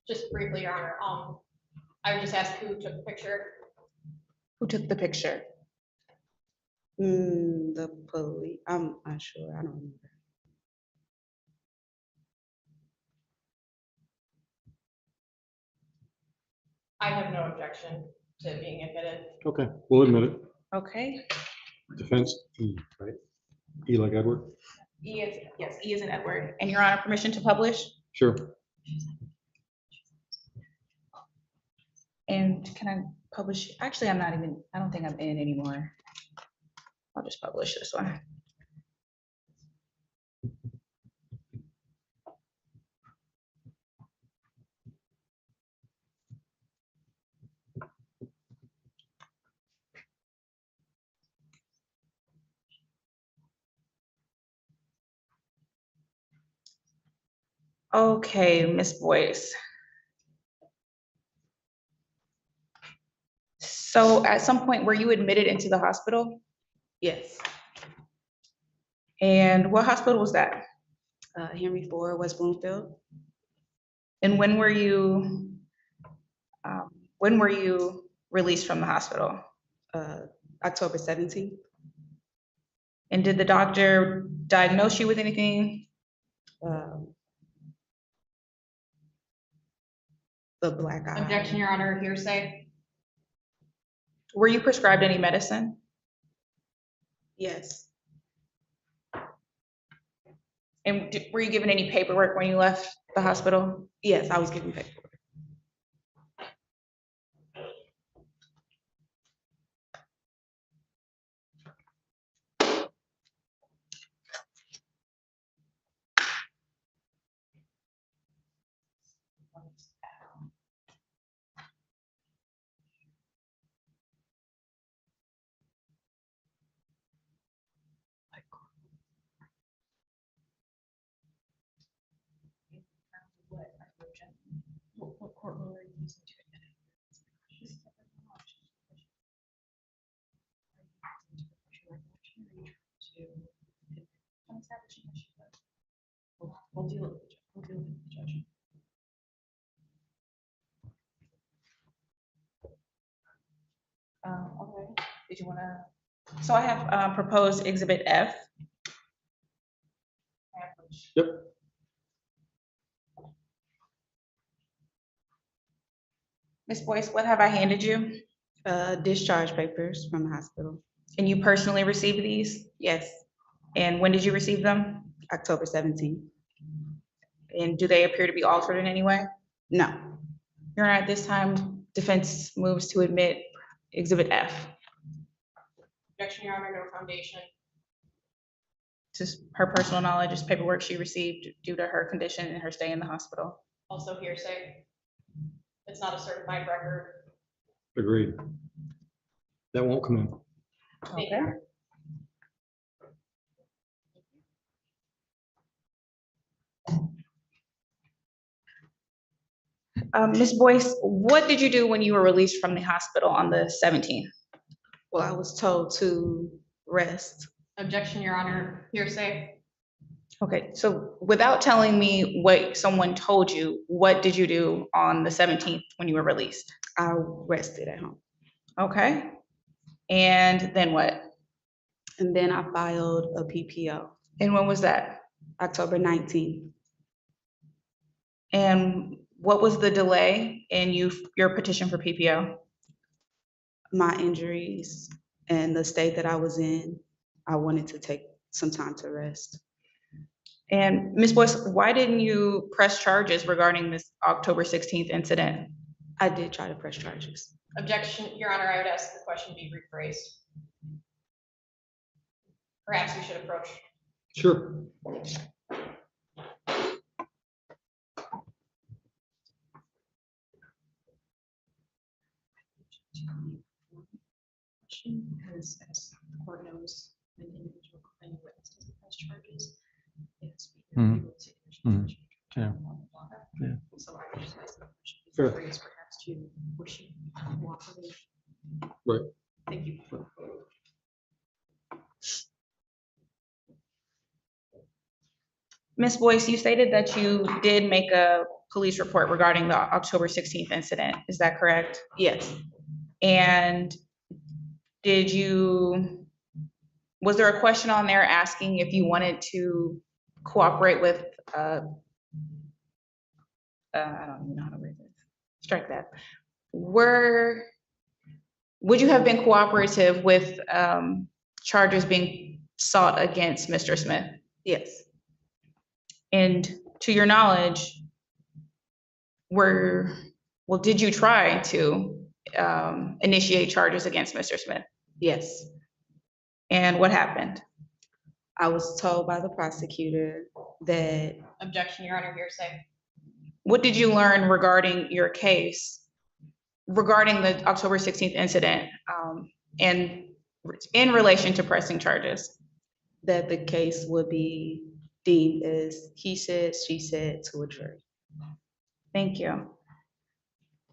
Just briefly, Your Honor, I would just ask who took the picture. Who took the picture? The police, I'm not sure, I don't remember. I have no objection to it being admitted. Okay, we'll admit it. Okay. Defense, E, right? E like Edward? E is, yes, E is an Edward. And Your Honor, permission to publish? Sure. And can I publish? Actually, I don't think I'm in anymore. I'll just publish this one. Okay, Ms. Boyce. So at some point, were you admitted into the hospital? Yes, And what hospital was that? Henry Ford, West Bloomfield, And when were you released from the hospital? October 17th. And did the doctor diagnose you with anything? The black eye. Objection, Your Honor, hearsay. Were you prescribed any medicine? Yes, And were you given any paperwork when you left the hospital? yes, I was given paperwork. What courtroom are you using to admit it? We'll deal with the judge. We'll deal with the judge. Okay, did you wanna? So I have proposed exhibit F. Yep. Ms. Boyce, what have I handed you? Discharge papers from the hospital. And you personally received these? Yes, And when did you receive them? October 17th. And do they appear to be altered in any way? No, Your Honor, at this time, defense moves to admit exhibit F. Objection, Your Honor, no foundation. Just her personal knowledge, is paperwork she received due to her condition and her stay in the hospital. Also hearsay. It's not a certified record. Agreed. That won't come in. Thank you, Your Honor. Ms. Boyce, what did you do when you were released from the hospital on the 17th? well, I was told to rest. Objection, Your Honor, hearsay. Okay, so without telling me what someone told you, what did you do on the 17th when you were released? I rested at home. Okay, and then what? And then I filed a PPO, And when was that? October 19th. And what was the delay in your petition for PPO? My injuries and the state that I was in, I wanted to take some time to rest. And Ms. Boyce, why didn't you press charges regarding this October 16th incident? I did try to press charges. Objection, Your Honor, I would ask the question be rephrased. Perhaps we should approach. Sure. Because as the court knows, an individual claiming witness doesn't press charges. It's Mhm. Mhm. Yeah. Yeah. So I would just ask the question be Sure. rephrased, perhaps to wish you cooperate. Right. Thank you. Ms. Boyce, you stated that you did make a police report regarding the October 16th incident. Is that correct? Yes, And was there a question on there asking if you wanted to cooperate with, I don't even know how to read this. Strike that. Would you have been cooperative with charges being sought against Mr. Smith? yes, And to your knowledge, did you try to initiate charges against Mr. Smith? yes. And what happened? I was told by the prosecutor that Objection, Your Honor, hearsay. What did you learn regarding your case, regarding the October 16th incident, and in relation to pressing charges? the case would be deemed as he said, she said to a jury. Thank you.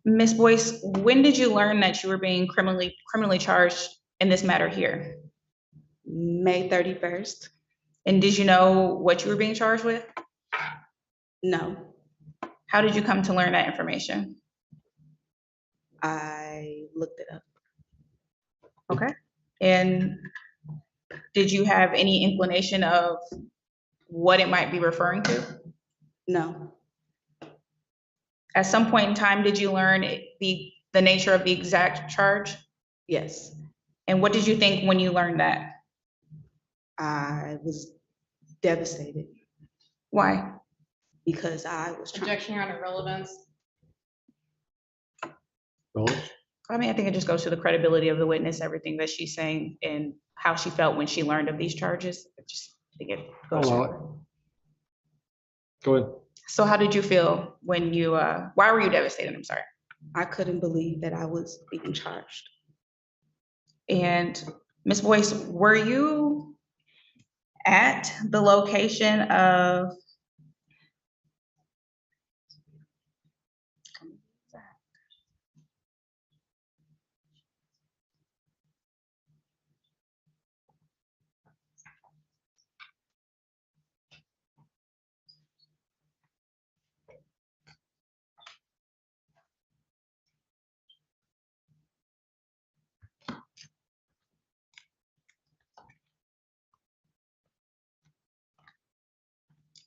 Ms. Boyce, when did you learn that you were being criminally charged in this matter here? May 31st? And did you know what you were being charged with? No, How did you come to learn that information? I looked it up. Okay. And did you have any inclination of what it might be referring to? No, At some point in time, did you learn the nature of the exact charge? yes, And what did you think when you learned that? I was devastated Why? because I was trying. Objection, Your Honor, relevance. Well, I mean, I think it just goes to the credibility of the witness, everything that she's saying and how she felt when she learned of these charges. I just think it goes I'll allow to. it. Go ahead. So how did you feel when you, why were you devastated? I'm sorry. I couldn't believe that I was being charged. And Ms. Boyce, were you at the location of?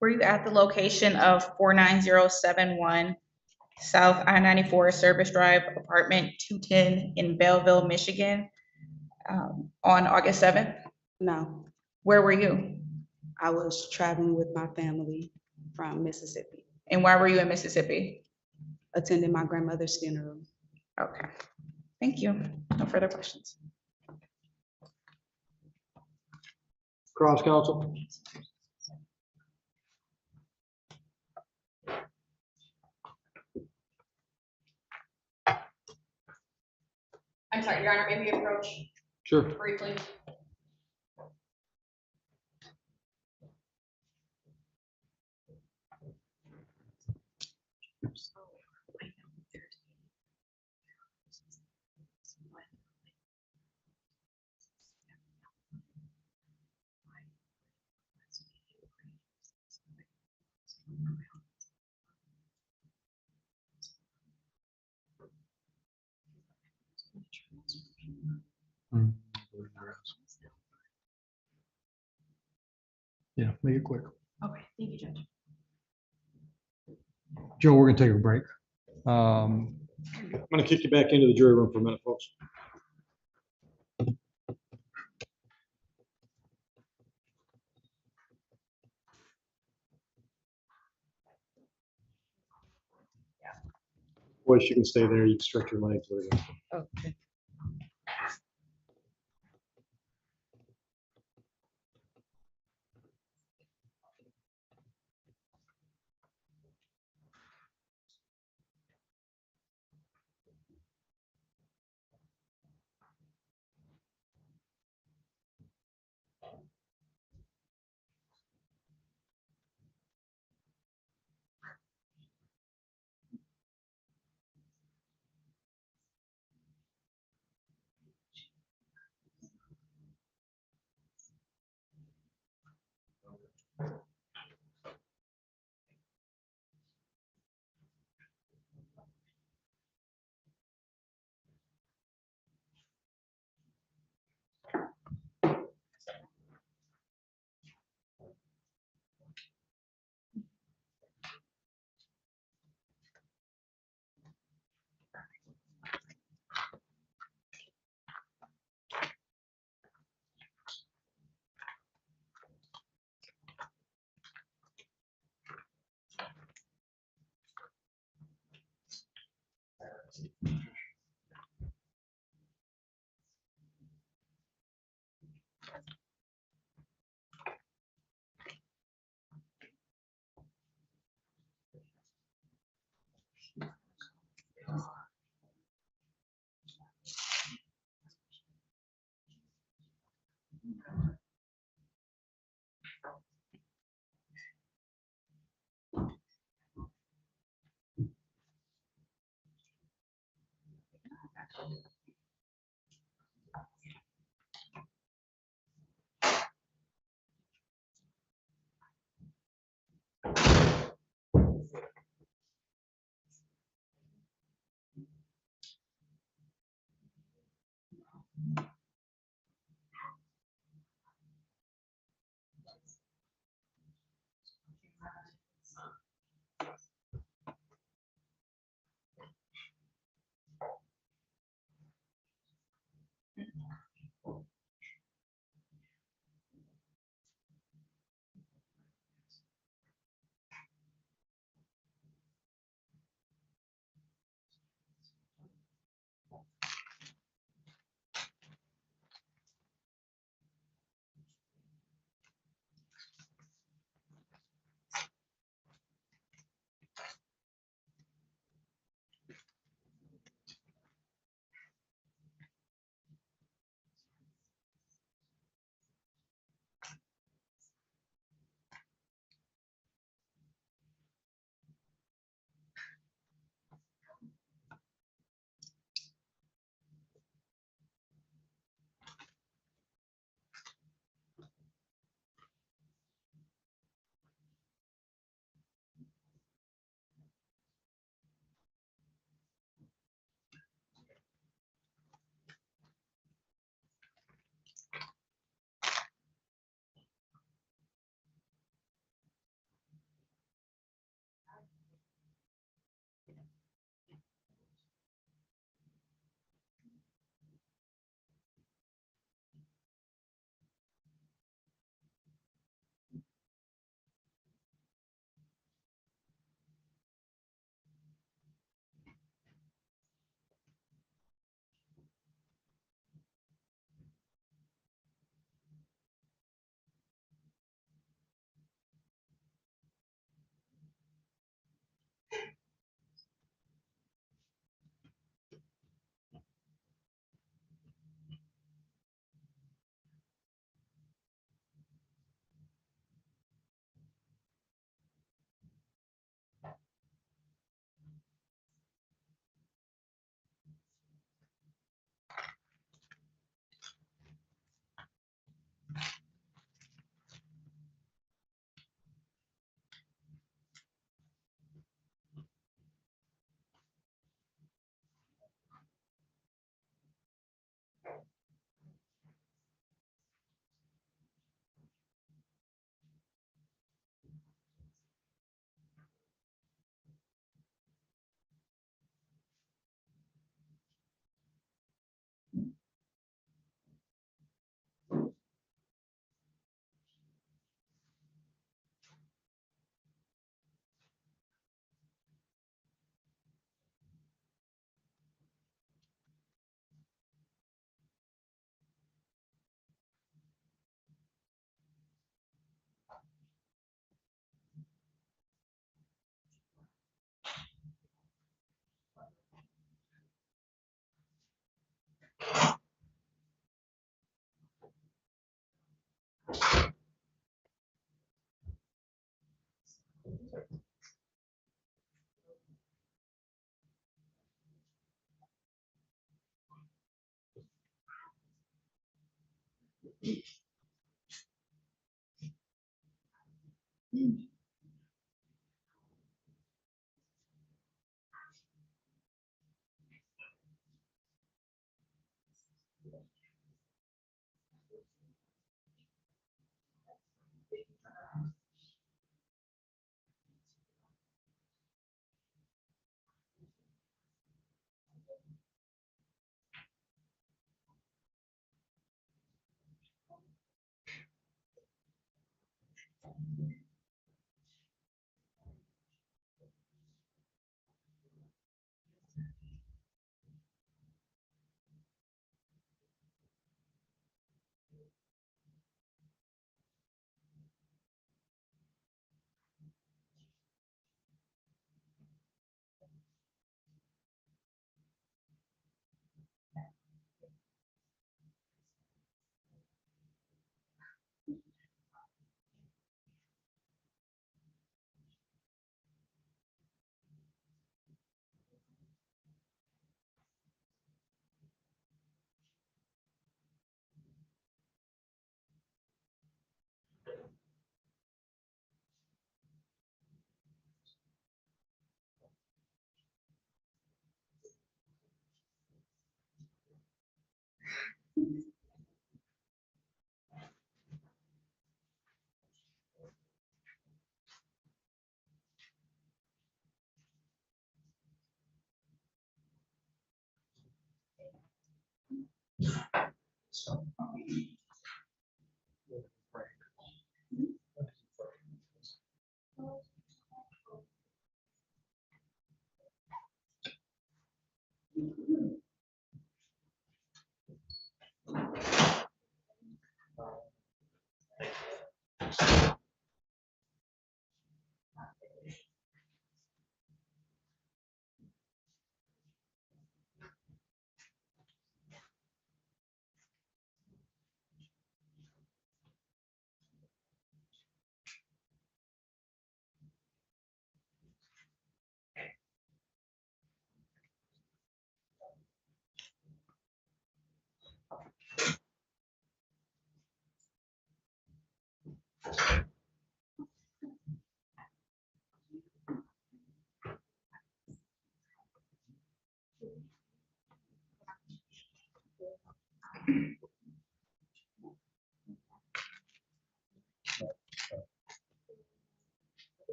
Were you at the location of 49071 South I-94 Service Drive, apartment 210 in Belleville, Michigan, on August 7th? No, Where were you? I was traveling with my family from Mississippi, And why were you in Mississippi? attending my grandmother's funeral. Okay, thank you. No further questions. Cross counsel. I'm sorry, Your Honor, maybe approach Sure. briefly. Yeah, make it quick. Okay, thank you, Judge. Joe, we're gonna take a break. I'm gonna kick you back into the jury room for a minute, folks. Boys, you can stay there. You can stretch your legs. Whatever. Okay.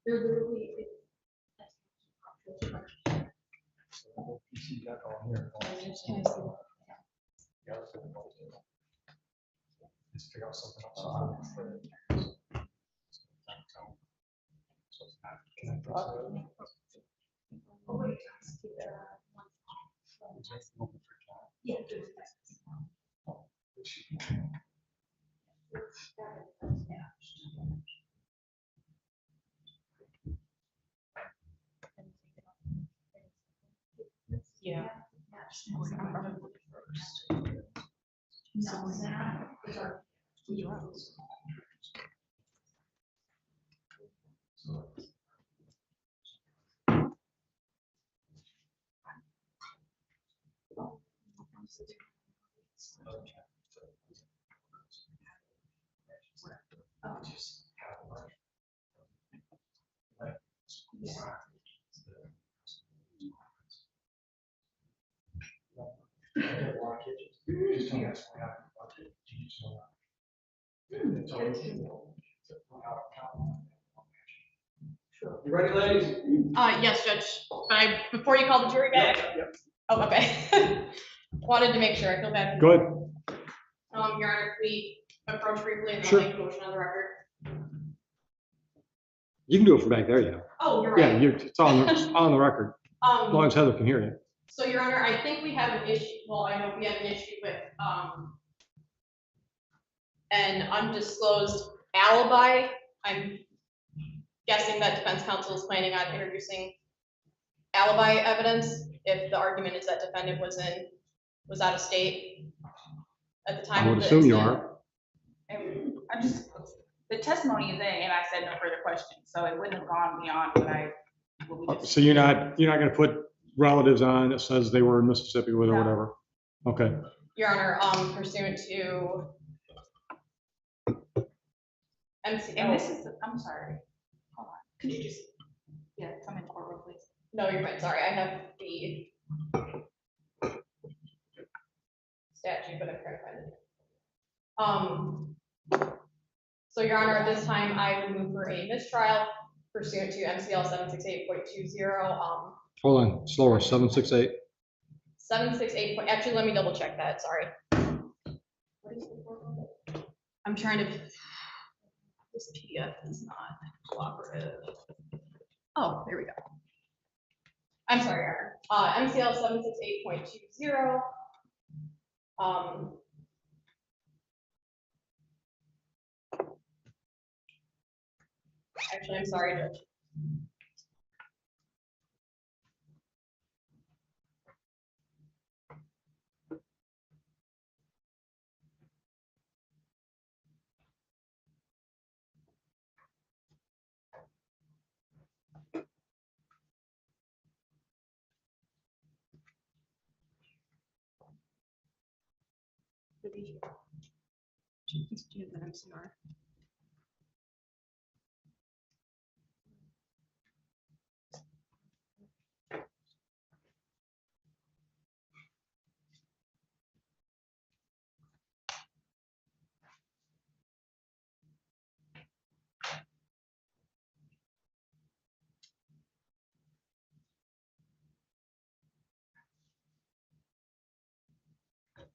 They're literally. You see that on here. Just figure out something else. Yeah. Just tell me that's what happened. It's always- You ready, ladies? Yes, Judge, but before you call the jury back? Yep. Oh, okay. Wanted to make sure, I feel bad. Good. Your Honor, we approach briefly and then Sure. make a motion on the record. You can do it from back there, yeah. Oh, you're Yeah, right. it's on the record, as long as Heather can hear you. So Your Honor, I think we have an issue, well, I know we have an issue with, an undisclosed alibi. I'm guessing that defense counsel is planning on introducing alibi evidence if the argument is that defendant was out of state at the time I of would the assume you incident. are. And I just, the testimony is in, and I said no further questions, so it wouldn't have gone beyond what we just. So you're not gonna put relatives on that says they were in Mississippi with or No. whatever? Okay. Your Honor, pursuant to MC. And this is, I'm sorry, hold on, could you just, yeah, come in the courtroom, please? No, you're fine, sorry, I have the statute, but I'm trying to find it. So Your Honor, at this time, I would move for a mistrial pursuant to MCL 768.20, Hold on, slower, 768. 768, actually, let me double check that, sorry. What is it? I'm trying to, this PDF is not cooperative. Oh, there we go. I'm sorry, Your Honor. MCL 768.20. Actually, I'm sorry, Judge.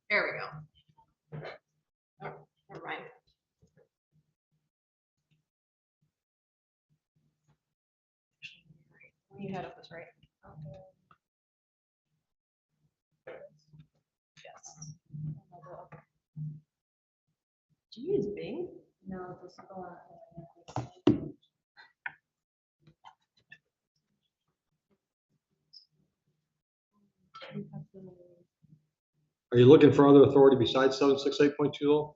There we go. Oh, never mind. You had it was right. Yes. Do you use Bing? No, this is the one. Are you looking for other authority besides 768.20?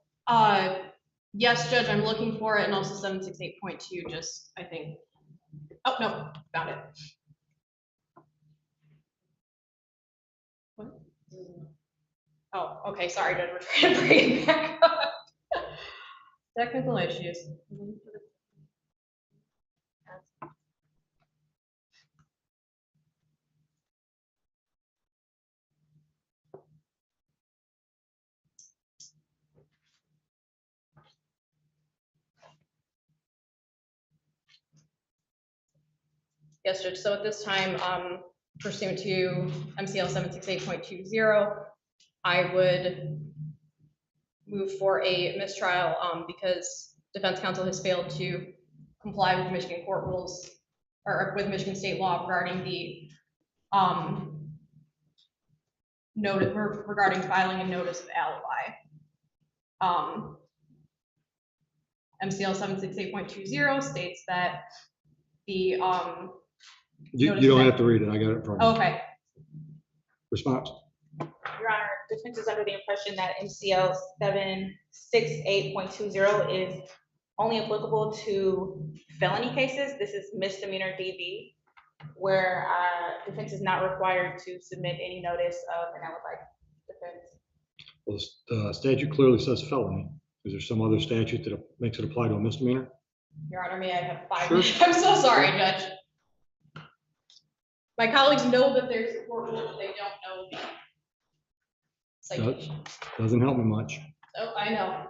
Yes, Judge, I'm looking for it, and also 768.2, just, I think. Oh, no, found it. What? Oh, okay, sorry, Judge, we're trying to bring it back up. Technical issues. Yes, Judge, so at this time, pursuant to MCL 768.20, I would move for a mistrial because defense counsel has failed to comply with Michigan court rules or with Michigan state law regarding the notice regarding filing a notice of alibi. MCL 768.20 states that the You don't have to read it, I got it from you. okay. Response? Your Honor, defense is under the impression that MCL 768.20 is only applicable to felony cases. This is misdemeanor DV, where defense is not required to submit any notice of an alibi defense. Well, the statute clearly says felony. Is there some other statute that makes it apply to a misdemeanor? Your Honor, may I have 5 Sure. minutes? I'm so sorry, Judge. My colleagues know that there's a court rule, but they don't know the citation. Doesn't help me much. Oh, I know.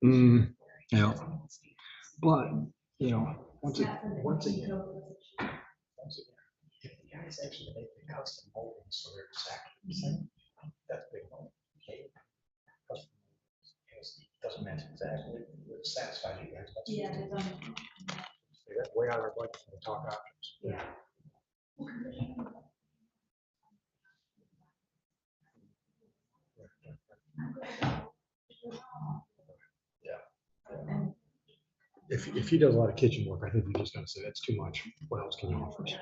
Yeah. But, you know, once again, If the guys actually make the custom moldings, so they're exactly the same, that's big one. Okay. Custom moldings, yes, it doesn't match exactly, it satisfies you guys. That's- Yeah, it's, That's way out of our budget for the talk options. yeah. If he does a lot of kitchen work, I think we're just gonna say that's too much. What else can you offer us?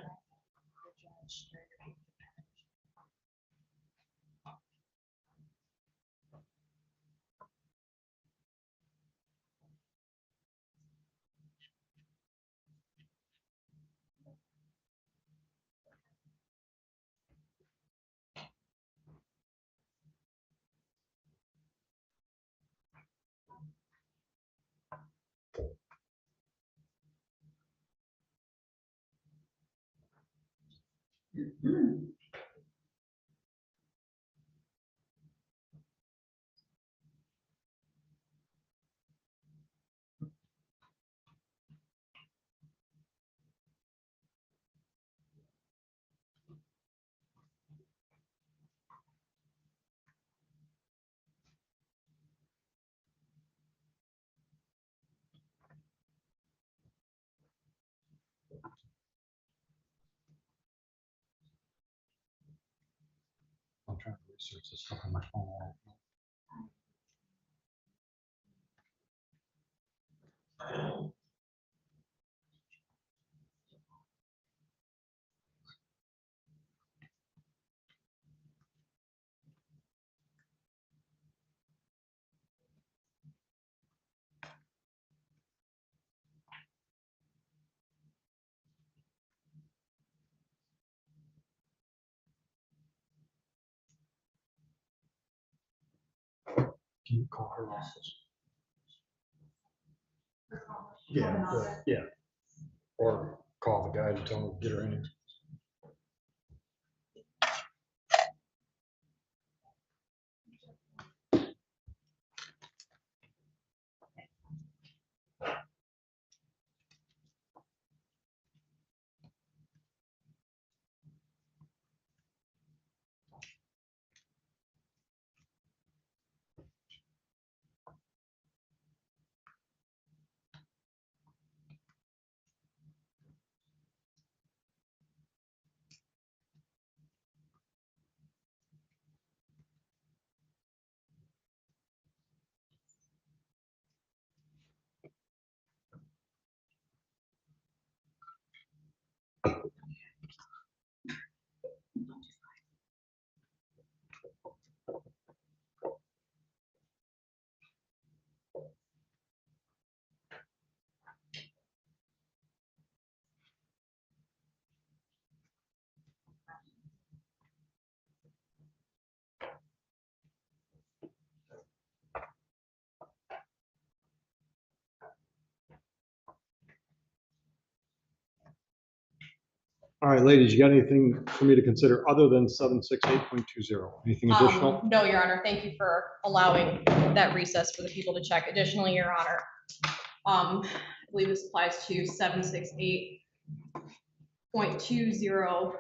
I'm trying to research this stuff on my phone. Can you call her office? Yeah. Or call the guy and tell him to get her in. All right, ladies, you got anything for me to consider other than 768.20? Anything additional? No, Your Honor, thank you for allowing that recess for the people to check. Additionally, Your Honor, I believe this applies to 768.20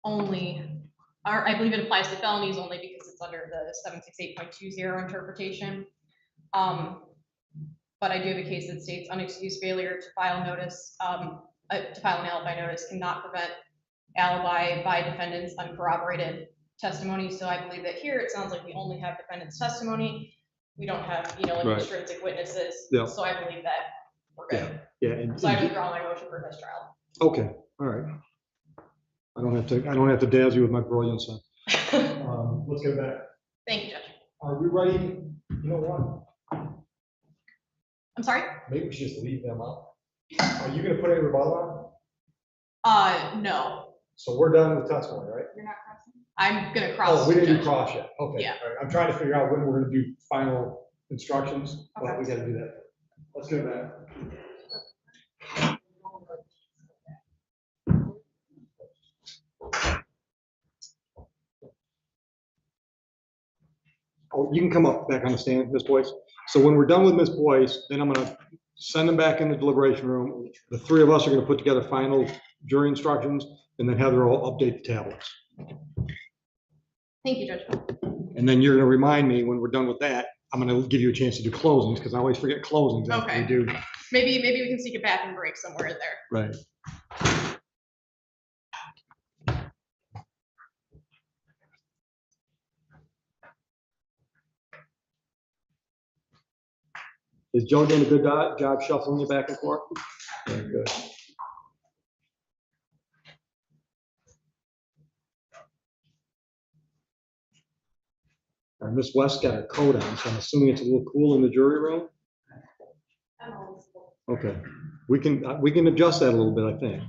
only, or I believe it applies to felonies only because it's under the 768.20 interpretation. But I do have a case that states unexcused failure to file notice, to file an alibi notice cannot prevent alibi by defendant's uncorroborated testimony. So I believe that here, it sounds like we only have defendant's testimony. We don't have, like Right. extrinsic witnesses. Yeah. So I believe that we're good. Yeah. And So I withdraw my motion for mistrial. okay, all right. I don't have to dazzle you with my brilliance. Let's get back. Thank you, Judge. Are we ready? You know what? I'm sorry? Maybe we should just leave them out. Are you gonna put any rebuttal on? No, So we're done with testimony, right? you're not crossing. I'm gonna cross. Oh, we didn't do Judge. cross yet. Okay. Yeah. All right. I'm trying to figure out when we're gonna do final instructions, but Okay. we gotta do that. Let's go back. Oh, you can come up back on the stand, Ms. Boyce. So when we're done with Ms. Boyce, then I'm gonna send them back in the deliberation room. The three of us are gonna put together final jury instructions and then Heather will update the tablets. Thank you, Judge. And then you're gonna remind me when we're done with that, I'm gonna give you a chance to do closings, because I always forget closings after we Okay. do. Maybe we can seek a bathroom break somewhere in there. Right. Is Joe doing a good job shuffling you back and forth? Very good. Our Miss West got her coat on, so I'm assuming it's a little cool in the jury room? Okay, we can adjust that a little bit, I think,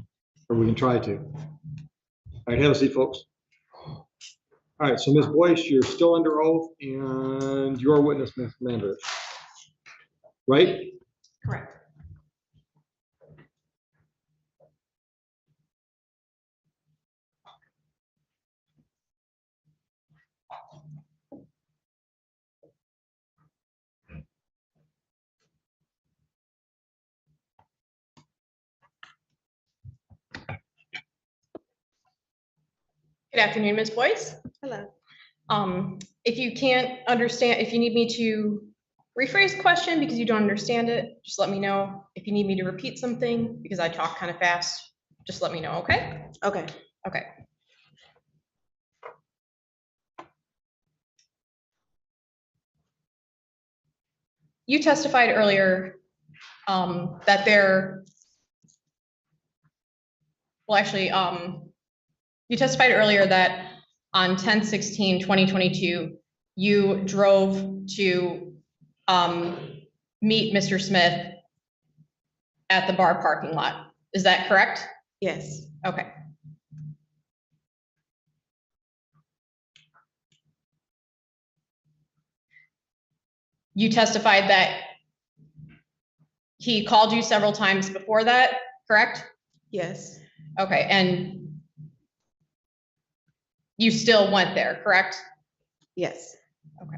or we can try to. All right, have a seat, folks. All right, so Ms. Boyce, you're still under oath, and you're a witness, Ms. Manders, right? Correct. Good afternoon, Ms. Boyce. Hello. If you can't understand, if you need me to rephrase the question because you don't understand it, just let me know. If you need me to repeat something because I talk kind of fast, just let me know, okay? Okay. Okay. You testified earlier that you testified earlier that on 10/16/2022, you drove to meet Mr. Smith at the bar parking lot. Is that correct? Yes. Okay. You testified that he called you several times before that, correct? Yes, Okay, and you still went there, correct? yes. Okay.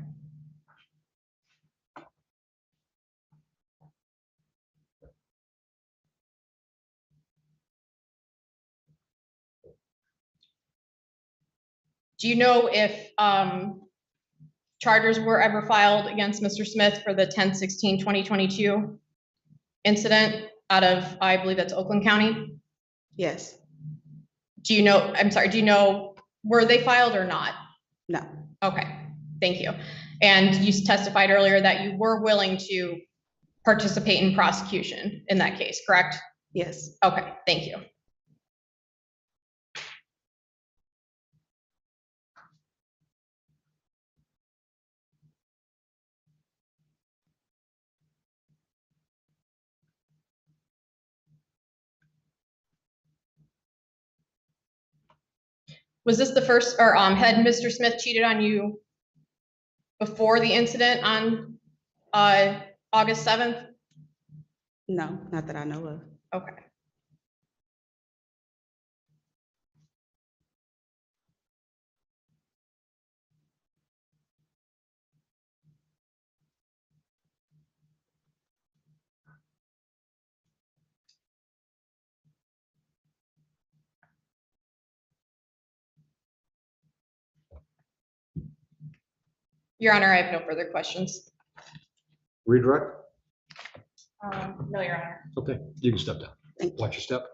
Do you know if charges were ever filed against Mr. Smith for the 10/16/2022 incident out of, I believe that's Oakland County? Yes, Do you know, I'm sorry, do you know, were they filed or not? no, Okay, thank you. And you testified earlier that you were willing to participate in prosecution in that case, correct? yes. Okay, thank you. Was this the first, or had Mr. Smith cheated on you before the incident on August 7th? No, not that I know of. Okay. Your Honor, I have no further questions. Redirect? No, Your Honor. Okay, you can step down. Thank you. Watch your step.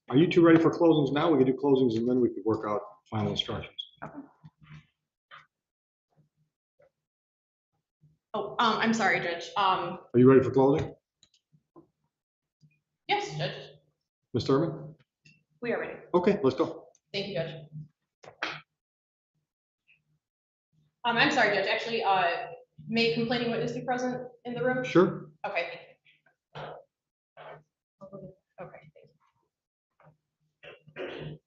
Are you two ready for closings now? We can do closings and then we could work out final instructions. Oh, I'm sorry, Judge. Are you ready for closing? Yes, Judge, Ms. Thurman? we are ready. Okay, let's go. Thank you, Judge. I'm sorry, Judge, actually, may complaining witness be present in the room? Sure. Okay, thank you. Okay, thank you.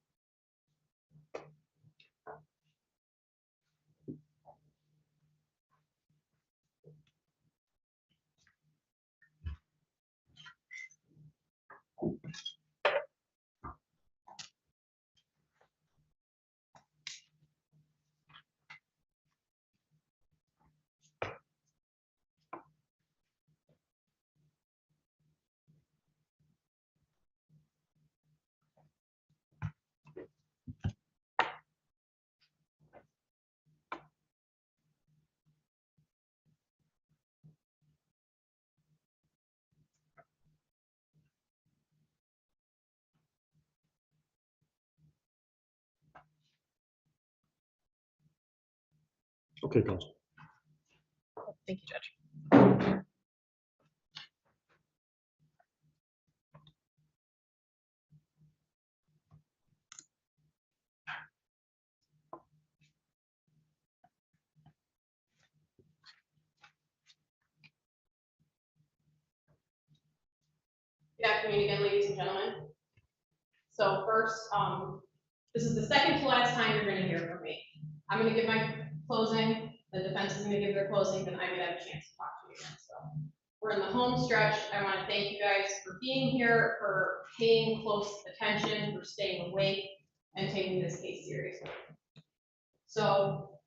Okay, Counsel. Thank you, Judge. Good afternoon again, ladies and gentlemen. So first, this is the second to last time you're gonna hear from me. I'm gonna give my closing, the defense is gonna give their closing, then I'm gonna have a chance to talk to you again, so. We're in the home stretch. I wanna thank you guys for being here, for paying close attention, for staying awake, and taking this case seriously. So,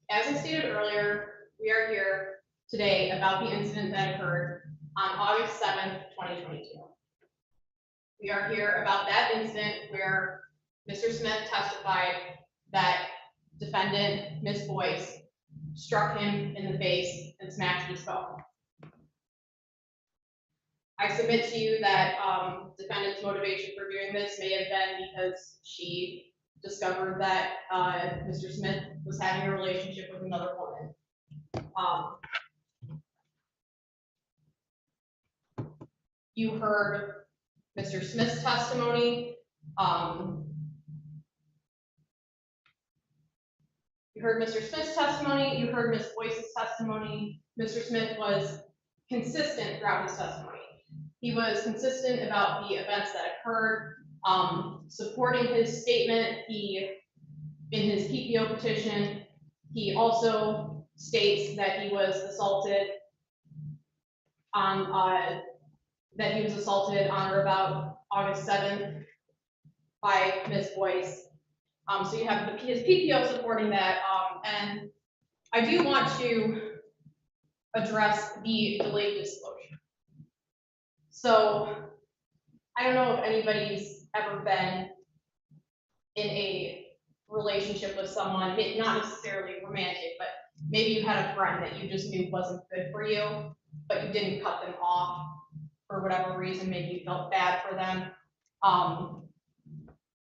as I stated earlier, we are here today about the incident that occurred on August 7th, 2022. We are here about that incident where Mr. Smith testified that defendant, Ms. Boyce, struck him in the face and smashed his phone. I submit to you that defendant's motivation for doing this may have been because she discovered that Mr. Smith was having a relationship with another woman. You heard Mr. Smith's testimony. You heard Mr. Smith's testimony. You heard Ms. Boyce's testimony. Mr. Smith was consistent throughout his testimony. He was consistent about the events that occurred, supporting his statement. In his PPO petition, he also states that he was assaulted on or about August 7th by Ms. Boyce. So you have his PPO supporting that, and I do want to address the delayed disclosure. So I don't know if anybody's ever been in a relationship with someone, not necessarily romantic, but maybe you had a friend that you just knew wasn't good for you, but you didn't cut them off for whatever reason, maybe you felt bad for them.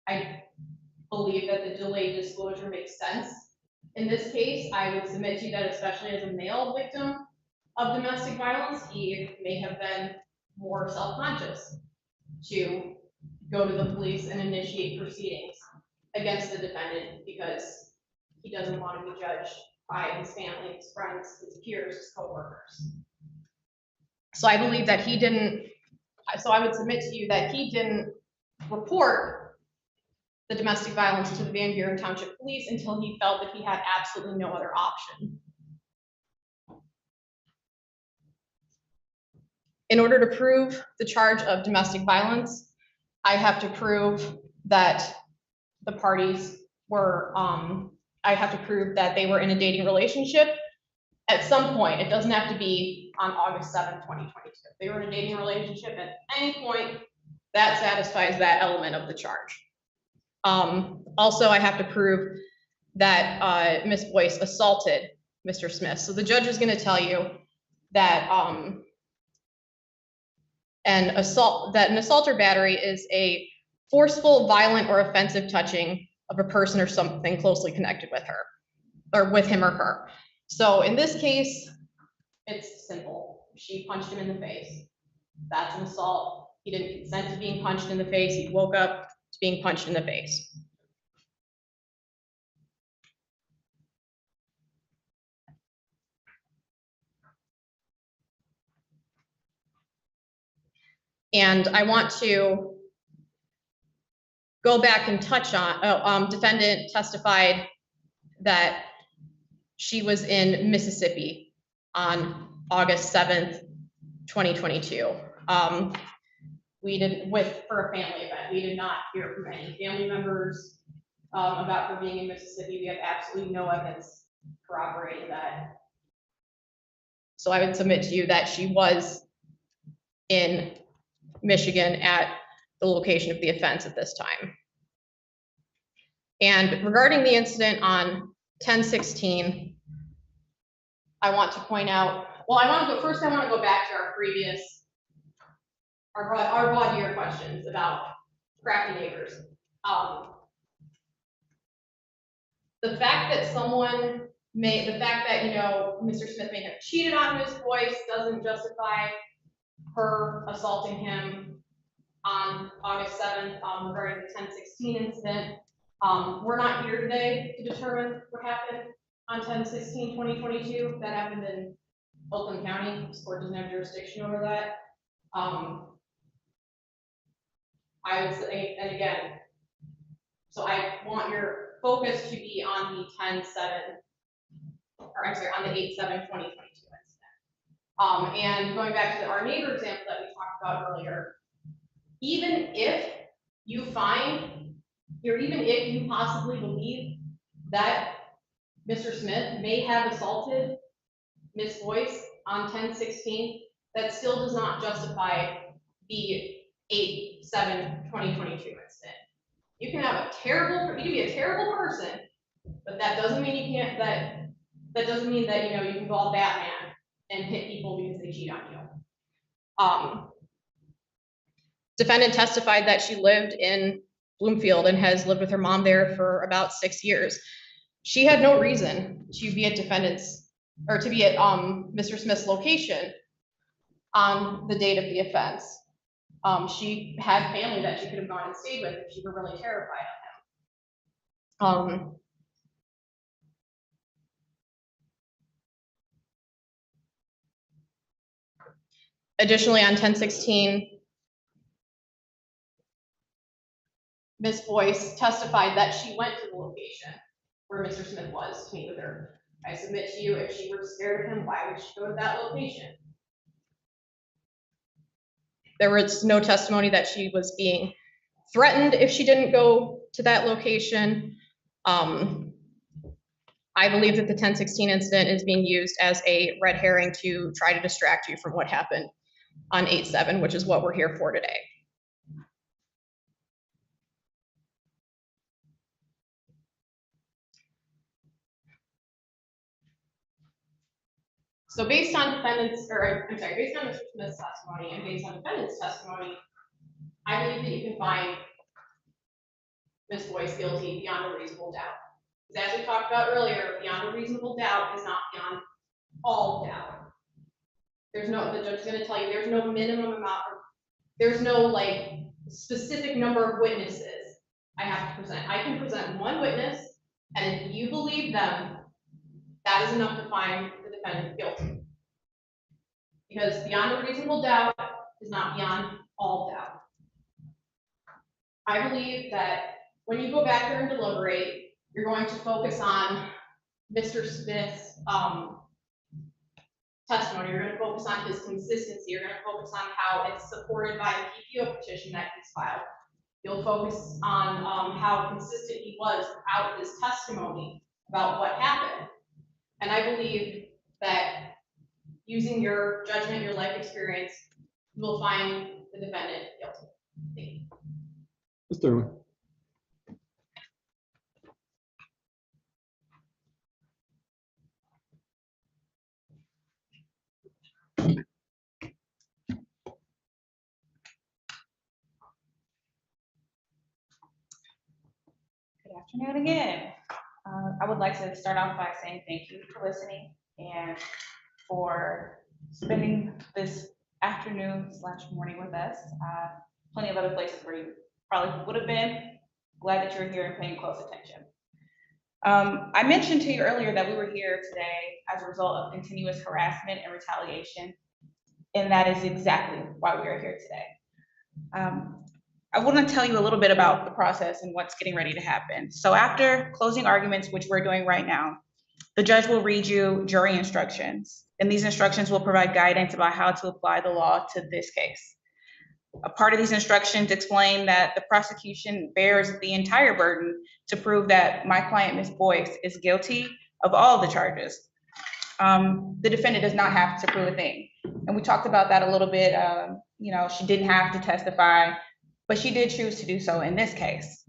I believe that the delayed disclosure makes sense. In this case, I would submit to you that especially as a male victim of domestic violence, he may have been more self-conscious to go to the police and initiate proceedings against the defendant because he doesn't want to be judged by his family, his friends, his peers, his coworkers. So I believe that he didn't, so I would submit to you that he didn't report the domestic violence to the Van Buren Township Police until he felt that he had absolutely no other option. In order to prove the charge of domestic violence, I have to prove that the parties were, I have to prove that they were in a dating relationship at some point. It doesn't have to be on August 7th, 2022. If they were in a dating relationship at any point, that satisfies that element of the charge. Also, I have to prove that Ms. Boyce assaulted Mr. Smith. So the judge is going to tell you that an assault or battery is a forceful, violent, or offensive touching of a person or something closely connected with her, or with him or her. So in this case, it's simple. She punched him in the face. That's an assault. He didn't consent to being punched in the face. He woke up to being punched in the face. And I want to go back and touch on, defendant testified that she was in Mississippi on August 7th, 2022. For a family event. We did not hear from any family members about her being in Mississippi. We have absolutely no evidence corroborating that. So I would submit to you that she was in Michigan at the location of the offense at this time. And regarding the incident on 10/16, I want to point out, well, I want to go back to our previous, our voir dire questions about crafty neighbors. The fact that Mr. Smith may have cheated on Ms. Boyce doesn't justify her assaulting him on August 7th regarding the 10/16 incident. We're not here today to determine what happened on 10/16/2022. That happened in Oakland County. This court doesn't have jurisdiction over that. I would say, and again, so I want your focus to be on the 10/7, or I'm sorry, on the 8/7/2022 incident. And going back to our neighbor example that we talked about earlier, even if you possibly believe that Mr. Smith may have assaulted Ms. Boyce on 10/16, that still does not justify the 8/7/2022 incident. You can be a terrible person, but that doesn't mean that doesn't mean that you can go all Batman and hit people because they cheat on you. Defendant testified that she lived in Bloomfield and has lived with her mom there for about 6 years. She had no reason to be at Mr. Smith's location on the date of the offense. She had family that she could have gone and stayed with if she were really terrified of him. Additionally, on 10/16, Ms. Boyce testified that she went to the location where Mr. Smith was to meet with her. I submit to you, if she were scared of him, why would she go to that location? There was no testimony that she was being threatened if she didn't go to that location. I believe that the 10/16 incident is being used as a red herring to try to distract you from what happened on 8/7, which is what we're here for today. So based on based on Mr. Smith's testimony and based on defendant's testimony, I believe that you can find Ms. Boyce guilty beyond a reasonable doubt. Because as we talked about earlier, beyond a reasonable doubt is not beyond all doubt. The judge is gonna tell you, there's no minimum amount, there's no like specific number of witnesses I have to present. I can present one witness, and if you believe them, that is enough to find the defendant guilty. Because beyond a reasonable doubt is not beyond all doubt. I believe that when you go back there and deliberate, you're going to focus on Mr. Smith's testimony. You're going to focus on his consistency. You're going to focus on how it's supported by the PPO petition that he's filed. You'll focus on how consistent he was throughout his testimony about what happened. And I believe that using your judgment, your life experience, you will find the defendant guilty. Thank you. Ms. Thurman. Good afternoon again. I would like to start off by saying thank you for listening and for spending this afternoon/morning with us. Plenty of other places where you probably would have been. Glad that you're here and paying close attention. I mentioned to you earlier that we were here today as a result of continuous harassment and retaliation, and that is exactly why we are here today. I want to tell you a little bit about the process and what's getting ready to happen. So after closing arguments, which we're doing right now, the judge will read you jury instructions, and these instructions will provide guidance about how to apply the law to this case. A part of these instructions explain that the prosecution bears the entire burden to prove that my client, Ms. Boyce, is guilty of all the charges. The defendant does not have to prove a thing. And we talked about that a little bit. She didn't have to testify, but she did choose to do so in this case.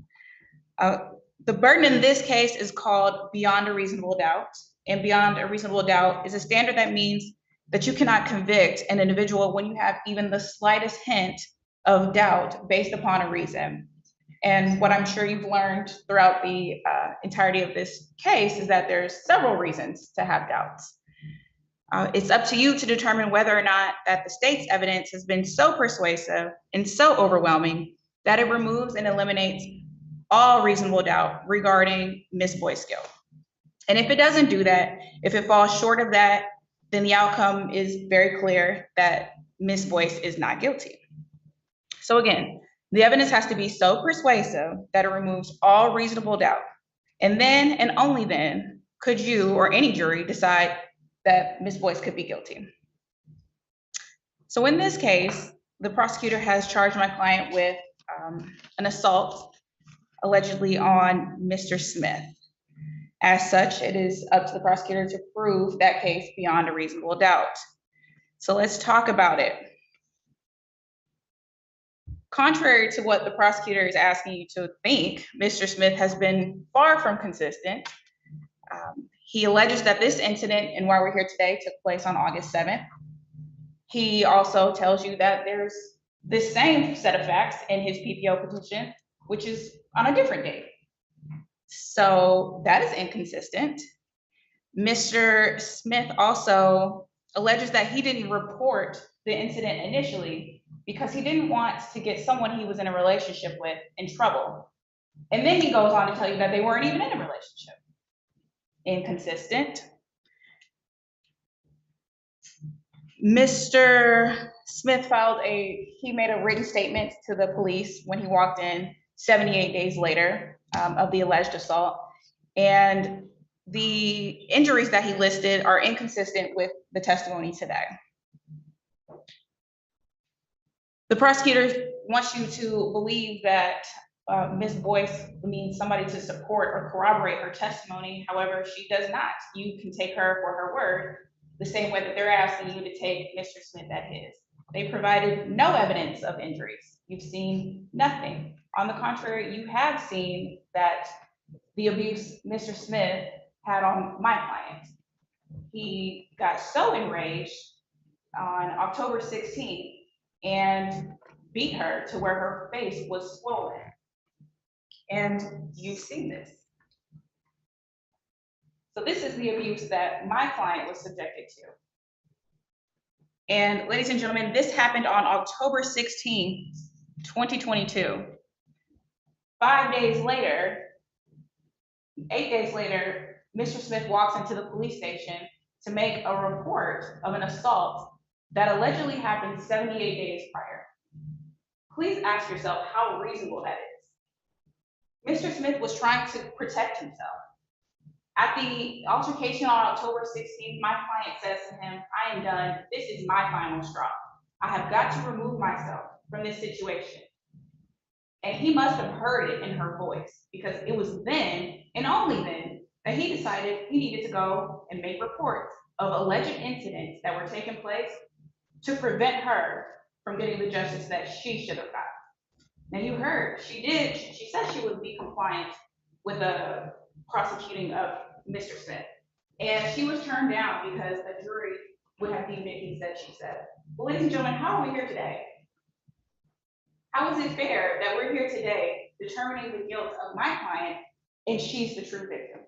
The burden in this case is called beyond a reasonable doubt. And beyond a reasonable doubt is a standard that means that you cannot convict an individual when you have even the slightest hint of doubt based upon a reason. And what I'm sure you've learned throughout the entirety of this case is that there's several reasons to have doubts. It's up to you to determine whether or not that the state's evidence has been so persuasive and so overwhelming that it removes and eliminates all reasonable doubt regarding Ms. Boyce's guilt. And if it doesn't do that, if it falls short of that, then the outcome is very clear that Ms. Boyce is not guilty. So again, the evidence has to be so persuasive that it removes all reasonable doubt. And then, and only then, could you or any jury decide that Ms. Boyce could be guilty. So in this case, the prosecutor has charged my client with an assault allegedly on Mr. Smith. As such, it is up to the prosecutor to prove that case beyond a reasonable doubt. So let's talk about it. Contrary to what the prosecutor is asking you to think, Mr. Smith has been far from consistent. He alleges that this incident and why we're here today took place on August 7th. He also tells you that there's this same set of facts in his PPO petition, which is on a different date. So that is inconsistent. Mr. Smith also alleges that he didn't report the incident initially because he didn't want to get someone he was in a relationship with in trouble. And then he goes on to tell you that they weren't even in a relationship. Inconsistent. Mr. Smith he made a written statement to the police when he walked in 78 days later of the alleged assault. And the injuries that he listed are inconsistent with the testimony today. The prosecutor wants you to believe that Ms. Boyce means somebody to support or corroborate her testimony. However, she does not. You can take her for her word, the same way that they're asking you to take Mr. Smith at his. They provided no evidence of injuries. You've seen nothing. On the contrary, you have seen that the abuse Mr. Smith had on my client. He got so enraged on October 16th and beat her to where her face was swollen. And you've seen this. So this is the abuse that my client was subjected to. And ladies and gentlemen, this happened on October 16th, 2022. 5 days later, 8 days later, Mr. Smith walks into the police station to make a report of an assault that allegedly happened 78 days prior. Please ask yourself how reasonable that is. Mr. Smith was trying to protect himself. At the altercation on October 16th, my client says to him, "I am done. This is my final straw. I have got to remove myself from this situation." And he must have heard it in her voice, because it was then and only then that he decided he needed to go and make reports of alleged incidents that were taking place to prevent her from getting the justice that she should have gotten. Now you heard, she said she would be compliant with the prosecuting of Mr. Smith. And she was turned down because the jury would have deemed it he said, she said. Well, ladies and gentlemen, how are we here today? How is it fair that we're here today determining the guilt of my client and she's the true victim?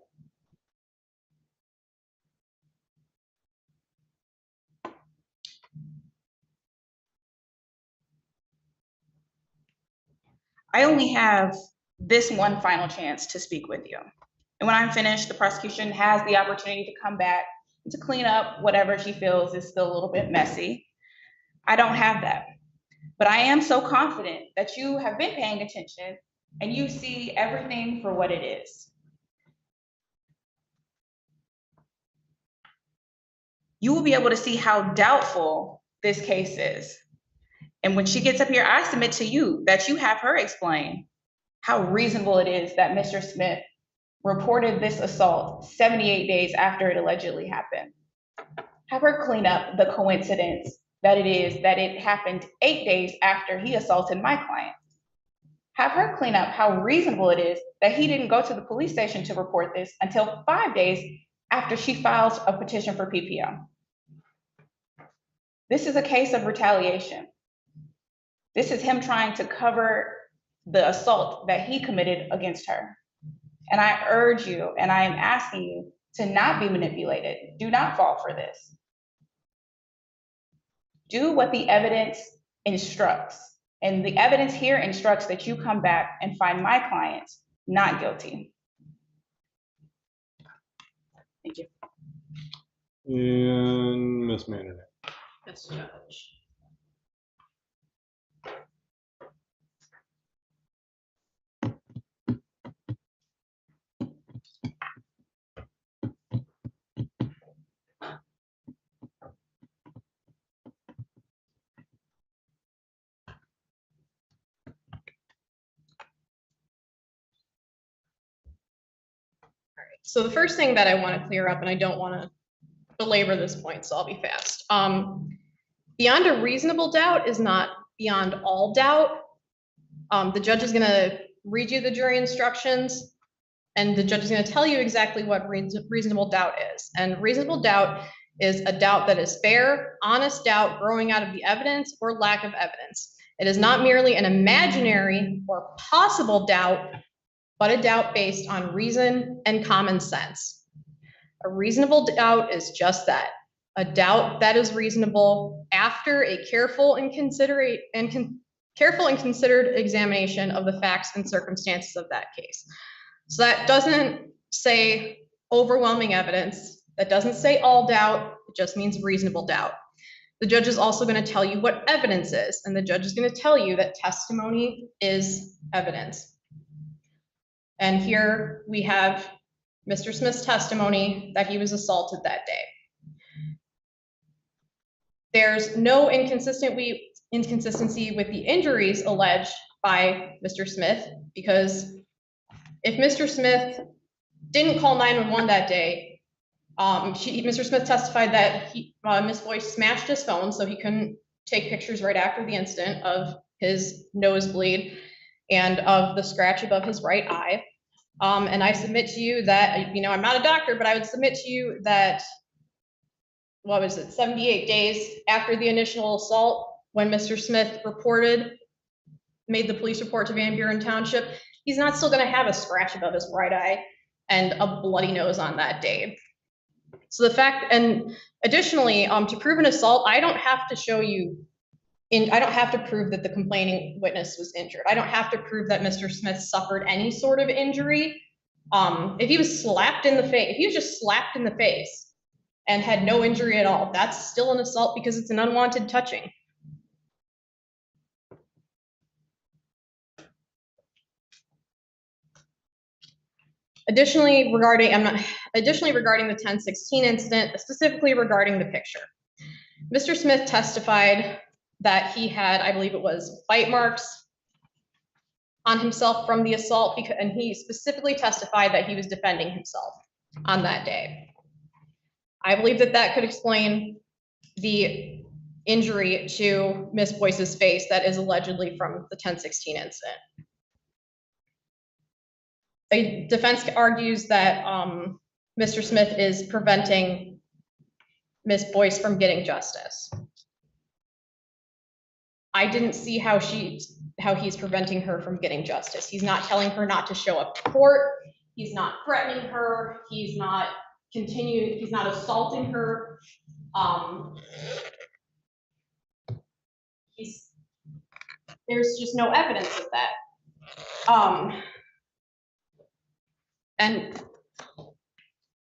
I only have this one final chance to speak with you. And when I'm finished, the prosecution has the opportunity to come back and to clean up whatever she feels is still a little bit messy. I don't have that. But I am so confident that you have been paying attention and you see everything for what it is. You will be able to see how doubtful this case is. And when she gets up here, I submit to you that you have her explain how reasonable it is that Mr. Smith reported this assault 78 days after it allegedly happened. Have her clean up the coincidence that it is that it happened 8 days after he assaulted my client. Have her clean up how reasonable it is that he didn't go to the police station to report this until 5 days after she files a petition for PPO. This is a case of retaliation. This is him trying to cover the assault that he committed against her. And I urge you, and I am asking you to not be manipulated. Do not fall for this. Do what the evidence instructs. And the evidence here instructs that you come back and find my client not guilty. Thank you. And Ms. Mandernack. Yes, Judge. So the first thing that I want to clear up, and I don't want to belabor this point, so I'll be fast. Beyond a reasonable doubt is not beyond all doubt. The judge is going to read you the jury instructions, and the judge is going to tell you exactly what reasonable doubt is. And reasonable doubt is a doubt that is fair, honest doubt growing out of the evidence or lack of evidence. It is not merely an imaginary or possible doubt, but a doubt based on reason and common sense. A reasonable doubt is just that, a doubt that is reasonable after a careful and considered examination of the facts and circumstances of that case. So that doesn't say overwhelming evidence, that doesn't say all doubt, it just means reasonable doubt. The judge is also going to tell you what evidence is, and the judge is going to tell you that testimony is evidence. And here we have Mr. Smith's testimony that he was assaulted that day. There's no inconsistency with the injuries alleged by Mr. Smith, because if Mr. Smith didn't call 911 that day, Mr. Smith testified that Ms. Boyce smashed his phone, so he couldn't take pictures right after the incident of his nosebleed and of the scratch above his right eye. And I submit to you that, you know, I'm not a doctor, but I would submit to you that, 78 days after the initial assault, when Mr. Smith made the police report to Van Buren Township, he's not still gonna have a scratch above his right eye and a bloody nose on that day. So the fact, and additionally, to prove an assault, I don't have to prove that the complaining witness was injured. I don't have to prove that Mr. Smith suffered any sort of injury. If he was slapped in the face, if he was just slapped in the face and had no injury at all, that's still an assault because it's an unwanted touching. Additionally, regarding the 10/16 incident, specifically regarding the picture, Mr. Smith testified that he had, I believe it was, bite marks on himself from the assault, and he specifically testified that he was defending himself on that day. I believe that could explain the injury to Ms. Boyce's face that is allegedly from the 10/16 incident. The defense argues that Mr. Smith is preventing Ms. Boyce from getting justice. I didn't see how he's preventing her from getting justice. He's not telling her not to show up to court. He's not threatening her. He's not assaulting her. There's just no evidence of that. And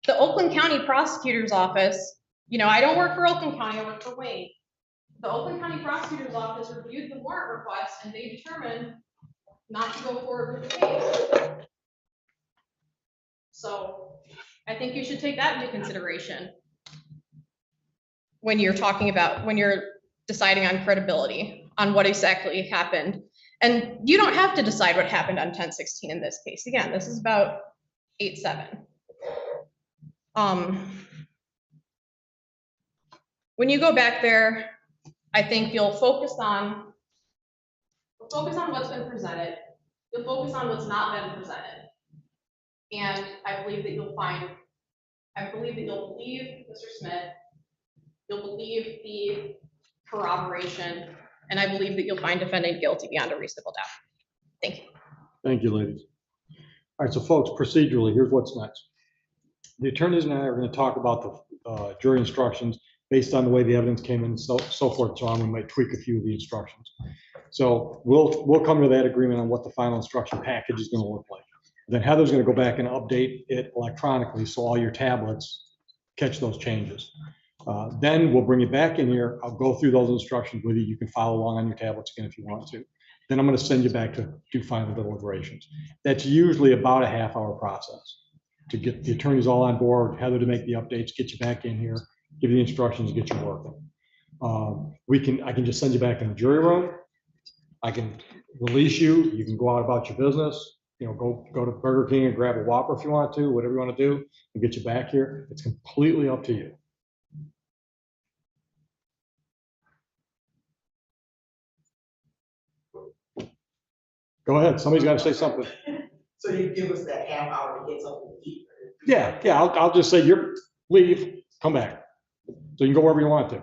the Oakland County Prosecutor's Office, you know, I don't work for Oakland County, I work for Wayne. The Oakland County Prosecutor's Office reviewed the warrant request and they determined not to go forward with the case. So I think you should take that into consideration when you're deciding on credibility, on what exactly happened. And you don't have to decide what happened on 10/16 in this case. Again, this is about 8/7. When you go back there, I think you'll focus on what's been presented. You'll focus on what's not been presented. And I believe that you'll believe Mr. Smith, you'll believe the corroboration, and I believe that you'll find defendant guilty beyond a reasonable doubt. Thank you. Thank you, ladies. All right, so folks, procedurally, here's what's next. The attorneys and I are going to talk about the jury instructions based on the way the evidence came in, so forth, so on. We might tweak a few of the instructions. So we'll come to that agreement on what the final instruction package is going to look like. Then Heather's going to go back and update it electronically, so all your tablets catch those changes. Then we'll bring it back in here. I'll go through those instructions with you. You can follow along on your tablets again if you want to. Then I'm going to send you back to do final deliberations. That's usually about a half-hour process to get the attorneys all on board, Heather to make the updates, get you back in here, give you the instructions, get you working. I can just send you back in the jury room. I can release you. You can go out about your business. You know, go to Burger King and grab a Whopper if you want to, whatever you want to do, and get you back here. It's completely up to you. Go ahead. Somebody's got to say something. So you give us that half hour to get something to eat. Yeah. I'll just say leave, come back. So you can go wherever you want to.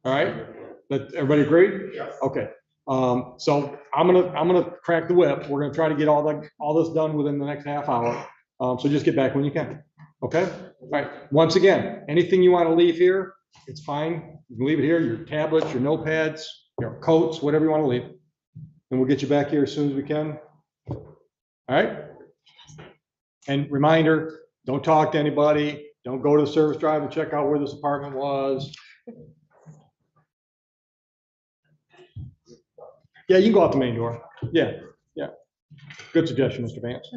All right. Everybody agree? Yes. Okay. So I'm gonna crack the whip. We're gonna try to get all this done within the next half hour. So just get back when you can. Okay. All right. Once again, anything you want to leave here, it's fine. You can leave it here. Your tablets, your notepads, your coats, whatever you want to leave, and we'll get you back here as soon as we can. All right. And reminder: don't talk to anybody. Don't go to the service drive and check out where this apartment was. Yeah, you can go out the main door. Yeah, yeah. Good suggestion, Mr. Vance.